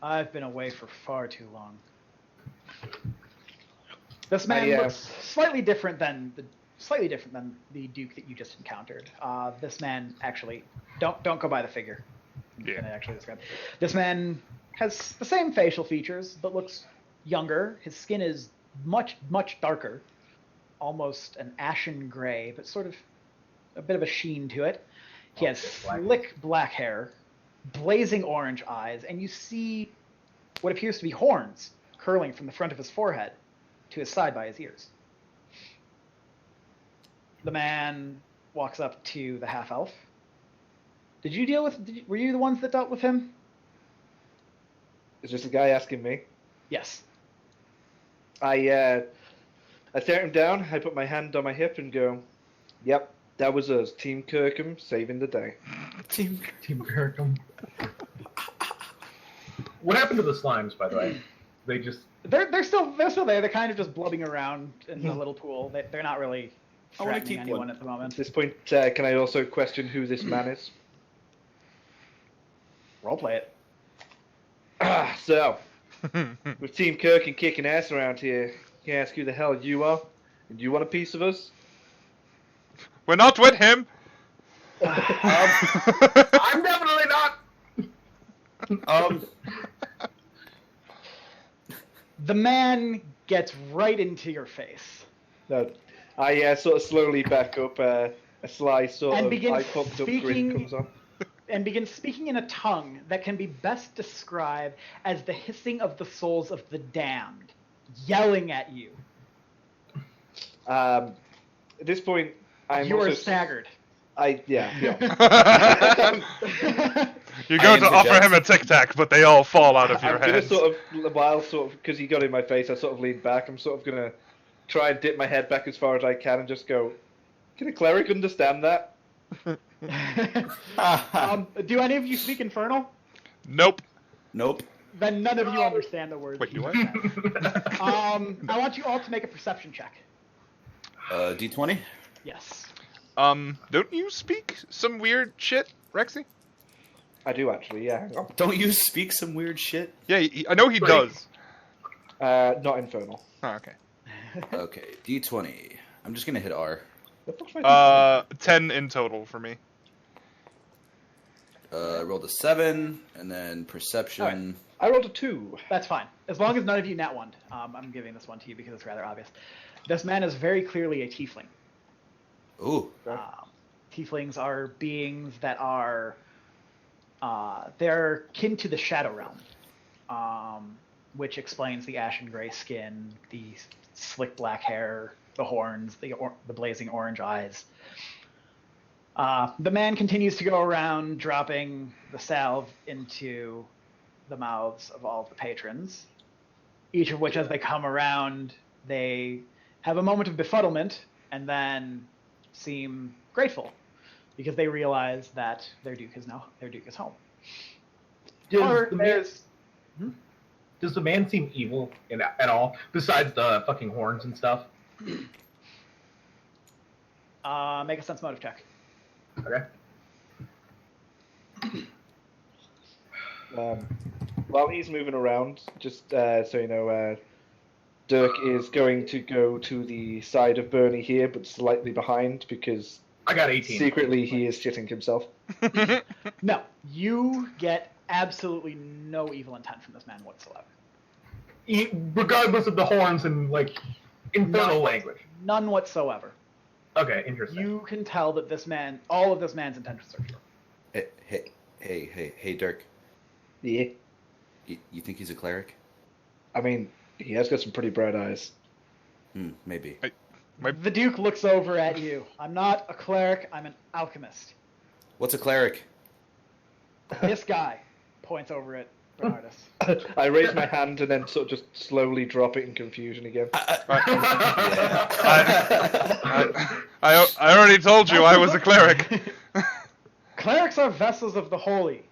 I've been away for far too long. This man looks slightly different than the Duke that you just encountered. This man actually don't go by the figure. Yeah. Can I actually describe? This man has the same facial features, but looks younger. His skin is much darker, almost an ashen gray, but sort of a bit of a sheen to it. He has slick black hair, blazing orange eyes, and you see what appears to be horns curling from the front of his forehead to his side by his ears. The man walks up to the half-elf. Were you the ones that dealt with him? Is this the guy asking me? Yes. I stare him down, I put my hand on my hip and go, yep, that was us, Team Kirkem, saving the day. Team Kirkem. What happened to the slimes, by the way? They just... They're still there. They're kind of just blubbing around in the little pool. They're not really I wanna threatening keep anyone one. at the At moment. this point, can I also question who this man is? Roleplay it. So, with Team Kirkem kicking ass around here, can I ask who the hell you are? And do you want a piece of us? We're not with him. I'm definitely not! The man gets right into your face No. I sort of slowly back up, a sly sort And of begins eye-popped up grin speaking- comes on. and begins speaking in a tongue that can be best described as the hissing of the souls of the damned, yelling at you. At this point, I'm You are also... staggered. Yeah. You go I to offer interject. him a tic tac, but they all fall out of your I'm gonna hands. because he got in my face, I sort of leaned back. I'm sort of gonna try and dip my head back as far as I can and just go, can a cleric understand that? Do any of you speak Infernal? Nope. Nope. Then none of you understand the words. Wait, you do I? said. I want you all to make a perception check. D20? Yes. Don't you speak some weird shit, Rexy? I do actually, yeah. Hang on. Don't you speak some weird shit? Yeah, I know he does. Not infernal. Oh, okay. Okay, D20. I'm just gonna hit R. The fuck's my 10 in total for me. I rolled a 7, and then perception. I rolled a 2. That's fine. As long as none of you net one. I'm giving this one to you because it's rather obvious. This man is very clearly a tiefling. Ooh. Tieflings are beings that are they're kin to the Shadow Realm, which explains the ashen gray skin, the slick black hair, the horns, the blazing orange eyes. The man continues to go around dropping the salve into the mouths of all of the patrons, each of which, as they come around, they have a moment of befuddlement and then seem grateful because they realize that their duke is home. However, Does the man seem evil at all, besides the fucking horns and stuff? Make a sense motive check. Okay. While he's moving around, just so you know, Durk is going to go to the side of Bernie here, but slightly behind, because I got 18. secretly he is shitting himself. No, you get absolutely no evil intent from this man whatsoever. Regardless of the horns and, like, infernal language. None whatsoever. Okay, interesting. You can tell that this man, all of this man's intentions are pure. Hey, Dirk. Yeah. You think he's a cleric? I mean, he has got some pretty bright eyes. Maybe. The Duke looks over at you. I'm not a cleric, I'm an alchemist. What's a cleric? This guy points over at Bernardus. I raise my hand and then sort of just slowly drop it in confusion again. I already told you I was a cleric. Clerics are vessels of the holy.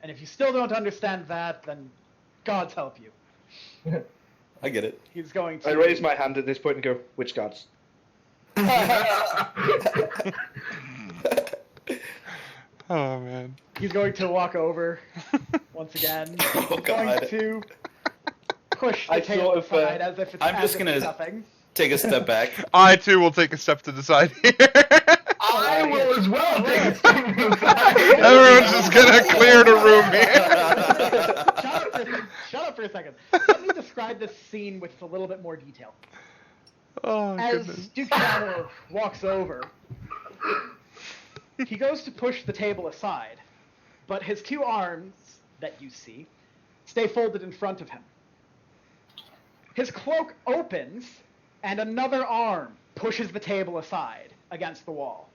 And if you still don't understand that, then God's help you. I get it. He's going to... I raise my hand at this point and go, which gods? Oh, man. He's going to walk over once again. Oh, He's going God. to push the I table sort of, aside as if it's I'm as just if gonna- it's nothing. Take a step back. I, too, will take a step to the side here. I will as well take a step inside. Everyone's just gonna clear the room here. Shut up for a second. Let me describe this scene with a little bit more detail. Oh, As goodness. Duke Shadow walks over, he goes to push the table aside, but his two arms that you see stay folded in front of him. His cloak opens, and another arm pushes the table aside against the wall.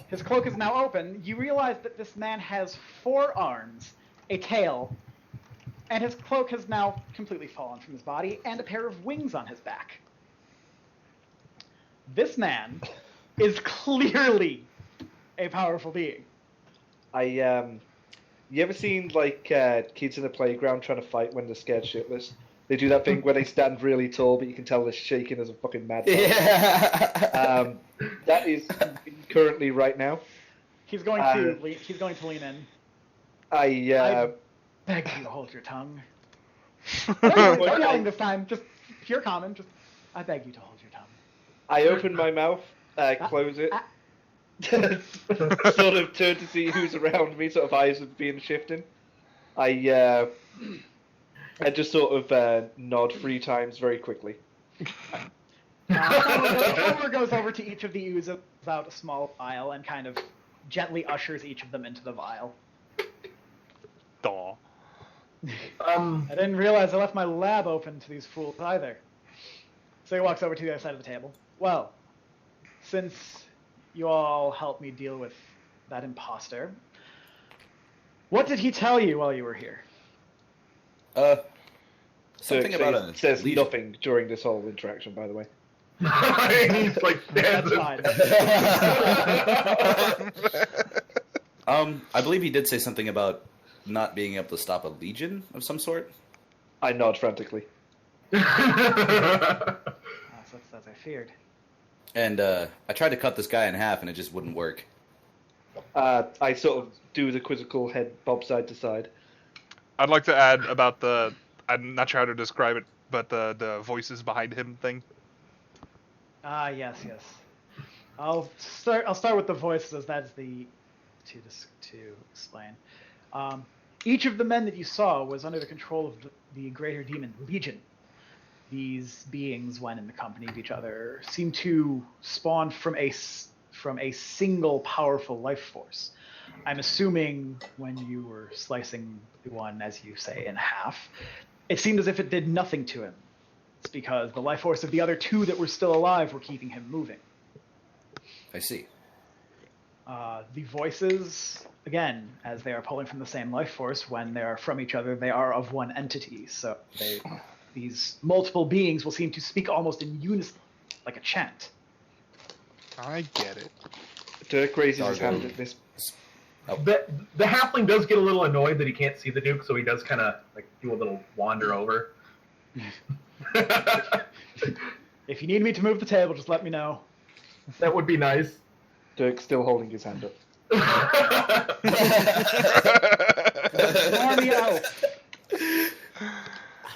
His cloak is now open. You realize that this man has 4 arms, a tail, and his cloak has now completely fallen from his body, and a pair of wings on his back. This man is clearly a powerful being. You ever seen, like, kids in a playground trying to fight when they're scared shitless? They do that thing where they stand really tall, but you can tell they're shaking as a fucking mad dog. Yeah. That is currently right now. He's going to lean in. I Beg you to hold your tongue. No yelling this time. Just pure common. Just I beg you to hold your tongue. I open my mouth, close it, sort of turn to see who's around me, sort of eyes being shifting. I just sort of nod 3 times very quickly. Homer goes over to each of the oozes out a small vial and kind of gently ushers each of them into the vial. Daw. I didn't realize I left my lab open to these fools either. So he walks over to the other side of the table. Well, since you all helped me deal with that imposter, what did he tell you while you were here? Something So about it a says legion. nothing during this whole interaction, by the way. He's like, That's fine. I believe he did say something about not being able to stop a legion of some sort. I nod frantically. So that's as I feared. And I tried to cut this guy in half, and it just wouldn't work. I sort of do the quizzical head bob side to side. I'd like to add about the, I'm not sure how to describe it, but the voices behind him thing. Yes. I'll start with the voices, as that's the to explain. Each of the men that you saw was under the control of the greater demon Legion. These beings, when in the company of each other, seem to spawn from a single powerful life force. I'm assuming when you were slicing the one, as you say, in half, it seemed as if it did nothing to him. It's because the life force of the other 2 that were still alive were keeping him moving. I see. The voices, again, as they are pulling from the same life force, when they are from each other, they are of one entity. So these multiple beings will seem to speak almost in unison, like a chant. I get it. Dirk raises his Dargo. hand at this. the halfling does get a little annoyed that he can't see the Duke, so he does kind of like do a little wander over. If you need me to move the table, just let me know. That would be nice. Dirk still holding his hand up. Smarmy elf.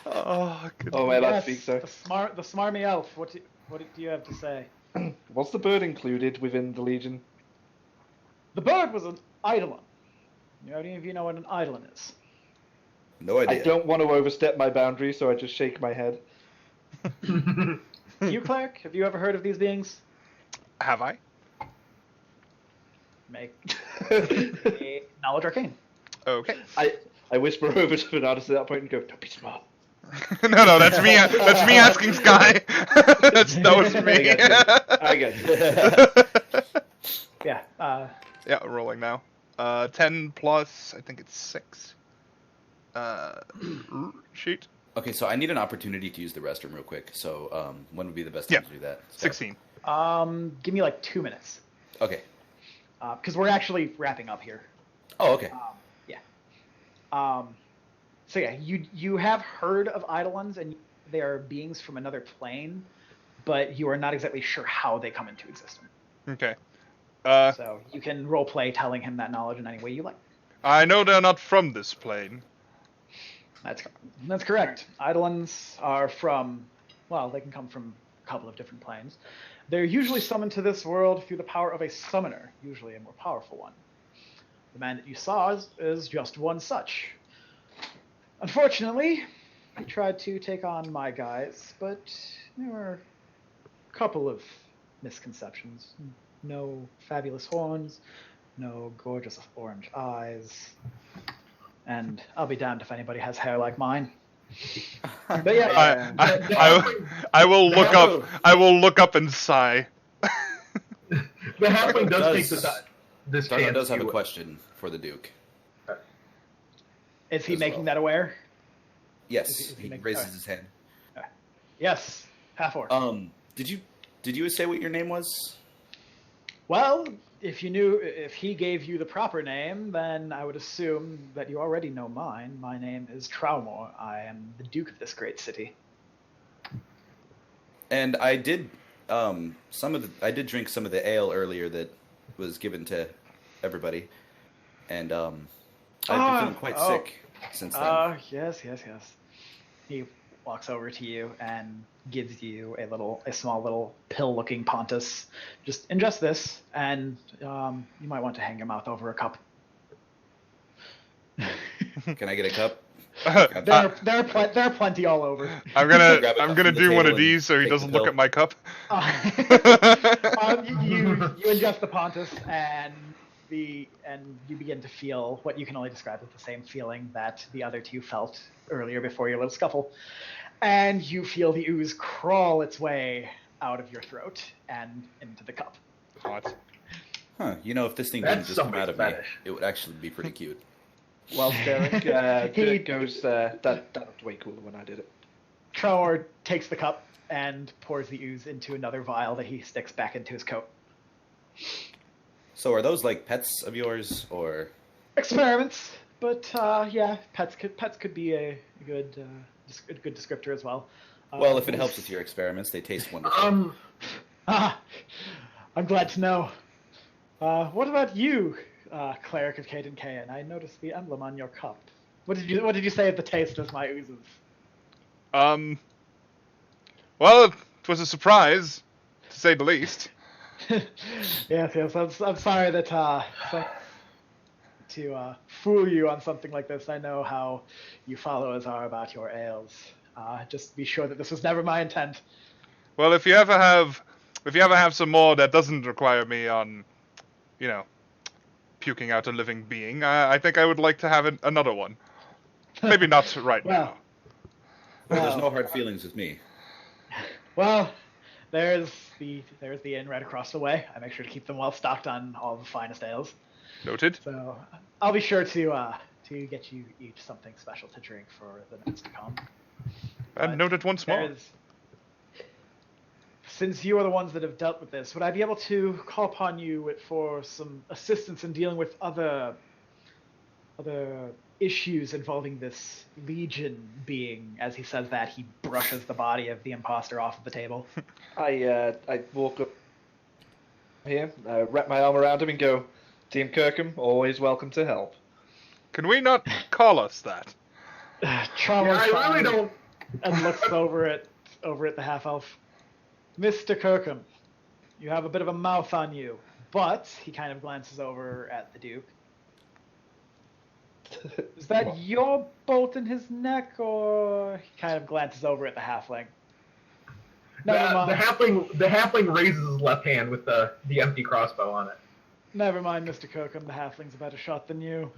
Oh, good. Oh, my lad Yes, speaks, sir. the smarmy elf. What do you have to say? Was the bird included within the Legion? The bird was an eidolon. Do any of you know what an eidolon is? No idea. I don't want to overstep my boundary, so I just shake my head. You, Cleric, have you ever heard of these beings? Have I? Make a knowledge arcane. Okay. I whisper over to Bernardus at that point and go, "Don't be smart." No, that's me. That's me asking Sky. that was me. I got you. Yeah. Yeah, rolling now. 10 plus, I think it's 6. Shoot. Okay, so I need an opportunity to use the restroom real quick. So when would be the best time to do that? So, 16. Give me like 2 minutes. Okay. Because we're actually wrapping up here. Oh, okay. Yeah. So yeah, you have heard of eidolons, and they are beings from another plane, but you are not exactly sure how they come into existence. Okay. So you can roleplay telling him that knowledge in any way you like. I know they're not from this plane. That's correct. Eidolons are from, well, they can come from a couple of different planes. They're usually summoned to this world through the power of a summoner, usually a more powerful one. The man that you saw is just one such. Unfortunately, he tried to take on my guys, but there were a couple of misconceptions. No fabulous horns, no gorgeous orange eyes, and I'll be damned if anybody has hair like mine. But yeah, I will look up. I will look up and sigh. The halfling does take this Dargo chance does have to- a question for the Duke. is he as making well. that aware? Yes, Is he he making- raises alright. his hand. Yes, Half-Orc. Did you say what your name was? Well, if he gave you the proper name, then I would assume that you already know mine. My name is Traumor. I am the Duke of this great city. And I did I did drink some of the ale earlier that was given to everybody, and I've been feeling quite sick since then. Yes. He walks over to you and gives you a small little pill-looking Pontus. Just ingest this, and you might want to hang your mouth over a cup. Can I get a cup? There are plenty all over. I'm Grab it gonna off the do one table of these so he and take doesn't the look at pill. my cup. You ingest the Pontus, and you begin to feel what you can only describe as the same feeling that the other two felt earlier before your little scuffle. And you feel the ooze crawl its way out of your throat and into the cup. Hot. Huh? You know, if this thing That's didn't just come somebody's out of me, fetish. it would actually be pretty cute. While staring, He- Dirk goes, that looked way cooler when I did it. Traor takes the cup and pours the ooze into another vial that he sticks back into his coat. So are those like pets of yours, or? Experiments, but yeah, pets could be a good descriptor as well. Well, if it helps with your experiments, they taste wonderful. I'm glad to know. What about you, Cleric of Caden Kayan? I noticed the emblem on your cup. What did you say of the taste of my oozes? Well, it was a surprise, to say the least. yes. I'm sorry that to fool you on something like this. I know how you followers are about your ales. Just be sure that this was never my intent. Well, if you ever have some more that doesn't require me on, puking out a living being, I think I would like to have another one. Maybe not right now. There's no hard feelings with me. Well, there's the inn right across the way. I make sure to keep them well stocked on all the finest ales. Noted. So I'll be sure to get you each something special to drink for the nights to come. And noted once more. Since you are the ones that have dealt with this, would I be able to call upon you for some assistance in dealing with other issues involving this Legion being? As he says that, he brushes the body of the imposter off of the table. I walk up here, wrap my arm around him and go, Team Kirkem, always welcome to help. Can we not call us that? Trauma I really don't. and looks over at the half elf. Mr. Kirkham, you have a bit of a mouth on you, but he kind of glances over at the Duke. Is that your bolt in his neck, or he kind of glances over at the halfling? Never mind. The halfling raises his left hand with the empty crossbow on it. Never mind, Mr. Kirkham. The halfling's a better shot than you.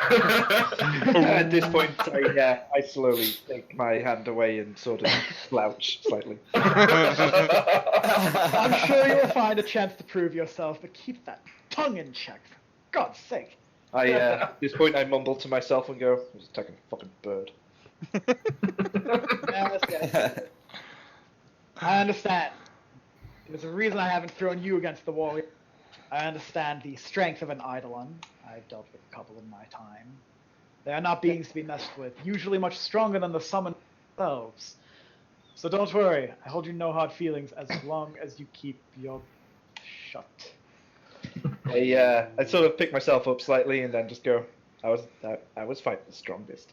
At this point, I slowly take my hand away and sort of slouch slightly. I'm sure you'll find a chance to prove yourself, but keep that tongue in check, for God's sake. At this point, I mumble to myself and go, "I was attacking a fucking bird." I understand. There's a reason I haven't thrown you against the wall. I understand the strength of an Eidolon. I've dealt with a couple in my time. They are not beings to be messed with, usually much stronger than the summoned themselves. So don't worry, I hold you no hard feelings as long as you keep your shut. I sort of pick myself up slightly and then just go, I was fighting the strongest.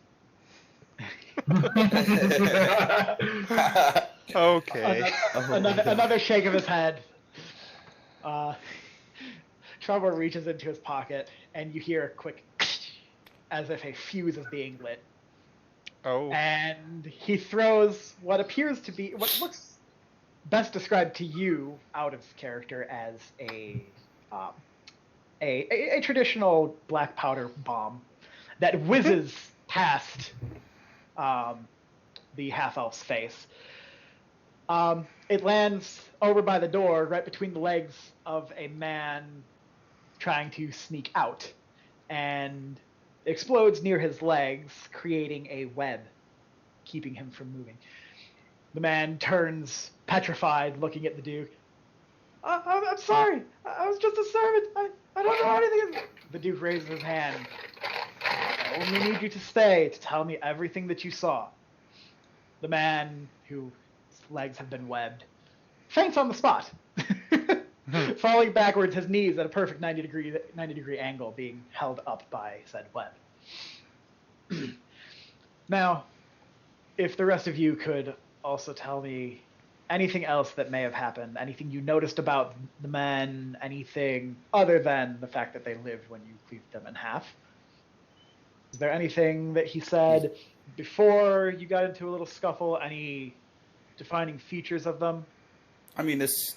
Okay. Another shake of his head. Trevor reaches into his pocket, and you hear a quick as if a fuse is being lit. Oh. And he throws what appears to be, what looks best described to you out of character as a traditional black powder bomb that whizzes past the half-elf's face. It lands over by the door, right between the legs of a man trying to sneak out, and explodes near his legs, creating a web, keeping him from moving. The man turns petrified, looking at the Duke. I'm sorry. I was just a servant. I don't know anything. The Duke raises his hand. I only need you to stay to tell me everything that you saw. The man, whose legs have been webbed, faints on the spot, falling backwards, his knees at a perfect 90 degree angle, being held up by said web. Now, if the rest of you could also tell me anything else that may have happened, anything you noticed about the men, anything other than the fact that they lived when you cleaved them in half. Is there anything that he said before you got into a little scuffle? Any defining features of them? I mean, this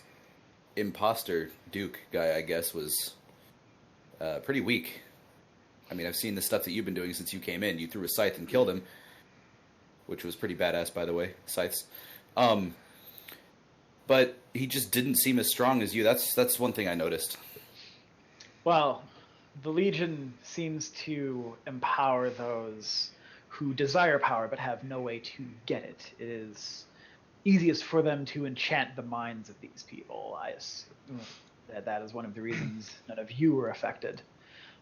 imposter Duke guy, I guess, was pretty weak. I mean, I've seen the stuff that you've been doing since you came in. You threw a scythe and killed him, which was pretty badass, by the way, scythes. But he just didn't seem as strong as you. That's one thing I noticed. Well, the Legion seems to empower those who desire power but have no way to get it. It is easiest for them to enchant the minds of these people. I assume that is one of the reasons none of you were affected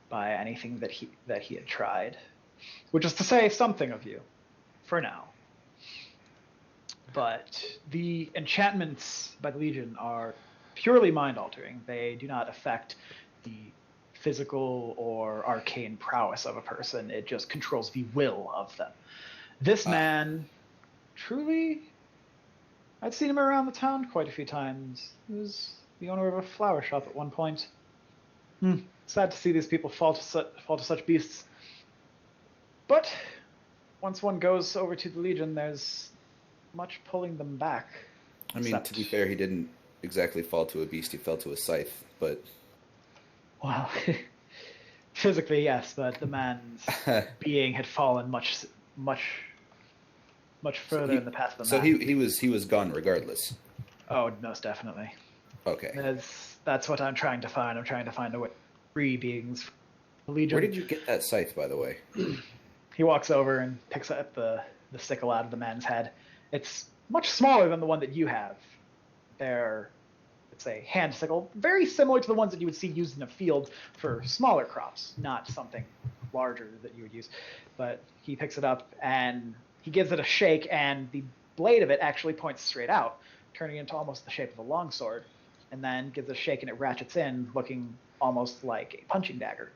by anything that he had tried, which is to say something of you, for now. But the enchantments by the Legion are purely mind-altering. They do not affect the physical or arcane prowess of a person. It just controls the will of them. This man, truly, I'd seen him around the town quite a few times. He was the owner of a flower shop at one point. Sad to see these people fall to such beasts. But once one goes over to the Legion, there's much pulling them back. I mean, to be fair, he didn't exactly fall to a beast. He fell to a scythe, but... Well, physically, yes, but the man's being had fallen much further in the path of the man. So he was gone regardless. Oh, most definitely. Okay. That's what I'm trying to find. I'm trying to find a way. Three beings. The Legion. Where did you get that scythe, by the way? He walks over and picks up the sickle out of the man's head. It's much smaller than the one that you have. It's a hand sickle, very similar to the ones that you would see used in a field for smaller crops, not something larger that you would use. But he picks it up and he gives it a shake, and the blade of it actually points straight out, turning into almost the shape of a longsword, and then gives a shake and it ratchets in, looking almost like a punching dagger.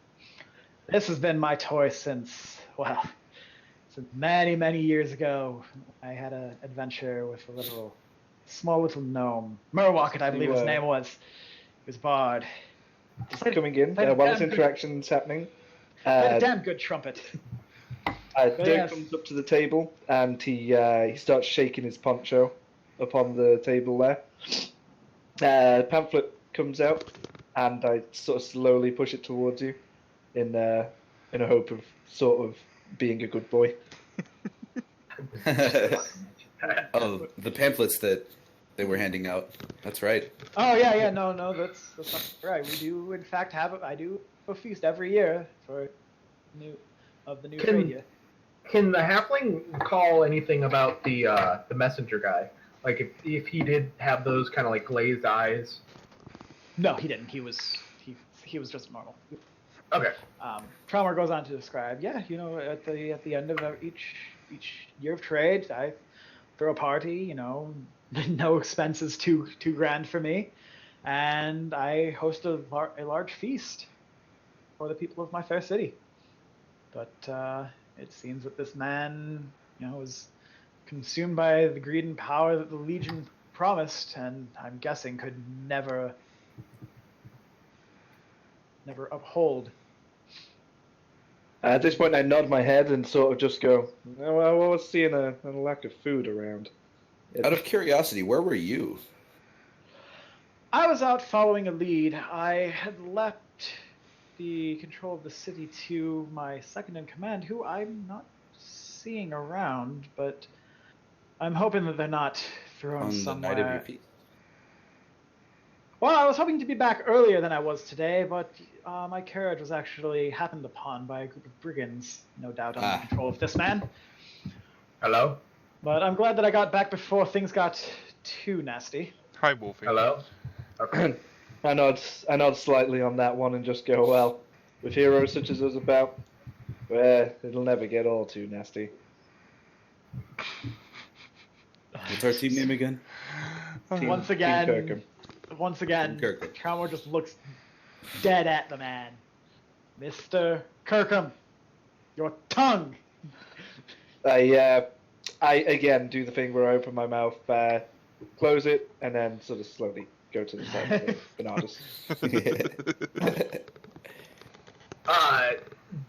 This has been my toy since many, many years ago. I had an adventure with a small little gnome. Murwalkett, I believe his name was. He was Bard. Just coming in while this interaction's happening. Played a damn good trumpet. Dirk comes up to the table and he starts shaking his poncho upon the table there. Pamphlet comes out and I sort of slowly push it towards you in a hope of sort of being a good boy. Oh, the pamphlets that they were handing out. That's right. Oh yeah, no, that's not right. We do in fact have a feast every year for the new trade year. Can the halfling call anything about the messenger guy? Like if he did have those kind of like glazed eyes? No, he didn't. He was just normal. Okay. Trommer goes on to describe, at the end of each year of trade, I throw a party, no expenses too grand for me, and I host a large feast for the people of my fair city. But it seems that this man, was consumed by the greed and power that the Legion promised, and I'm guessing could never uphold. At this point, I nod my head and sort of just go, well, I was seeing a lack of food around. Out of curiosity, where were you? I was out following a lead. I had left the control of the city to my second in command, who I'm not seeing around, but I'm hoping that they're not thrown somewhere. The night of your feast? Well, I was hoping to be back earlier than I was today, but my carriage was actually happened upon by a group of brigands, no doubt under control of this man. Hello? But I'm glad that I got back before things got too nasty. Hi, Wolfey. Hello? Okay. I nod slightly on that one and just go, well, with heroes such as us about, it'll never get all too nasty. What's our team name again? Once again, Kirkem. Cromwell just looks dead at the man. Mr. Kirkem, your tongue! I again do the thing where I open my mouth, close it, and then sort of slowly go to the side of Bernardus.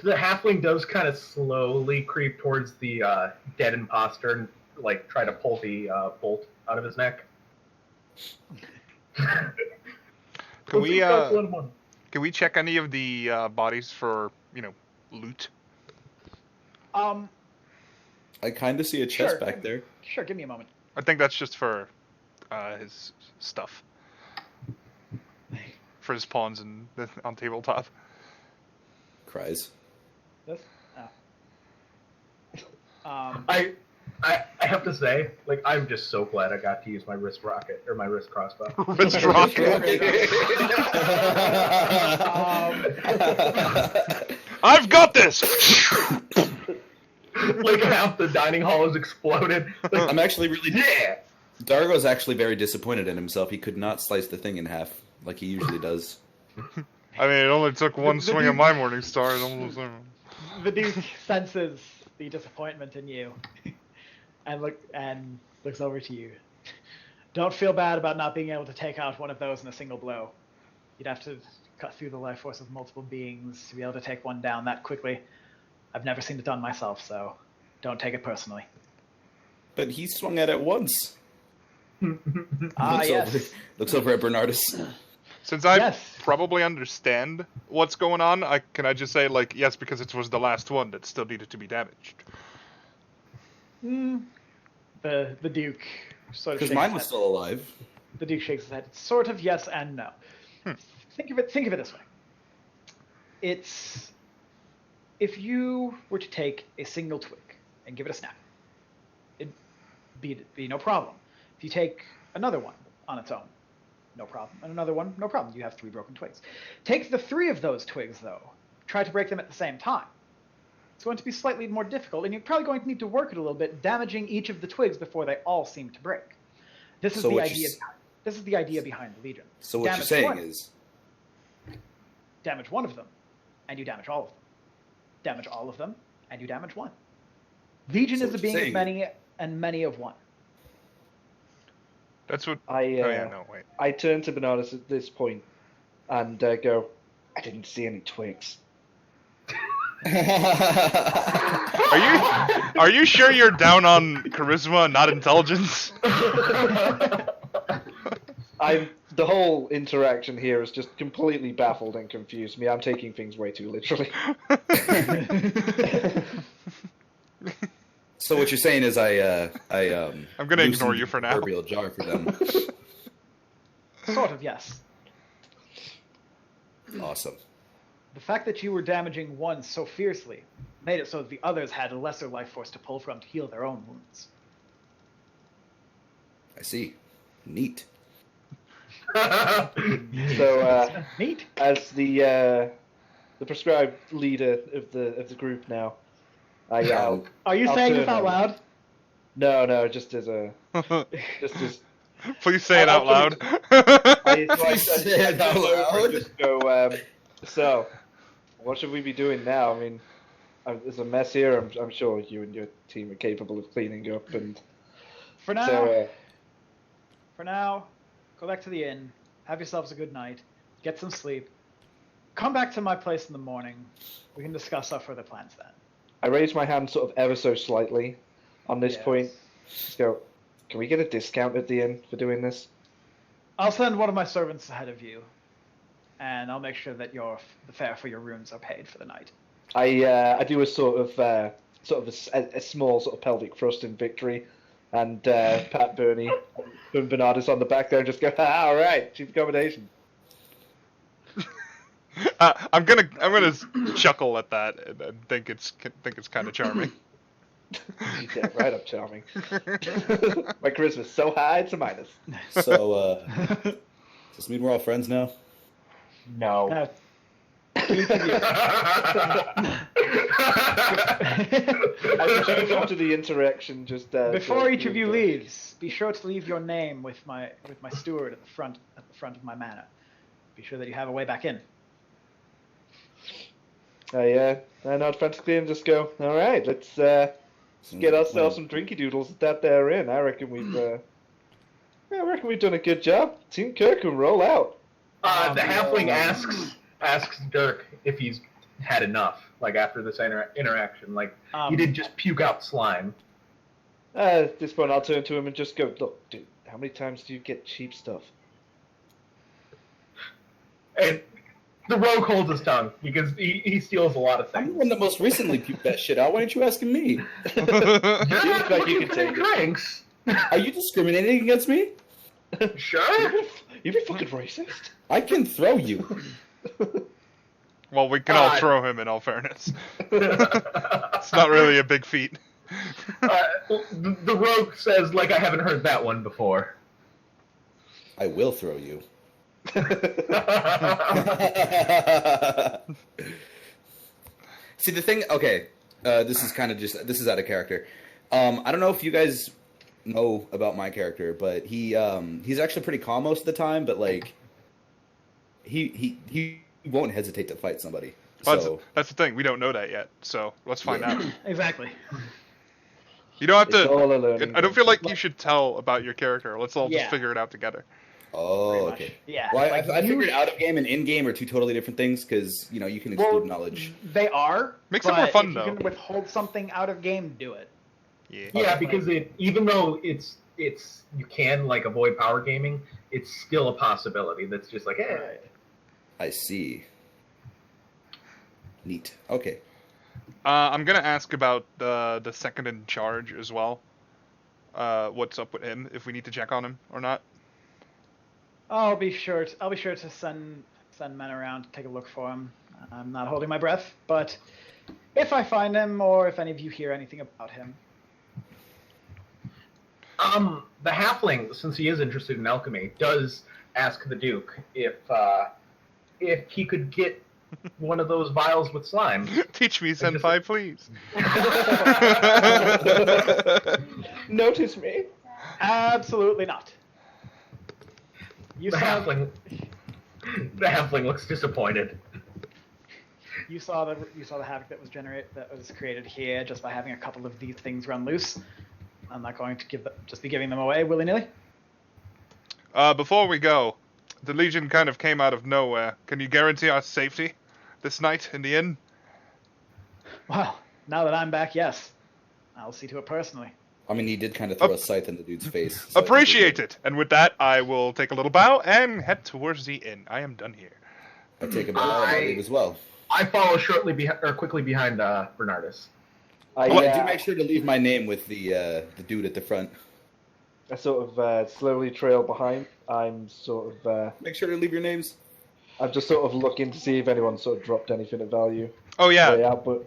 The halfling does kind of slowly creep towards the dead imposter and like try to pull the bolt out of his neck. Can we check any of the bodies for loot? I kind of see a chest Sure. back there. Sure, give me a moment. I think that's just for his stuff, for his pawns and on tabletop. Cries. This? I have to say, like, I'm just so glad I got to use my wrist rocket or my wrist crossbow. Wrist rocket. I've got this. Like half the dining hall has exploded. Like, I'm actually really... yeah. Dargo's actually very disappointed in himself. He could not slice the thing in half like he usually does. I mean, it only took one swing of my morning star. The Duke senses the disappointment in you, and looks over to you. Don't feel bad about not being able to take out one of those in a single blow. You'd have to cut through the life force of multiple beings to be able to take one down that quickly. I've never seen it done myself, so don't take it personally. But he swung at it once. Yes. Looks over at Bernardus. Since I probably understand what's going on, can I just say, like, yes, because it was the last one that still needed to be damaged. The Duke sort of. Because mine was still alive. The Duke shakes his head. Sort of yes and no. Think of it this way. It's if you were to take a single twig and give it a snap, it'd be no problem. If you take another one on its own, no problem, and another one, no problem. You have 3 broken twigs. Take the 3 of those twigs, though. Try to break them at the same time. It's going to be slightly more difficult, and you're probably going to need to work it a little bit, damaging each of the twigs before they all seem to break. This is the idea. This is the idea behind the Legion. So what you're saying is, damage one of them, and you damage all of them. Damage all of them, and you damage one. Legion So is a what being you're of saying- many and many of one. That's what. I Oh yeah, no wait. I turn to Bernardus at this point and go, I didn't see any twigs. Are you sure you're down on charisma, not intelligence? The whole interaction here has just completely baffled and confused me. I'm taking things way too literally. So what you're saying is I'm gonna ignore you for now. Proverbial jar for them. Sort of, yes. Awesome. The fact that you were damaging one so fiercely made it so that the others had a lesser life force to pull from to heal their own wounds. I see. Neat. So, Neat. as the prescribed leader of the group now, Are you I'll saying turn this out on- loud? No, just as Please say it out I'll loud. I Say it out loud. just go. So, what should we be doing now? I mean, there's a mess here. I'm sure you and your team are capable of cleaning up. And For now, so, go back to the inn, have yourselves a good night, get some sleep, come back to my place in the morning. We can discuss our further plans then. I raise my hand sort of ever so slightly on this Yes. point. Just go. Can we get a discount at the inn for doing this? I'll send one of my servants ahead of you, and I'll make sure that the fare for your rooms are paid for the night. I do a sort of a small sort of pelvic thrust in victory, and pat Bernie and Bernardus on the back there and just go, all right, cheap accommodation. I'm gonna chuckle at that and think it's kind of charming. Yeah, right up charming. My charisma's so high, it's a minus. So, does this mean we're all friends now? No. Each of you- I change after the interaction. Just Before each of you leaves, be sure to leave your name with my steward at the front of my manor. Be sure that you have a way back in. I nod frantically and just go. All right, let's get ourselves some drinky doodles at that there inn. I reckon we've done a good job. Team Kirkem, roll out. The halfling asks Durk if he's had enough, like after this interaction. Like, he did just puke out slime. At this point, I'll turn to him and just go, look, dude, how many times do you get cheap stuff? And the rogue holds his tongue because he steals a lot of I'm the things. one that most recently puked that shit out. Why aren't you asking me? You look like you Looking can for take it. drinks. Are you discriminating against me? Sure. You be fucking racist. I can throw you. Well, we can all throw him in all fairness. It's not really a big feat. The rogue says, like, I haven't heard that one before. I will throw you. See, the thing, okay, this is out of character. I don't know if you guys know about my character, but he's actually pretty calm most of the time, but like, he won't hesitate to fight somebody. Well, So, that's the thing. We don't know that yet, so let's find out. Exactly. You don't have It's to. all a learning I don't feel like you should tell about your character. Let's all just Yeah. figure it out together. oh, Pretty much. okay. Yeah. Well, like, I you figured out of game and in game are two totally different things because you can exclude knowledge. They are. Makes it but more fun, if though. you can withhold something out of game, do it. Yeah. Yeah, because even though it's you can like avoid power gaming, it's still a possibility. That's just like, Right. I see. Neat. Okay. I'm gonna ask about the second in charge as well. What's up with him? If we need to check on him or not. I'll be sure to send men around to take a look for him. I'm not holding my breath, but if I find him or if any of you hear anything about him, the halfling, since he is interested in alchemy, does ask the Duke if he could get one of those vials with slime. Teach me, senpai, please. Notice me. absolutely not. You The sound halfling looks disappointed. You saw the havoc that was created here just by having a couple of these things run loose. I'm not going to just be giving them away willy-nilly. Before we go, the Legion kind of came out of nowhere. Can you guarantee our safety this night in the inn? Well, now that I'm back, yes. I'll see to it personally. I mean, he did kind of throw a scythe in the dude's face. So Appreciate it. And with that, I will take a little bow and head towards the inn. I am done here. I take a bow and I leave as well. I follow quickly behind Bernardus. I do make sure to leave my name with the dude at the front. I sort of slowly trail behind. I'm sort of... Make sure to leave your names. I'm just sort of looking to see if anyone sort of dropped anything of value. Oh, yeah. Way out, but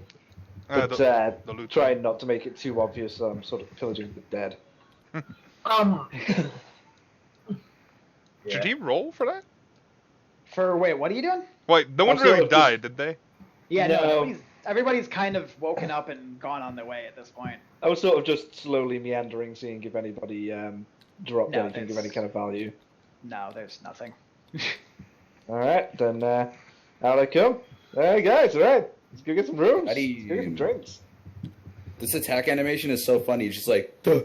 the loot. trying not to make it too obvious, so I'm sort of pillaging the dead. Should he roll for that? Wait, what are you doing? Wait, no one really died, did they? Yeah, no, everybody's kind of woken up and gone on their way at this point. I was sort of just slowly meandering, seeing if anybody dropped anything of any kind of value. No, there's nothing. Alright, then out I come. Hey guys, alright. Let's go get some rooms. Let's go get some drinks. This attack animation is so funny. It's just like... Duh.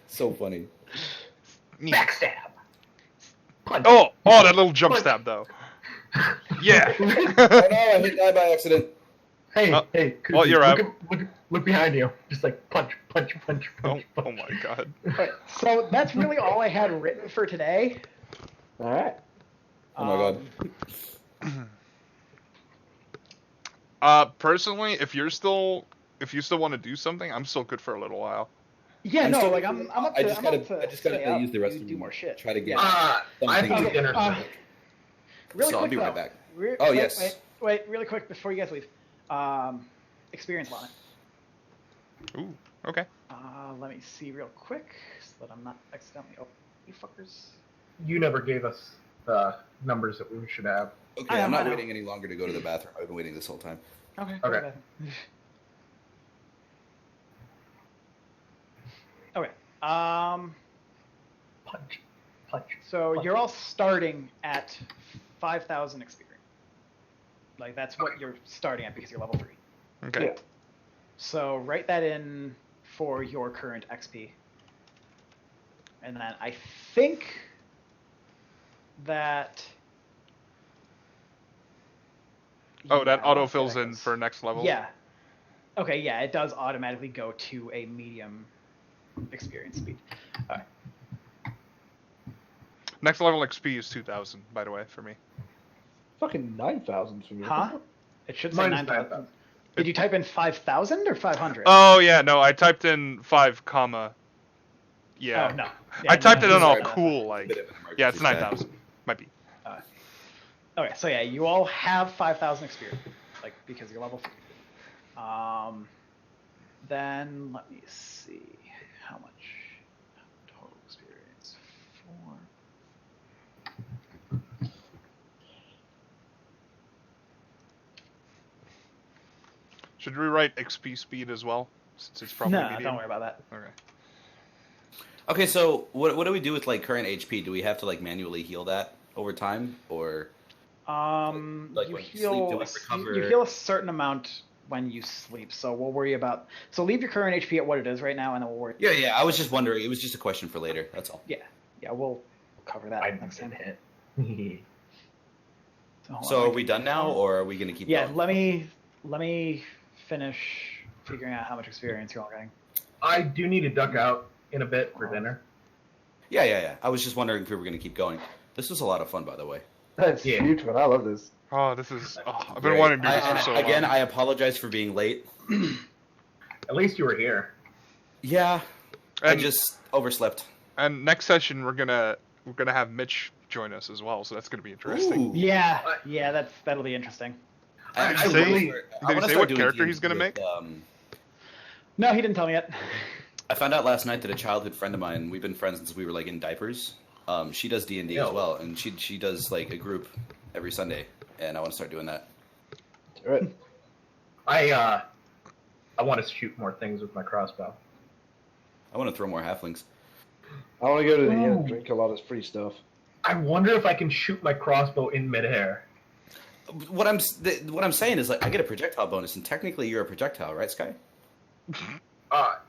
So funny. Backstab. Punch. Oh, that little jump stab, though. Yeah. Oh no, I hit die by accident. Hey, well, you're up. Look behind you. Just like punch. Oh my god. Right, so that's really all I had written for today. Alright. Oh my god. Personally, if you still want to do something, I'm still good for a little while. Yeah, I'm up to. I just gotta use the rest of do more shit. Try to get. I have dinner. Really So quick, I'll be right back. Yes. Wait, really quick before you guys leave. Experience limit. Ooh, okay. Let me see real quick so that I'm not accidentally. Oh, you fuckers. You never gave us the numbers that we should have. Okay, I'm not waiting any longer to go to the bathroom. I've been waiting this whole time. Okay. Okay. Punch. So you're all starting at 5,000 experience. Like that's what you're starting at because you're level 3. Okay. Yeah. So write that in for your current XP. And then I think that... Oh, that auto-fills in for next level? Yeah. Okay, yeah, it does automatically go to a medium experience speed. All right. Next level XP is 2,000, by the way, for me. Fucking 9,000 for me. Huh? It should say 9,000. Did you type in 5,000 or 500? Oh, yeah, no, I typed in 5, comma... Yeah. Oh, no. I typed it in all sorry. cool, like... Yeah, it's 9,000. Might be. Okay, so yeah, you all have 5,000 experience, like, because you're level 3. Then, let me see, how much total experience? 4. Should we write XP speed as well? Since it's probably No, medium? don't worry about that. Okay. Okay, so what do we do with like current HP? Do we have to like manually heal that over time, or like You when you sleep, do we heal recover? you heal a certain amount when you sleep, so we'll worry about... So leave your current HP at what it is right now, and then we'll worry... Yeah, I was just wondering. It was just a question for later. That's all. Yeah, we'll cover that next time. hit. So are we done now, or are we going to keep Yeah, going? let me finish figuring out how much experience you're all getting. I do need to duck out in a bit for dinner. Yeah. I was just wondering if we were going to keep going. This was a lot of fun, by the way. That's huge, man. I love this. Oh, this is... Oh, I've been wanting to do this for so long. Again, I apologize for being late. At least you were here. Yeah, I And- just overslept. And next session, we're gonna have Mitch join us as well, so that's gonna be interesting. Ooh. Yeah, that'll be interesting. I Did he wanna say- start- did I he wanna say start what doing character D&D he's gonna with, make? No, he didn't tell me yet. I found out last night that a childhood friend of mine, we've been friends since we were like in diapers. She does D&D as well, and she does like a group every Sunday, and I want to start doing that. Do it. I want to shoot more things with my crossbow. I want to throw more halflings. I want to go to the inn and drink a lot of free stuff. I wonder if I can shoot my crossbow in midair. what I'm saying is like I get a projectile bonus, and technically you're a projectile, right, Sky?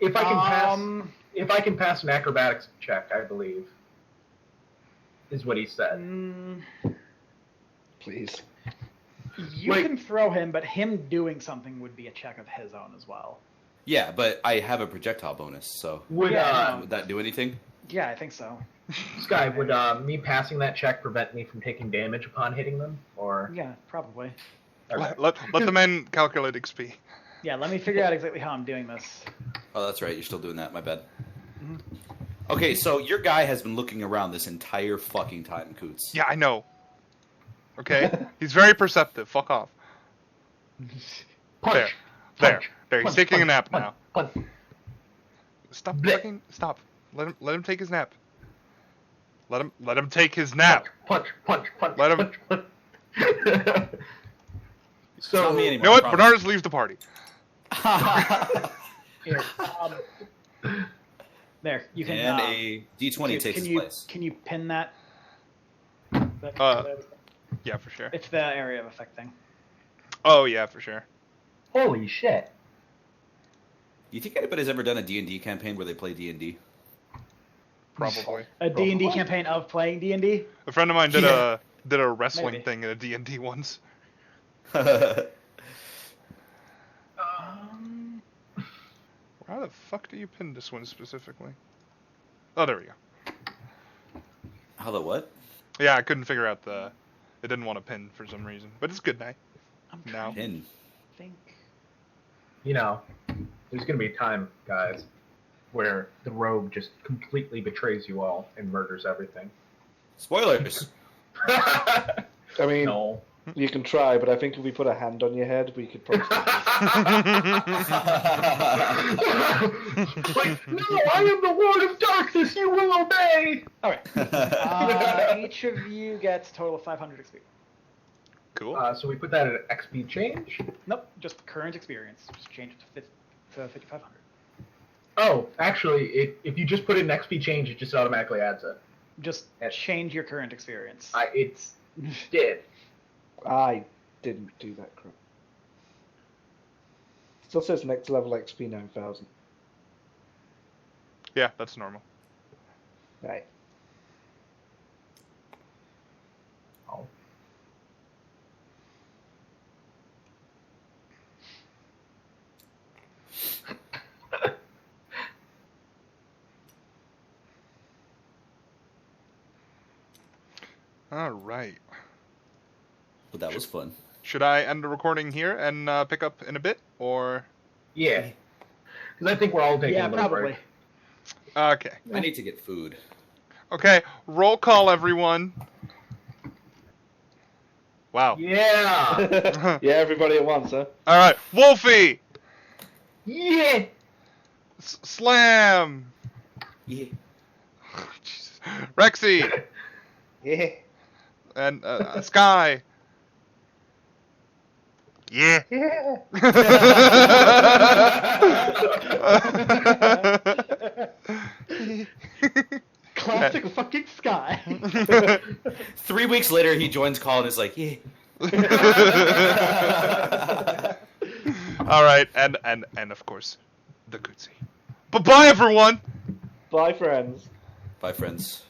If I can pass an acrobatics check, I believe, is what he said. Please. You can throw him, but him doing something would be a check of his own as well. Yeah, but I have a projectile bonus, so Would that do anything? Yeah, I think so. Sky, would me passing that check prevent me from taking damage upon hitting them, or? Yeah, probably. Okay. Let the men calculate XP. Yeah, let me figure out exactly how I'm doing this. Oh, that's right. You're still doing that. My bad. Okay, so your guy has been looking around this entire fucking time, Coots. Yeah, I know. Okay? He's very perceptive. Fuck off. Punch, There. punch, There. He's punch, taking a punch, nap punch, now. punch. Stop Blech. fucking stop. Let him take his nap. Let him take his nap. Punch, punch, punch, Let him- punch, punch. It's not me You anymore. know what? I promise. Bernardus leaves the party. Here, there, you can. And a D20 takes its place. Can you pin that? Yeah, for sure. It's the area of effect thing. Oh yeah, for sure. Holy shit. Do you think anybody's ever done a D&D campaign where they play D&D? Probably. A D&D campaign of playing D&D? A friend of mine did Yeah. a wrestling Maybe. thing in a D&D once. How the fuck do you pin this one specifically? Oh, there we go. How the what? Yeah, I couldn't figure out the. It didn't want to pin for some reason, but it's good now. I'm No. trying to Pin. think. You know, there's going to be a time, guys, where the rogue just completely betrays you all and murders everything. Spoilers! I mean, No. you can try, but I think if we put a hand on your head, we could probably. Like, no, I am the Lord of Darkness, you will obey! Alright. Each of you gets a total of 500 experience. Cool. So we put that at XP change? Nope, just current experience. Just change it to 5,500. Oh, actually, if you just put in XP change, it just automatically adds it. Just change your current experience. It's dead. I didn't do that crap. Still says next level XP 9,000. Yeah, that's normal. Right. Oh. All right. But that was fun. Should I end the recording here and pick up in a bit, or? Yeah. Because I think we're all taking Yeah, a little probably. break. Okay. I need to get food. Okay. Roll call, everyone. Wow. Yeah! Yeah, everybody at once, huh? All right. Wolfey. Yeah! Slam. Yeah. Jesus. Rexi Yeah. and Sky. Yeah. Yeah. Classic fucking Sky. 3 weeks later, he joins call and is like, yeah. All right, and of course, the Cootsy. Bye-bye, everyone. Bye, friends. Bye, friends.